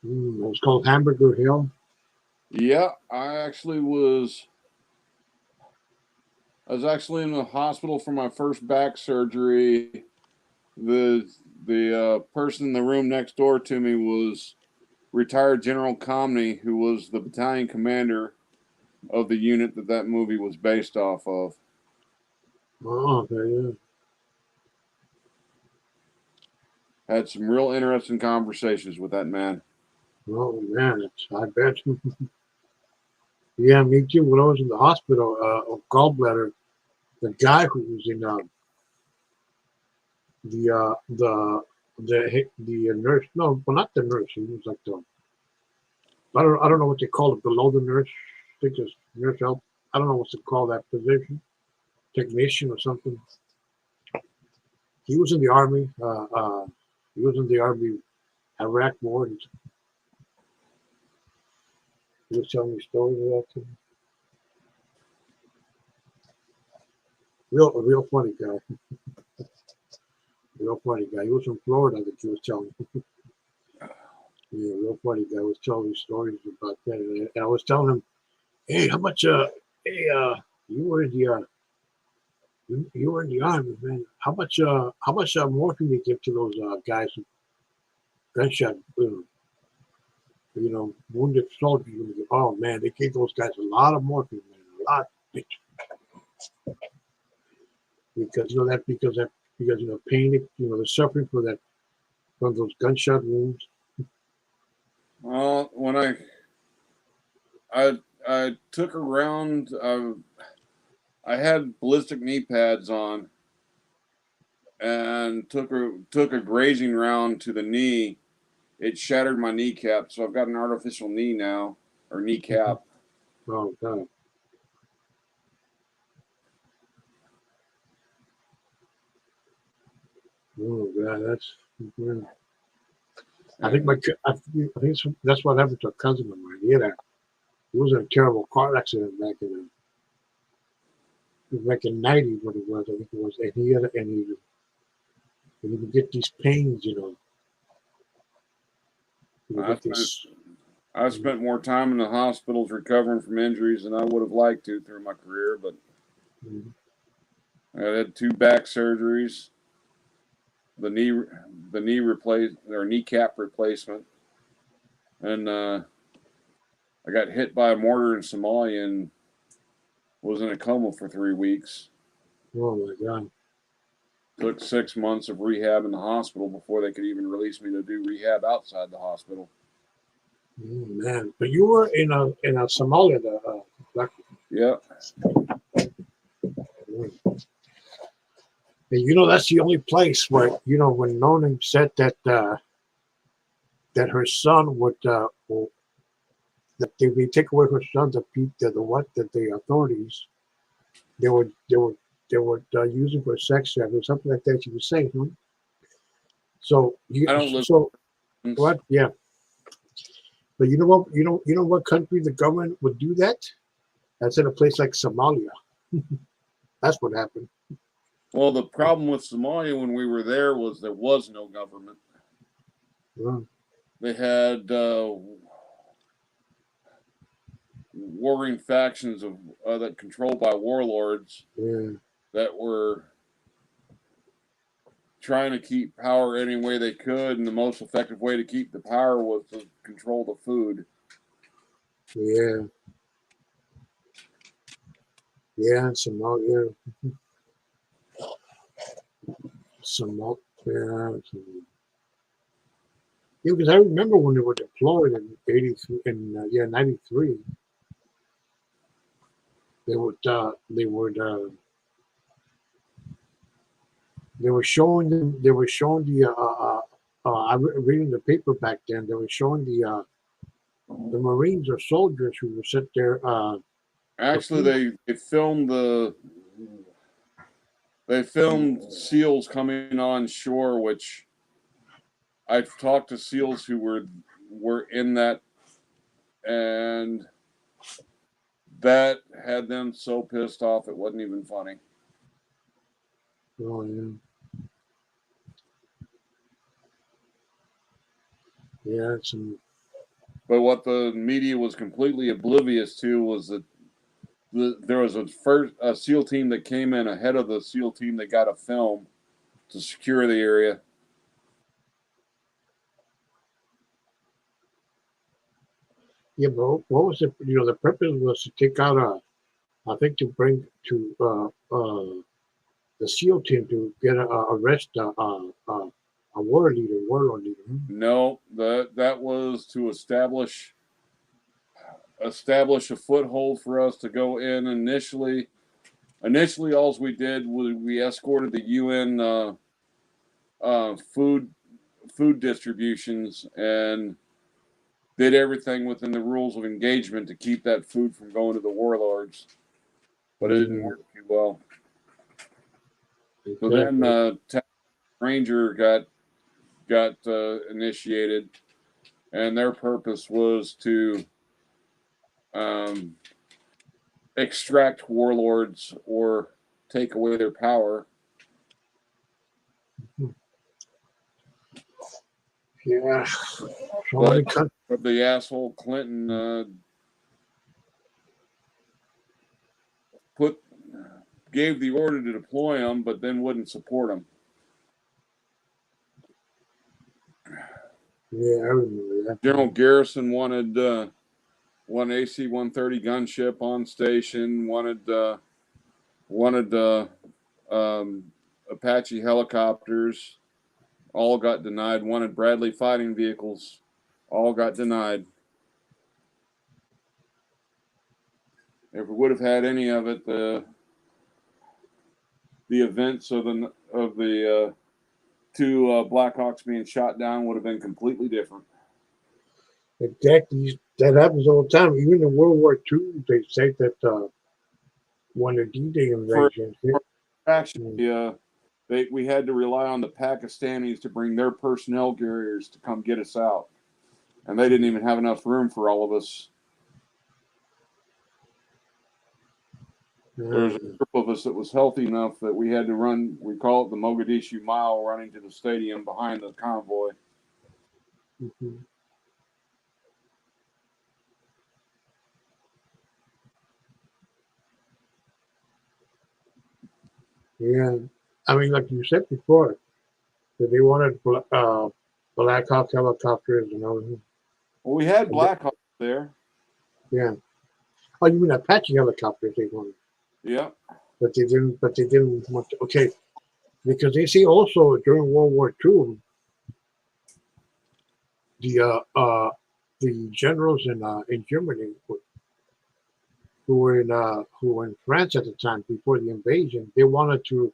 It was called Hamburger Hill. Yeah, I was actually in the hospital for my first back surgery. The person in the room next door to me was retired General Comney, who was the battalion commander of the unit that movie was based off of. Oh, okay, yeah. Had some real interesting conversations with that man. Oh man, I bet. Yeah, me too. When I was in the hospital of gallbladder, the guy who was in the nurse. No, well, not the nurse. He was like the I don't know what they call it below the nurse. I think it's nurse help. I don't know what to call that position, technician or something. He was in the army. He was in the army Iraq war. And he was telling me stories about that. Too. Real funny guy. Real funny guy. He was from Florida. I think he was telling me. Yeah, real funny guy was telling me stories about that, and I was telling him, "Hey, how much? Hey, you were in the you were in the army, man. How much? How much morphine they give to those guys who gunshot, wounded soldiers? Oh man, they gave those guys a lot of morphine, man, a lot, because pain, the suffering for that from those gunshot wounds. Well, when I took a round, I had ballistic knee pads on, and took a grazing round to the knee. It shattered my kneecap, so I've got an artificial knee now, or kneecap. Oh God. Oh God, that's. Yeah. I think that's what happened to a cousin of mine. He was in a terrible car accident back in '90, what it was. I think it was, and he would get these pains, He would get these. I spent more time in the hospitals recovering from injuries than I would have liked to through my career, but I had 2 back surgeries, the kneecap replacement, and I got hit by a mortar in Somalia and was in a coma for 3 weeks. Oh my God. Took 6 months of rehab in the hospital before they could even release me to do rehab outside the hospital. Oh, man, but you were in a Somalia, black. Yeah. And that's the only place where when Nolan said that that her son would that they would take away her son, that the authorities they would use him for sex trafficking or something like that. She was saying, huh? So I don't live. what? Yeah. But you know what? You know what country the government would do that? That's in a place like Somalia. That's what happened. Well, the problem with Somalia when we were there was no government. Yeah. They had warring factions that controlled by warlords that were trying to keep power any way they could, and the most effective way to keep the power was to control the food. Yeah. Yeah, Somalia. Somalia. Yeah, because I remember when they were deployed in '83 and '93. They were showing them. They were showing the. I reading the paper back then. They were showing the Marines or soldiers who were sit there. Actually, they filmed SEALs coming on shore, which I've talked to SEALs who were in that, and that had them so pissed off it wasn't even funny. Oh yeah. Yeah, But what the media was completely oblivious to was that there was a SEAL team that came in ahead of the SEAL team that got a film to secure the area. Yeah, but what was it? The purpose was to take out I think to bring to the SEAL team to get arrest a warlord leader. No, that was to establish establish a foothold for us to go in initially. Initially, all we did was we escorted the UN food distributions and did everything within the rules of engagement to keep that food from going to the warlords, but it didn't work too well. So then Ranger got initiated, and their purpose was to extract warlords or take away their power. Yeah. So many countries. But the asshole Clinton gave the order to deploy them, but then wouldn't support them. Yeah, I remember that. General Garrison wanted one AC-130 gunship on station. Wanted Apache helicopters. All got denied. Wanted Bradley fighting vehicles. All got denied. If we would have had any of it, the events of the two Blackhawks being shot down would have been completely different. Exactly. That happens all the time. Even in World War II, they say that when the D-Day invasion hit. Actually, we had to rely on the Pakistanis to bring their personnel carriers to come get us out. And they didn't even have enough room for all of us. There's a group of us that was healthy enough that we had to run, we call it the Mogadishu Mile, running to the stadium behind the convoy. Mm-hmm. Yeah. I mean, like you said before, that they wanted Black Hawk helicopters and everything. Well, we had Blackhawks there. Yeah. Oh, you mean Apache helicopters they wanted? Yeah. But they didn't want to. Okay. Because they see also during World War II, the generals in Germany who were in France at the time before the invasion, they wanted to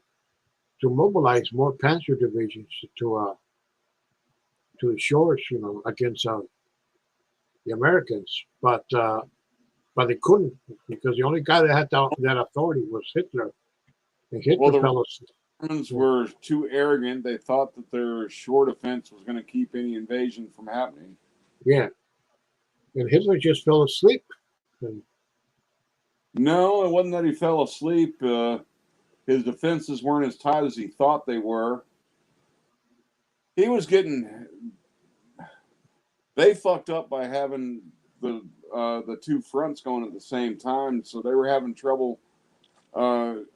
mobilize more Panzer divisions to the shores, against the Americans, but they couldn't because the only guy that had that authority was Hitler, and Hitler fell asleep. Germans were too arrogant. They thought that their shore defense was going to keep any invasion from happening. Yeah, and Hitler just fell asleep. No, it wasn't that he fell asleep. His defenses weren't as tight as he thought they were. He was they fucked up by having the two fronts going at the same time, so they were having trouble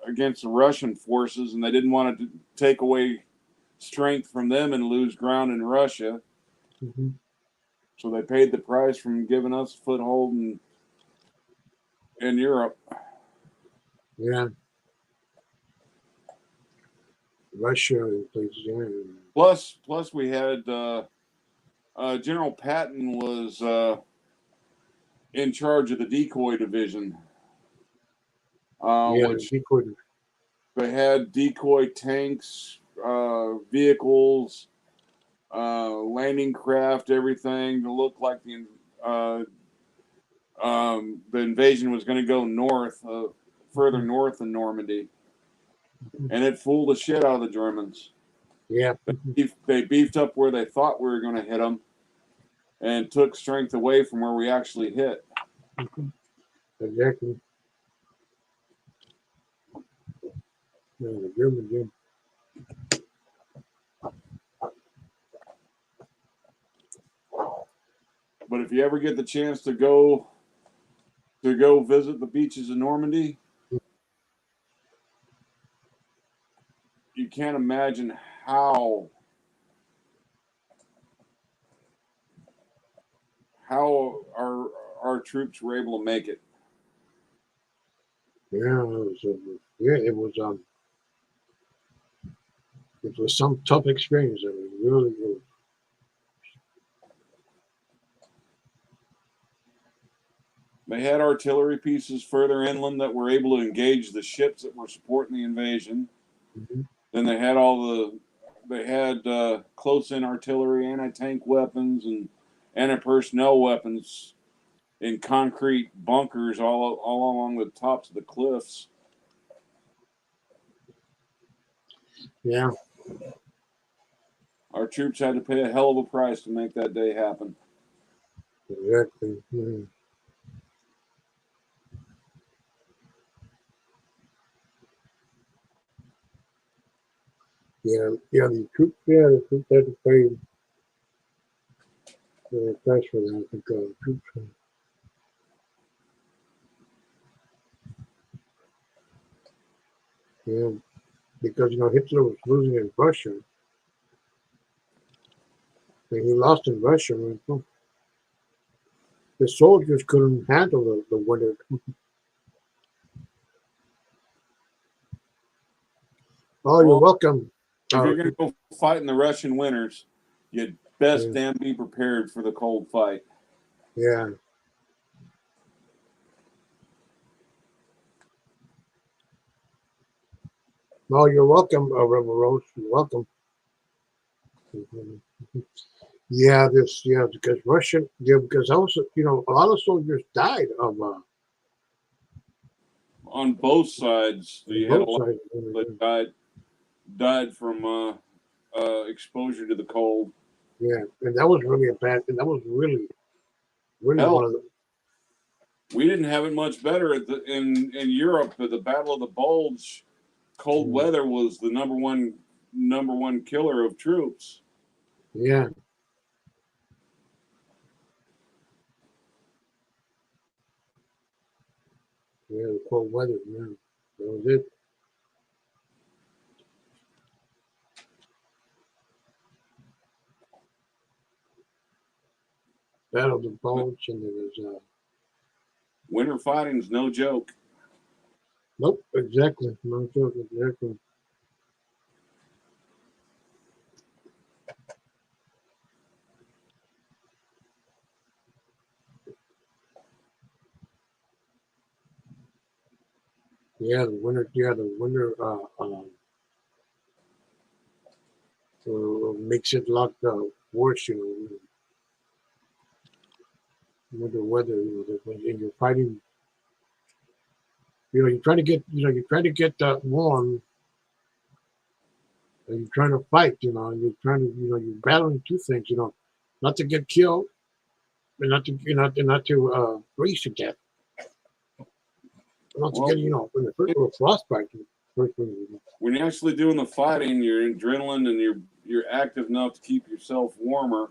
against the Russian forces, and they didn't want to take away strength from them and lose ground in Russia. Mm-hmm. So they paid the price from giving us a foothold in Europe. Yeah. Russia and places. Yeah. Plus we had General Patton was in charge of the decoy division. Which they had decoy tanks, vehicles, landing craft, everything to look like the invasion was going to go north, further north in Normandy, and it fooled the shit out of the Germans. Yeah, they beefed up where they thought we were going to hit them, and took strength away from where we actually hit. Exactly. Yeah, the Germans, yeah. But if you ever get the chance to go visit the beaches of Normandy, you can't imagine how our troops were able to make it. Yeah, it was some tough experience. I mean, really good. They had artillery pieces further inland that were able to engage the ships that were supporting the invasion. Mhm. Then they had close in artillery, anti-tank weapons, and anti-personnel weapons in concrete bunkers all along the tops of the cliffs. Yeah. Our troops had to pay a hell of a price to make that day happen. Exactly. Mhm. Yeah. Yeah. The troops had to pay the price for that. I think troops. Yeah. Because Hitler was losing in Russia, and he lost in Russia. The soldiers couldn't handle the winter. Oh, you're Well, welcome. if you're going to go fight in the Russian winters, you'd best Yeah. damn be prepared for the cold fight. Yeah. No, you're welcome, Rebel Rose. You're welcome. Mhm. Yeah, because Russian, because also, a lot of soldiers died of On both sides, on you had a both lot sides. that died from exposure to the cold. Yeah, and that was really and that was really, really Hell, one of the, we didn't have it much better in Europe. At the Battle of the Bulge, cold weather was the number one killer of troops. yeah, the cold weather, yeah, that was it. Battle of the Bulge, and there was, Winter fighting's no joke. nope, exactly, no joke, exactly. The winter, makes it a lot worse, with the weather, when you're fighting, you're trying to get warm, and you're trying to fight, and you're trying to, you're battling two things, not to get killed, and not to freeze to death, not to Well, get, when the first little frostbite, first thing, when you're actually doing the fighting, your adrenaline and you're active enough to keep yourself warmer.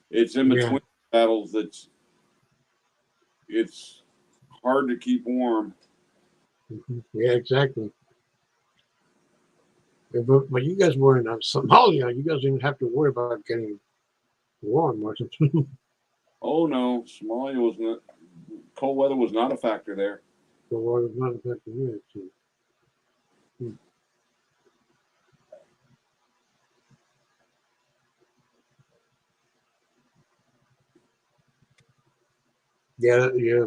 It's in yeah, between battles it's hard to keep warm. yeah, exactly. Yeah, but you guys were in Somalia. You guys didn't have to worry about getting warm or something. Oh no, Somalia was not. Cold weather was not a factor there. The war was not affecting you. So. Yeah, yeah.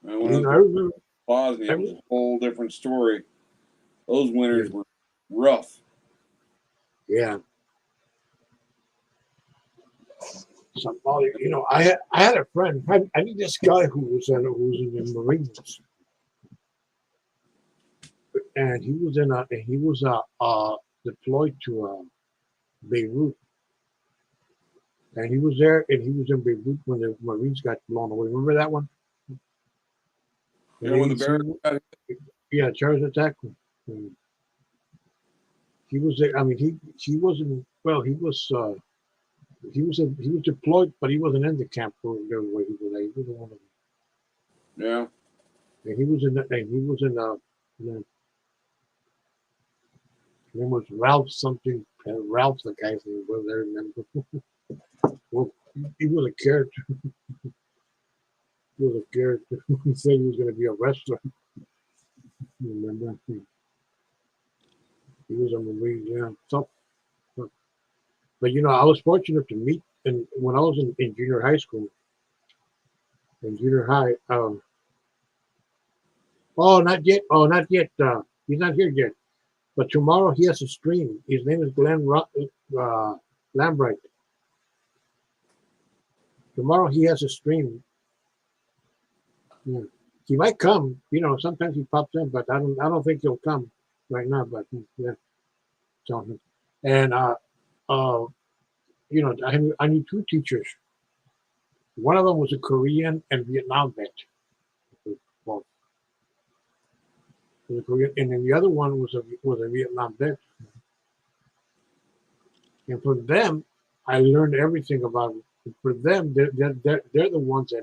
And when I was I going to remember. Bosnia, it was a whole different story. Those winters Yeah. were rough. Yeah. Somalia. I had a friend. I knew this guy who was in the Marines, and he was deployed to Beirut, and he was there, and he was in Beirut when the Marines got blown away. Remember that one? You know, when the bear Yeah, terrorist attack. And he was there. I mean, he wasn't. Well, he was deployed, but he wasn't in the camp for the way he was there. He was one of them. yeah. And he was in. And he was in. His name was Ralph something. Ralph, the guy's name was. I remember. Well, he was a character. He was a character. He said he was going to be a wrestler. Remember? He was a Marine. Yeah. So, but But you know, I was fortunate to meet, and when I was in junior high school, in junior high, oh, not yet, he's not here yet. But tomorrow he has a stream. His name is Glenn Lambright. Tomorrow he has a stream. Yeah. He might come. You know, sometimes he pops in, but I don't think he'll come right now. But yeah, so, and you know, I knew two teachers. One of them was a Korean and Vietnam vet. Well, was a Korean, and then the other one was a Vietnam vet. And for them, I learned everything about it. For them, they're the ones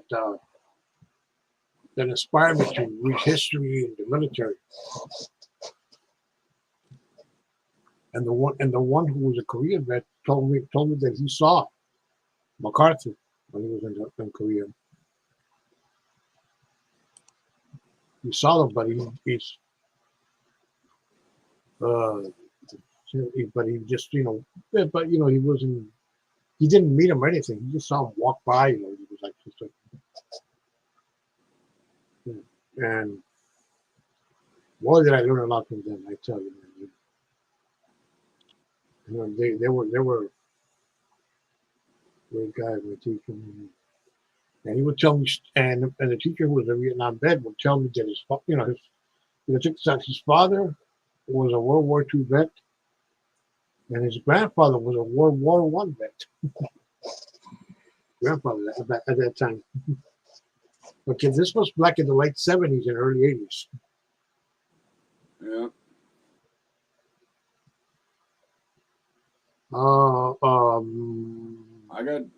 that inspired me to read history and the military. And the one who was a Korean vet told me that he saw MacArthur when he was in Korea. He saw him, but but he just, you know, but you know, he didn't meet him or anything. He just saw him walk by. You know, he was like, just like, and boy, did I learn a lot from them. I tell you, man. You know, they were great guys. My teacher, and he would tell me, and the teacher who was a Vietnam vet would tell me that his father was a World War II vet, and his grandfather was a World War I vet. Grandfather at that time. Okay, this was back in the late 70s and early 80s. Yeah.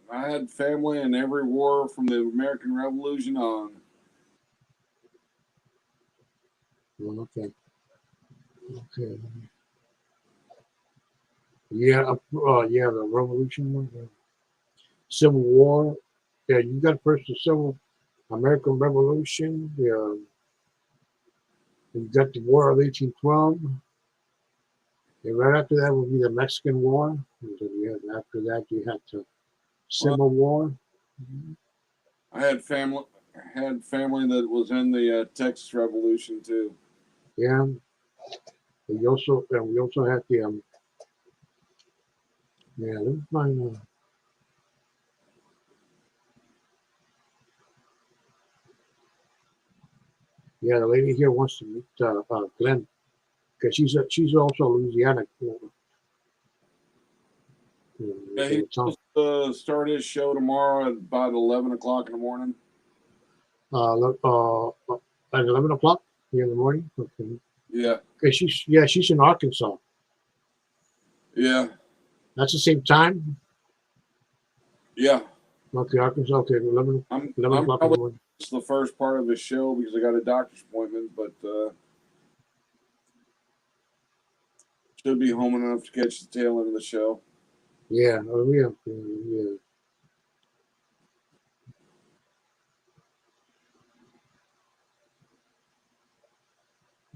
I had family in every war from the American Revolution on. Well, okay. Yeah, yeah, the Revolution one, Civil War. Yeah, you got first the Civil American Revolution. Yeah, you got the War of 1812. And right after that would be the Mexican War. And then after that, you had the Civil War. I had family that was in the Texas Revolution too. Yeah. And we also had the yeah, let me find yeah, the lady here wants to meet Glenn because she's also Louisiana. Yeah, he's supposed to start his show tomorrow at about 11 o'clock in the morning. At 11 o'clock here in the morning. Okay. Yeah. Okay, she's in Arkansas. Yeah. That's the same time. Yeah. Okay, Arkansas. Okay, 11 o'clock in the morning. It's the first part of the show because I got a doctor's appointment, but should be home enough to catch the tail end of the show. Yeah, yeah.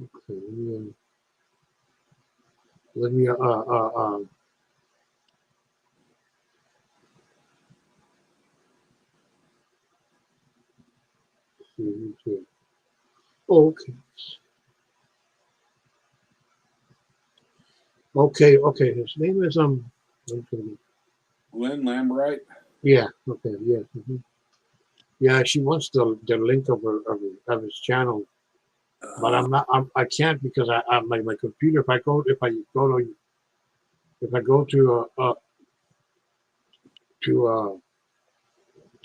Okay, let me see. Okay. Okay. His name is Lynn Lambright. Yeah. Okay. Yeah. Yeah. She wants the link of his channel, but I can't because my computer. If I go to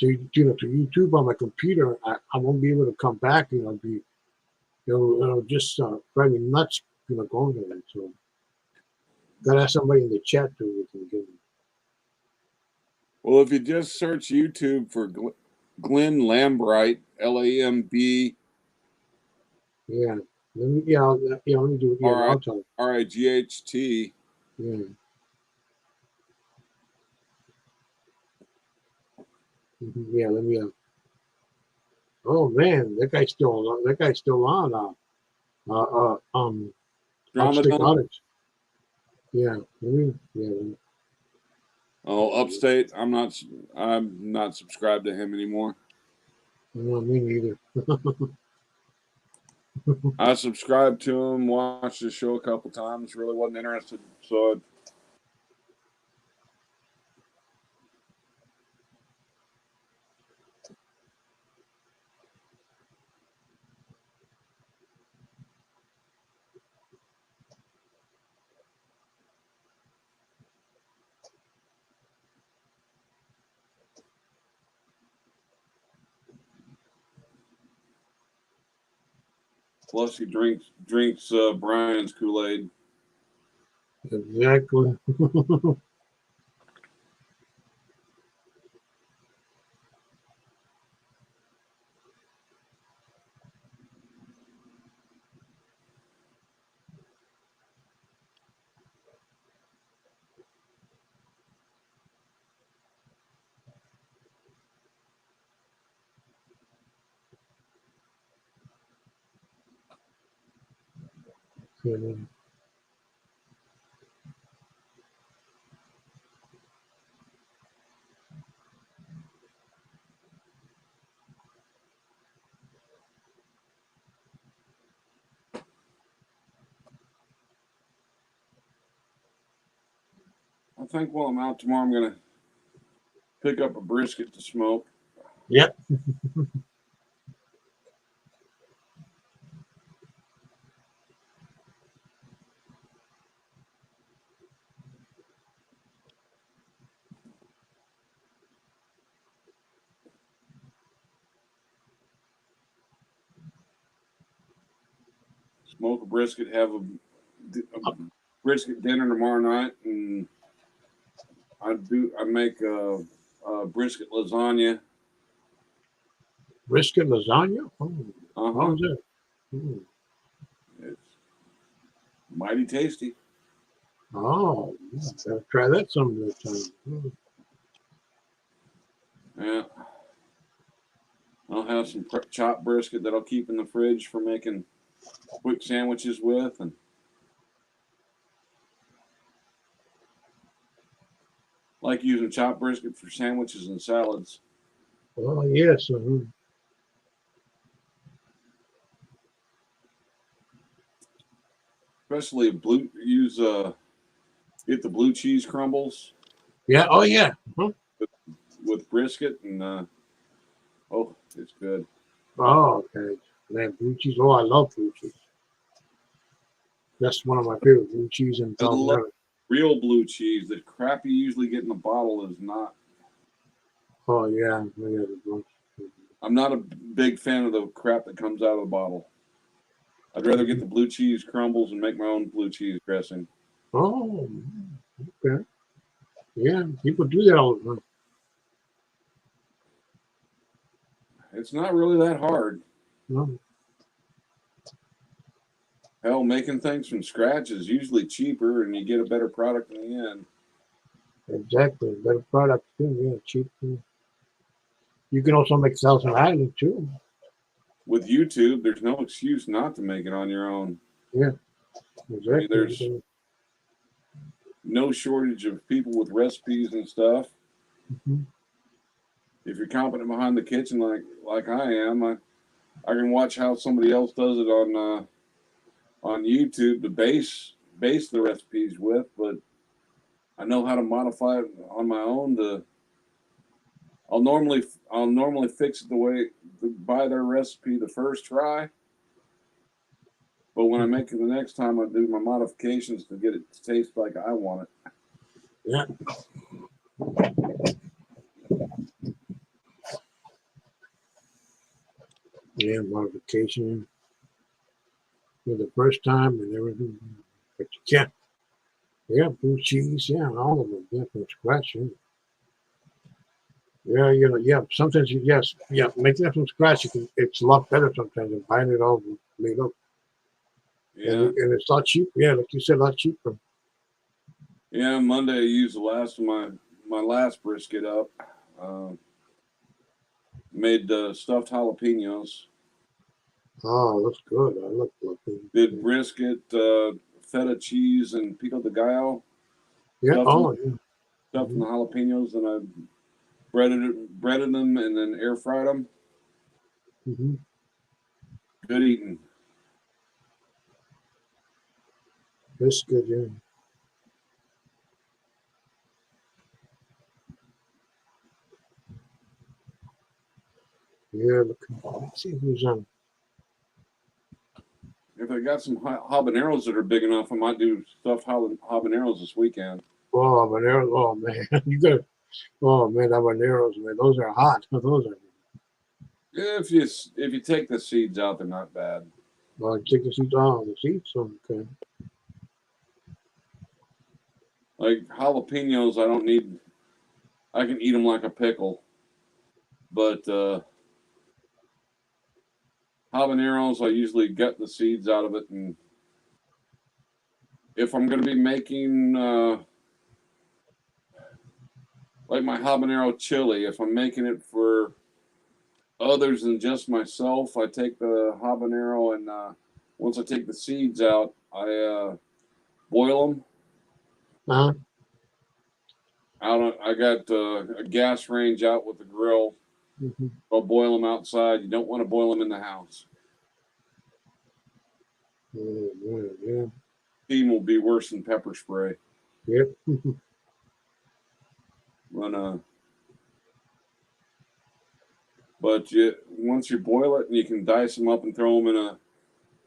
YouTube on my computer, I won't be able to come back. You know, it'll just drive me nuts. You know, going there. So gotta have somebody in the chat to get me. Well, if you just search YouTube for Glenn Lambright, Lamb. Yeah. Let me do it. Yeah, I'll tell you. RIGHT. Yeah. Yeah, let me. Oh man, that guy's still on. Upstate Ramadan. Cottage. Yeah, let me. Oh, Upstate. I'm not subscribed to him anymore. No, me neither. I subscribed to him, watched the show a couple times, really wasn't interested. So plus he drinks Brian's Kool-Aid. Exactly. Yeah. I think while I'm out tomorrow, I'm gonna pick up a brisket to smoke. Yep. Smoke a brisket, have a brisket dinner tomorrow night, and I make a brisket lasagna. Brisket lasagna? Oh, Uh-huh. how's that? Hmm. It's mighty tasty. Oh, yeah, gotta try that some of the time. Hmm. Yeah. I'll have some chopped brisket that I'll keep in the fridge for making quick sandwiches with, and like using chopped brisket for sandwiches and salads. Oh, yes. Especially get the blue cheese crumbles Yeah. Oh, yeah. Huh? with brisket, and oh, it's good. Oh, okay. Man, blue cheese. Oh, I love blue cheese. That's one of my favorite blue cheese and I love Velveeta. real blue cheese. The crap you usually get in the bottle is not. Oh, yeah. Yeah, the blue- I'm not a big fan of the crap that comes out of the bottle. I'd rather get the blue cheese crumbles and make my own blue cheese dressing. Oh, okay. Yeah, people do that all the time. It's not really that hard. No, Hell, making things from scratch is usually cheaper, and you get a better product in the end. exactly. Better product too. Yeah, cheap too. You can also make Thousand Island too. With YouTube, there's no excuse not to make it on your own. Yeah, exactly. There's no shortage of people with recipes and stuff. Mhm. If you're competent behind the kitchen, like I am, I can watch how somebody else does it on YouTube to base the recipes with, but I know how to modify it on my own. I'll normally fix it the way by their recipe the first try, but when I make it the next time, I do my modifications to get it to taste like I want it. Yeah. Yeah, modification for the first time and everything. But you can't. Yeah, blue cheese. Yeah, all of them. Yeah, from scratch. Yeah. Yeah, yeah. Sometimes yes, yeah, making it from scratch, it's a lot better sometimes than buying it all made up. Yeah, And it's a lot cheaper. Yeah, like you said, a lot cheaper. yeah. Monday I used the last of my last brisket up. Made stuffed jalapenos. Oh, that's good. I like jalapeno. Did brisket, feta cheese, and pico de gallo. Yeah. Stuffed Oh, yeah. stuffed in the jalapenos, and I breaded them, and then air fried them. Mm-hmm. Good eating. That's good, yeah. Yeah, look, let's see who's on. If I got some habaneros that are big enough, I might do stuffed habaneros this weekend. Oh, habaneros. Oh, man. You got to, oh, man, habaneros, man. Those are hot. Those are, If you take the seeds out, they're not bad. well, take the seeds off. The seeds, okay. Like jalapenos, I don't need. I can eat them like a pickle, but habaneros, I usually gut the seeds out of it, and if I'm going to be making like my habanero chili, if I'm making it for others than just myself, I take the habanero and once I take the seeds out, I boil them. Uh-huh. I got a gas range out with the grill. Mm-hmm. I'll boil them outside. You don't want to boil them in the house. Yeah. Steam will be worse than pepper spray. Yep. But once you boil it, and you can dice them up and throw them in a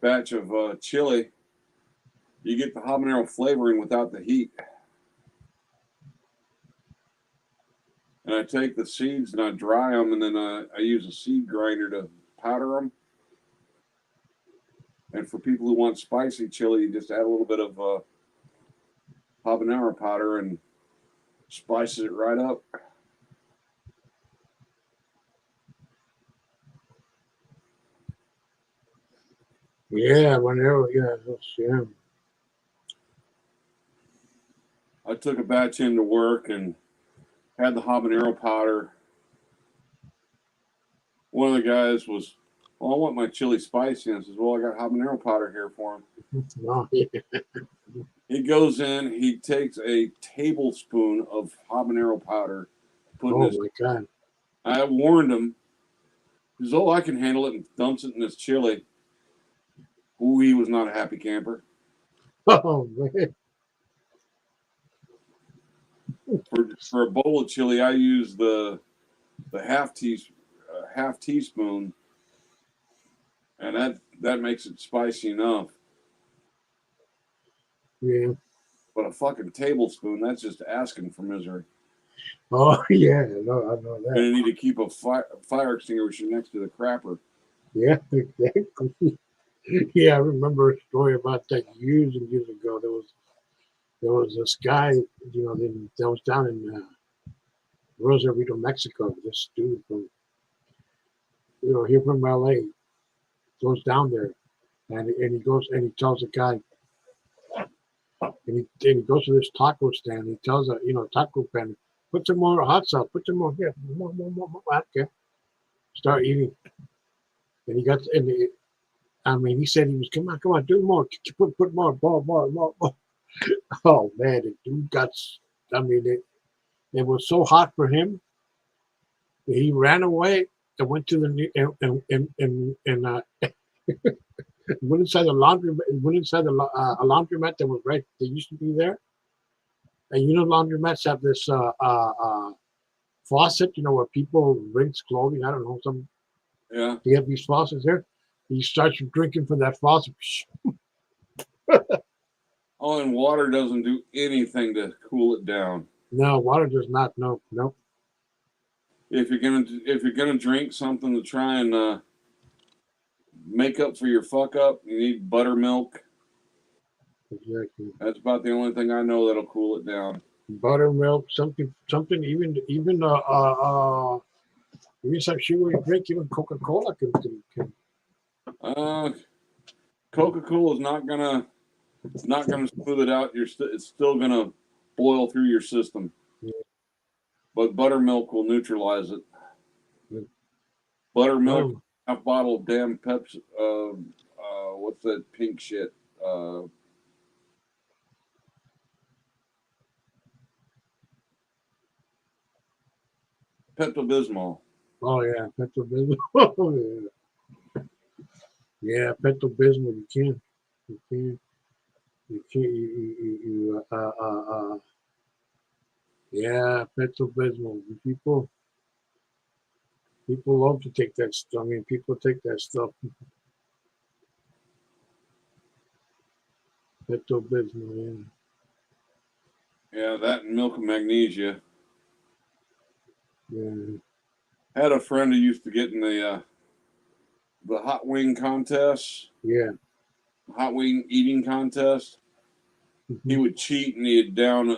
batch of chili, you get the habanero flavoring without the heat. And I take the seeds and I dry them, and then I use a seed grinder to powder them. And for people who want spicy chili, you just add a little bit of habanero powder and spices it right up. Yeah, habanero, yeah. I took a batch into work and had the habanero powder. One of the guys was, well, I want my chili spicy. And I says, well, I got habanero powder here for him. Oh, yeah. He goes in, he takes a tablespoon of habanero powder. Oh, my God. I warned him. He says, oh, I can handle it, and dumps it in his chili. Ooh, he was not a happy camper. Oh, man. For a bowl of chili, I use the half teaspoon, and that makes it spicy enough. Yeah. But a fucking tablespoon, that's just asking for misery. Oh, yeah. No, I know that. You're gonna need to keep a fire extinguisher next to the crapper. Yeah, exactly. Yeah, I remember a story about that years and years ago. There was this guy, that was down in Rosarito, Mexico. This dude from, here from LA goes down there, and he goes and he tells a guy, and he goes to this taco stand. He tells taco pen, put some more hot sauce, put some more here, more, okay. Start eating, and he got and he, I mean, he said he was come on, do more, put more. Oh man, the dude got. I mean, it was so hot for him that he ran away and went to the and went inside the laundry. Went inside a laundromat that was right. That used to be there. And laundromats have this faucet. Where people rinse clothing. I don't know some. Yeah. They have these faucets there. He starts drinking from that faucet. Oh, and water doesn't do anything to cool it down. No, water does not. No. If you're gonna drink something to try and make up for your fuck up, you need buttermilk. Exactly. That's about the only thing I know that'll cool it down. Buttermilk, something. Even some sugary drink. Even Coca-Cola can. Coca-Cola is not gonna smooth it out. It's still gonna boil through your system. Yeah. But buttermilk will neutralize it. Yeah. Buttermilk, half bottle of damn Pepsi. What's that pink shit? Pepto-Bismol. Oh yeah, Pepto-Bismol. Oh, yeah. Yeah, Pepto-Bismol. You can. You can. You can. Yeah, Pepto-Bismol. People love to take that stuff. I mean, people take that stuff. Pepto-Bismol. Yeah, that and milk and magnesia. Yeah. I had a friend who used to get in the hot wing contest, Yeah. hot wing eating contest. He would cheat and he'd down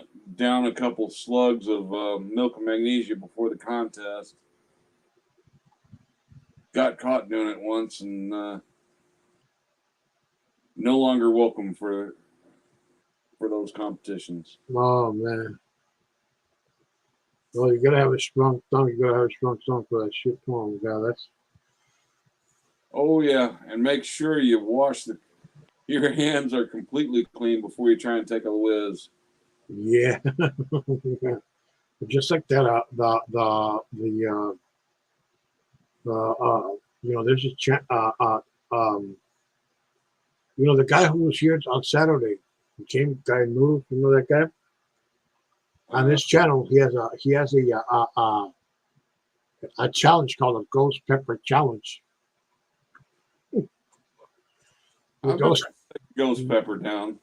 a couple slugs of milk and magnesia before the contest. Got caught doing it once and no longer welcome for those competitions. Oh man. Well, you gotta have a strong tongue. You gotta have a strong tongue for that shit. Come on, guy. That's Oh yeah, and make sure you wash your hands are completely clean before you try and take a whiz. yeah. Just like that. There's a the guy who was here on Saturday. He came, guy moved. You know that guy. On this channel, he has a challenge called a Ghost Pepper Challenge. I Ghost, ghost pepper down.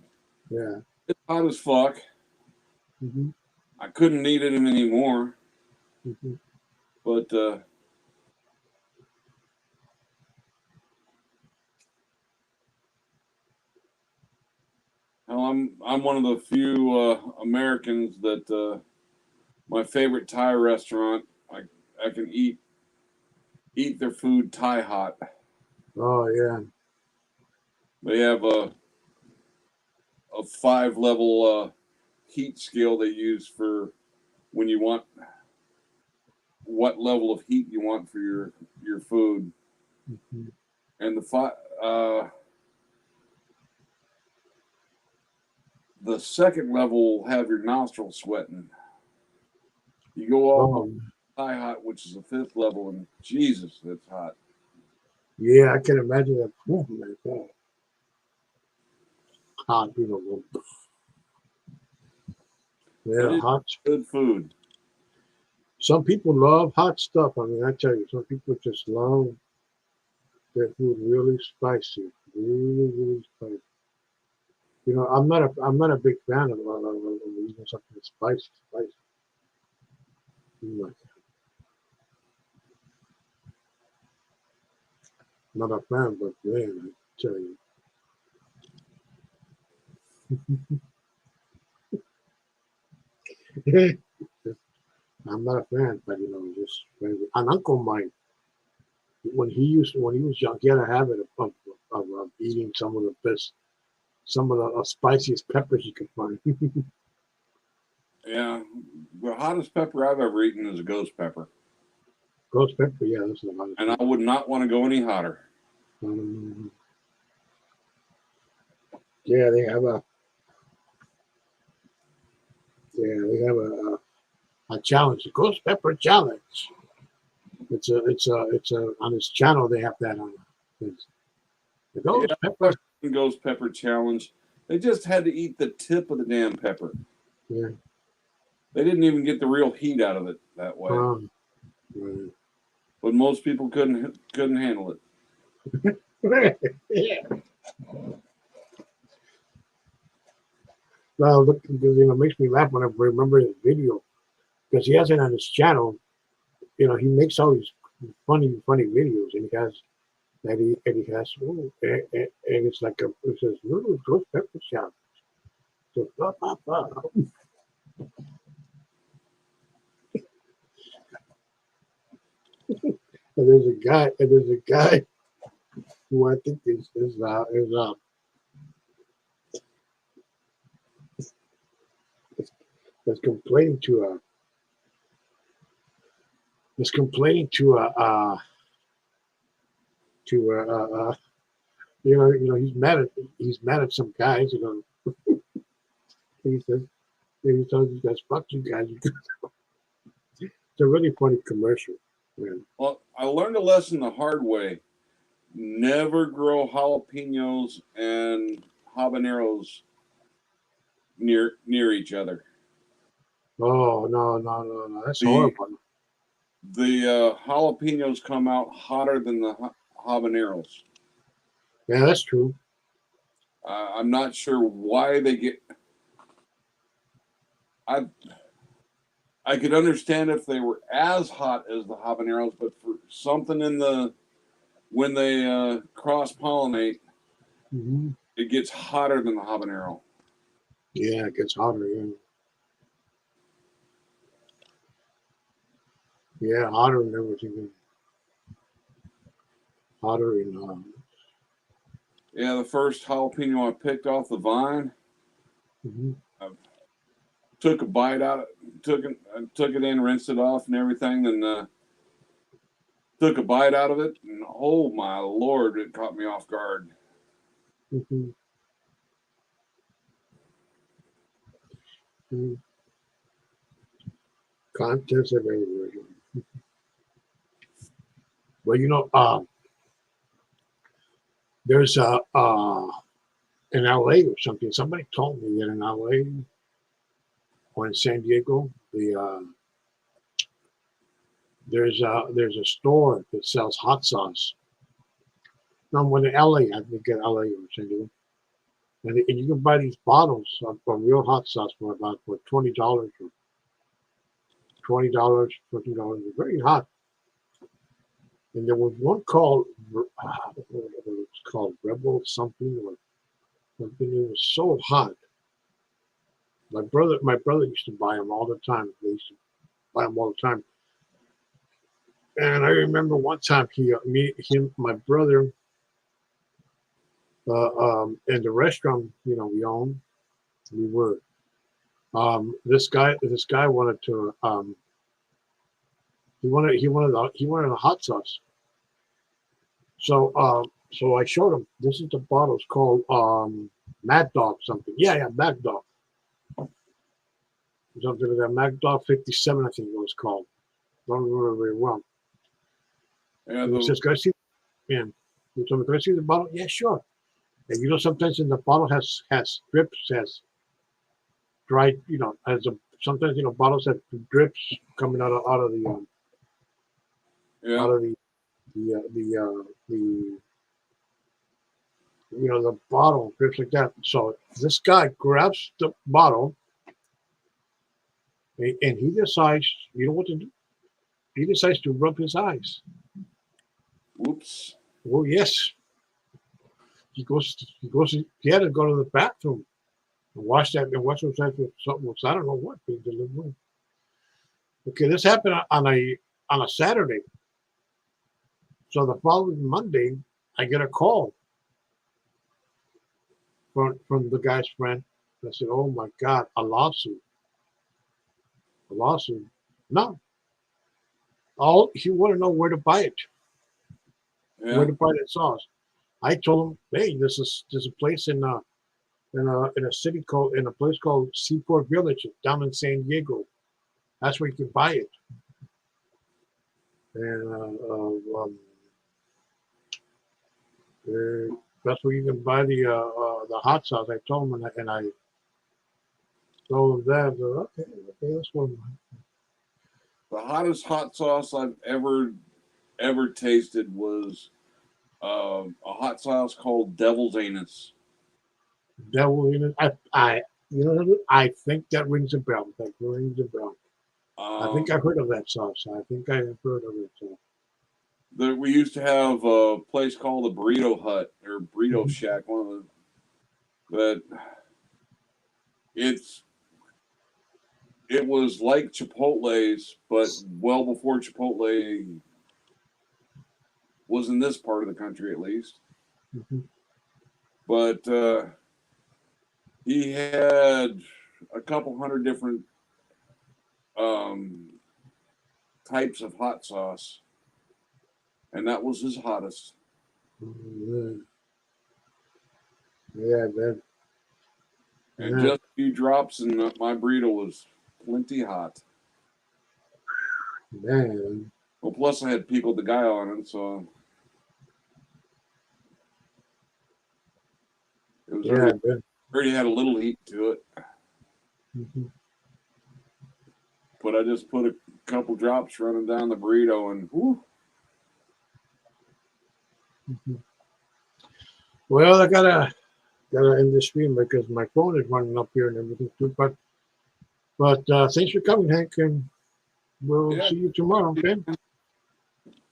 yeah. It's hot as fuck. Mm-hmm. I couldn't eat it anymore, Mm-hmm. but I'm one of the few Americans that my favorite Thai restaurant I can eat their food Thai hot. Oh yeah. They have a 5-level heat scale they use for when you want what level of heat you want for your food. Mm-hmm. And the second level will have your nostrils sweating. You go all high hot, which is the 5th level, and Jesus, that's hot. Yeah, I can imagine that. Oh my God. Hot, Yeah, hot. Good food. Some people love hot stuff. I mean, I tell you, some people just love their food really spicy, really, really spicy. I'm not a big fan of eating something that's spicy. Like, not a fan, but man, I tell you. I'm not a fan, but just an uncle of mine, when he was young, he had a habit of eating some of the spiciest peppers you could find. Yeah, the hottest pepper I've ever eaten is a ghost pepper. Ghost pepper, yeah, that's the hottest. And I would not want to go any hotter. Yeah, they have a challenge, a ghost pepper challenge. It's on this channel they have that on. It's the ghost pepper challenge. They just had to eat the tip of the damn pepper. Yeah. They didn't even get the real heat out of it that way. Right. But most people couldn't handle it. Yeah. Well, look, because it makes me laugh when I remember his video, because he has it on his channel. He makes all these funny videos, and he has and it's like it says little ghost pepper challenge. So blah blah blah. And there's a guy who I think is complaining to he's mad at some guys, he says, he tells these guys, fuck you guys, It's a really funny commercial. Man. Well, I learned a lesson the hard way. Never grow jalapenos and habaneros near each other. Oh no! That's The horrible. the jalapenos come out hotter than the habaneros. Yeah, that's true. I'm not sure why they get. I could understand if they were as hot as the habaneros, but for something in the when they cross pollinate, Hmm. it gets hotter than the habanero. Yeah, it gets hotter. Yeah, yeah, hotter and everything. Hotter and Yeah, the first jalapeno I picked off the vine, mhm. I took a bite out, took it in, rinsed it off and everything, then took a bite out of it, and oh my lord, it caught me off guard. Mhm. Mhm. Contents of everywhere. Well, there's a in LA or something. Somebody told me that in LA or in San Diego, there's a store that sells hot sauce. No, when in LA, I think in LA or San Diego, and you can buy these bottles of real hot sauce for about $20 or $20, $14. Very hot. And there was one called I don't know what it was called, Rebel something or something. It was so hot. My brother used to buy them all the time. They used to buy them all the time. And I remember one time my brother, in the restaurant, we owned, we were. This guy wanted to, he wanted a hot sauce. So I showed him. This is the bottle. It's called Mad Dog something. Yeah, Mad Dog. Something like that. Mad Dog 57, I think it was called. Don't remember very well. Yeah, And he says, "Can I see?" And he told me, "Can I see the bottle?" Yeah, sure. And sometimes in the bottle has drips, has dried, sometimes bottles have drips coming out of the yeah. out of the the bottle drips like that. So this guy grabs the bottle and he decides, you know what to do? He decides to rub his eyes. Whoops. Well, yes, he had to go to the bathroom and wash those hands with something. I don't know what they delivered. Okay, this happened on a Saturday. So the following Monday, I get a call from the guy's friend. I said, "Oh my God, a lawsuit! A lawsuit!" No, all he wanted to know where to buy it, where Yeah. to buy that sauce. I told him, "Hey, there's a place in a city called in a place called Seaport Village down in San Diego. That's where you can buy it." And that's where you can buy the hot sauce. I told him, and I told him that. Okay, that's one. The hottest hot sauce I've ever tasted was a hot sauce called Devil's Anus. Devil in it. I think that rings a bell. That rings a bell. I think I've heard of that sauce. I think I have heard of it. We used to have a place called the Burrito Hut or Burrito Shack. One of the that it was like Chipotle's, but well before Chipotle was in this part of the country, at least. Mm-hmm. But he had a couple hundred different types of hot sauce, and that was his hottest. Mm-hmm. Yeah, man. And Yeah. just a few drops, and my burrito was plenty hot. Man, Well, plus I had pickled the guy on it, so it was yeah, already had a little heat to it. Mhm. But I just put a couple drops running down the burrito, and whew, Well, I gotta end the stream because my phone is running up here and everything too. But thanks for coming, Hank, and we'll Yeah. see you tomorrow. Okay.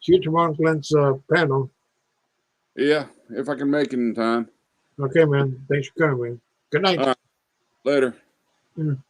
See you tomorrow on Glenn's panel. yeah, if I can make it in time. Okay, man. Thanks for coming, man. Good night. Later. Mm.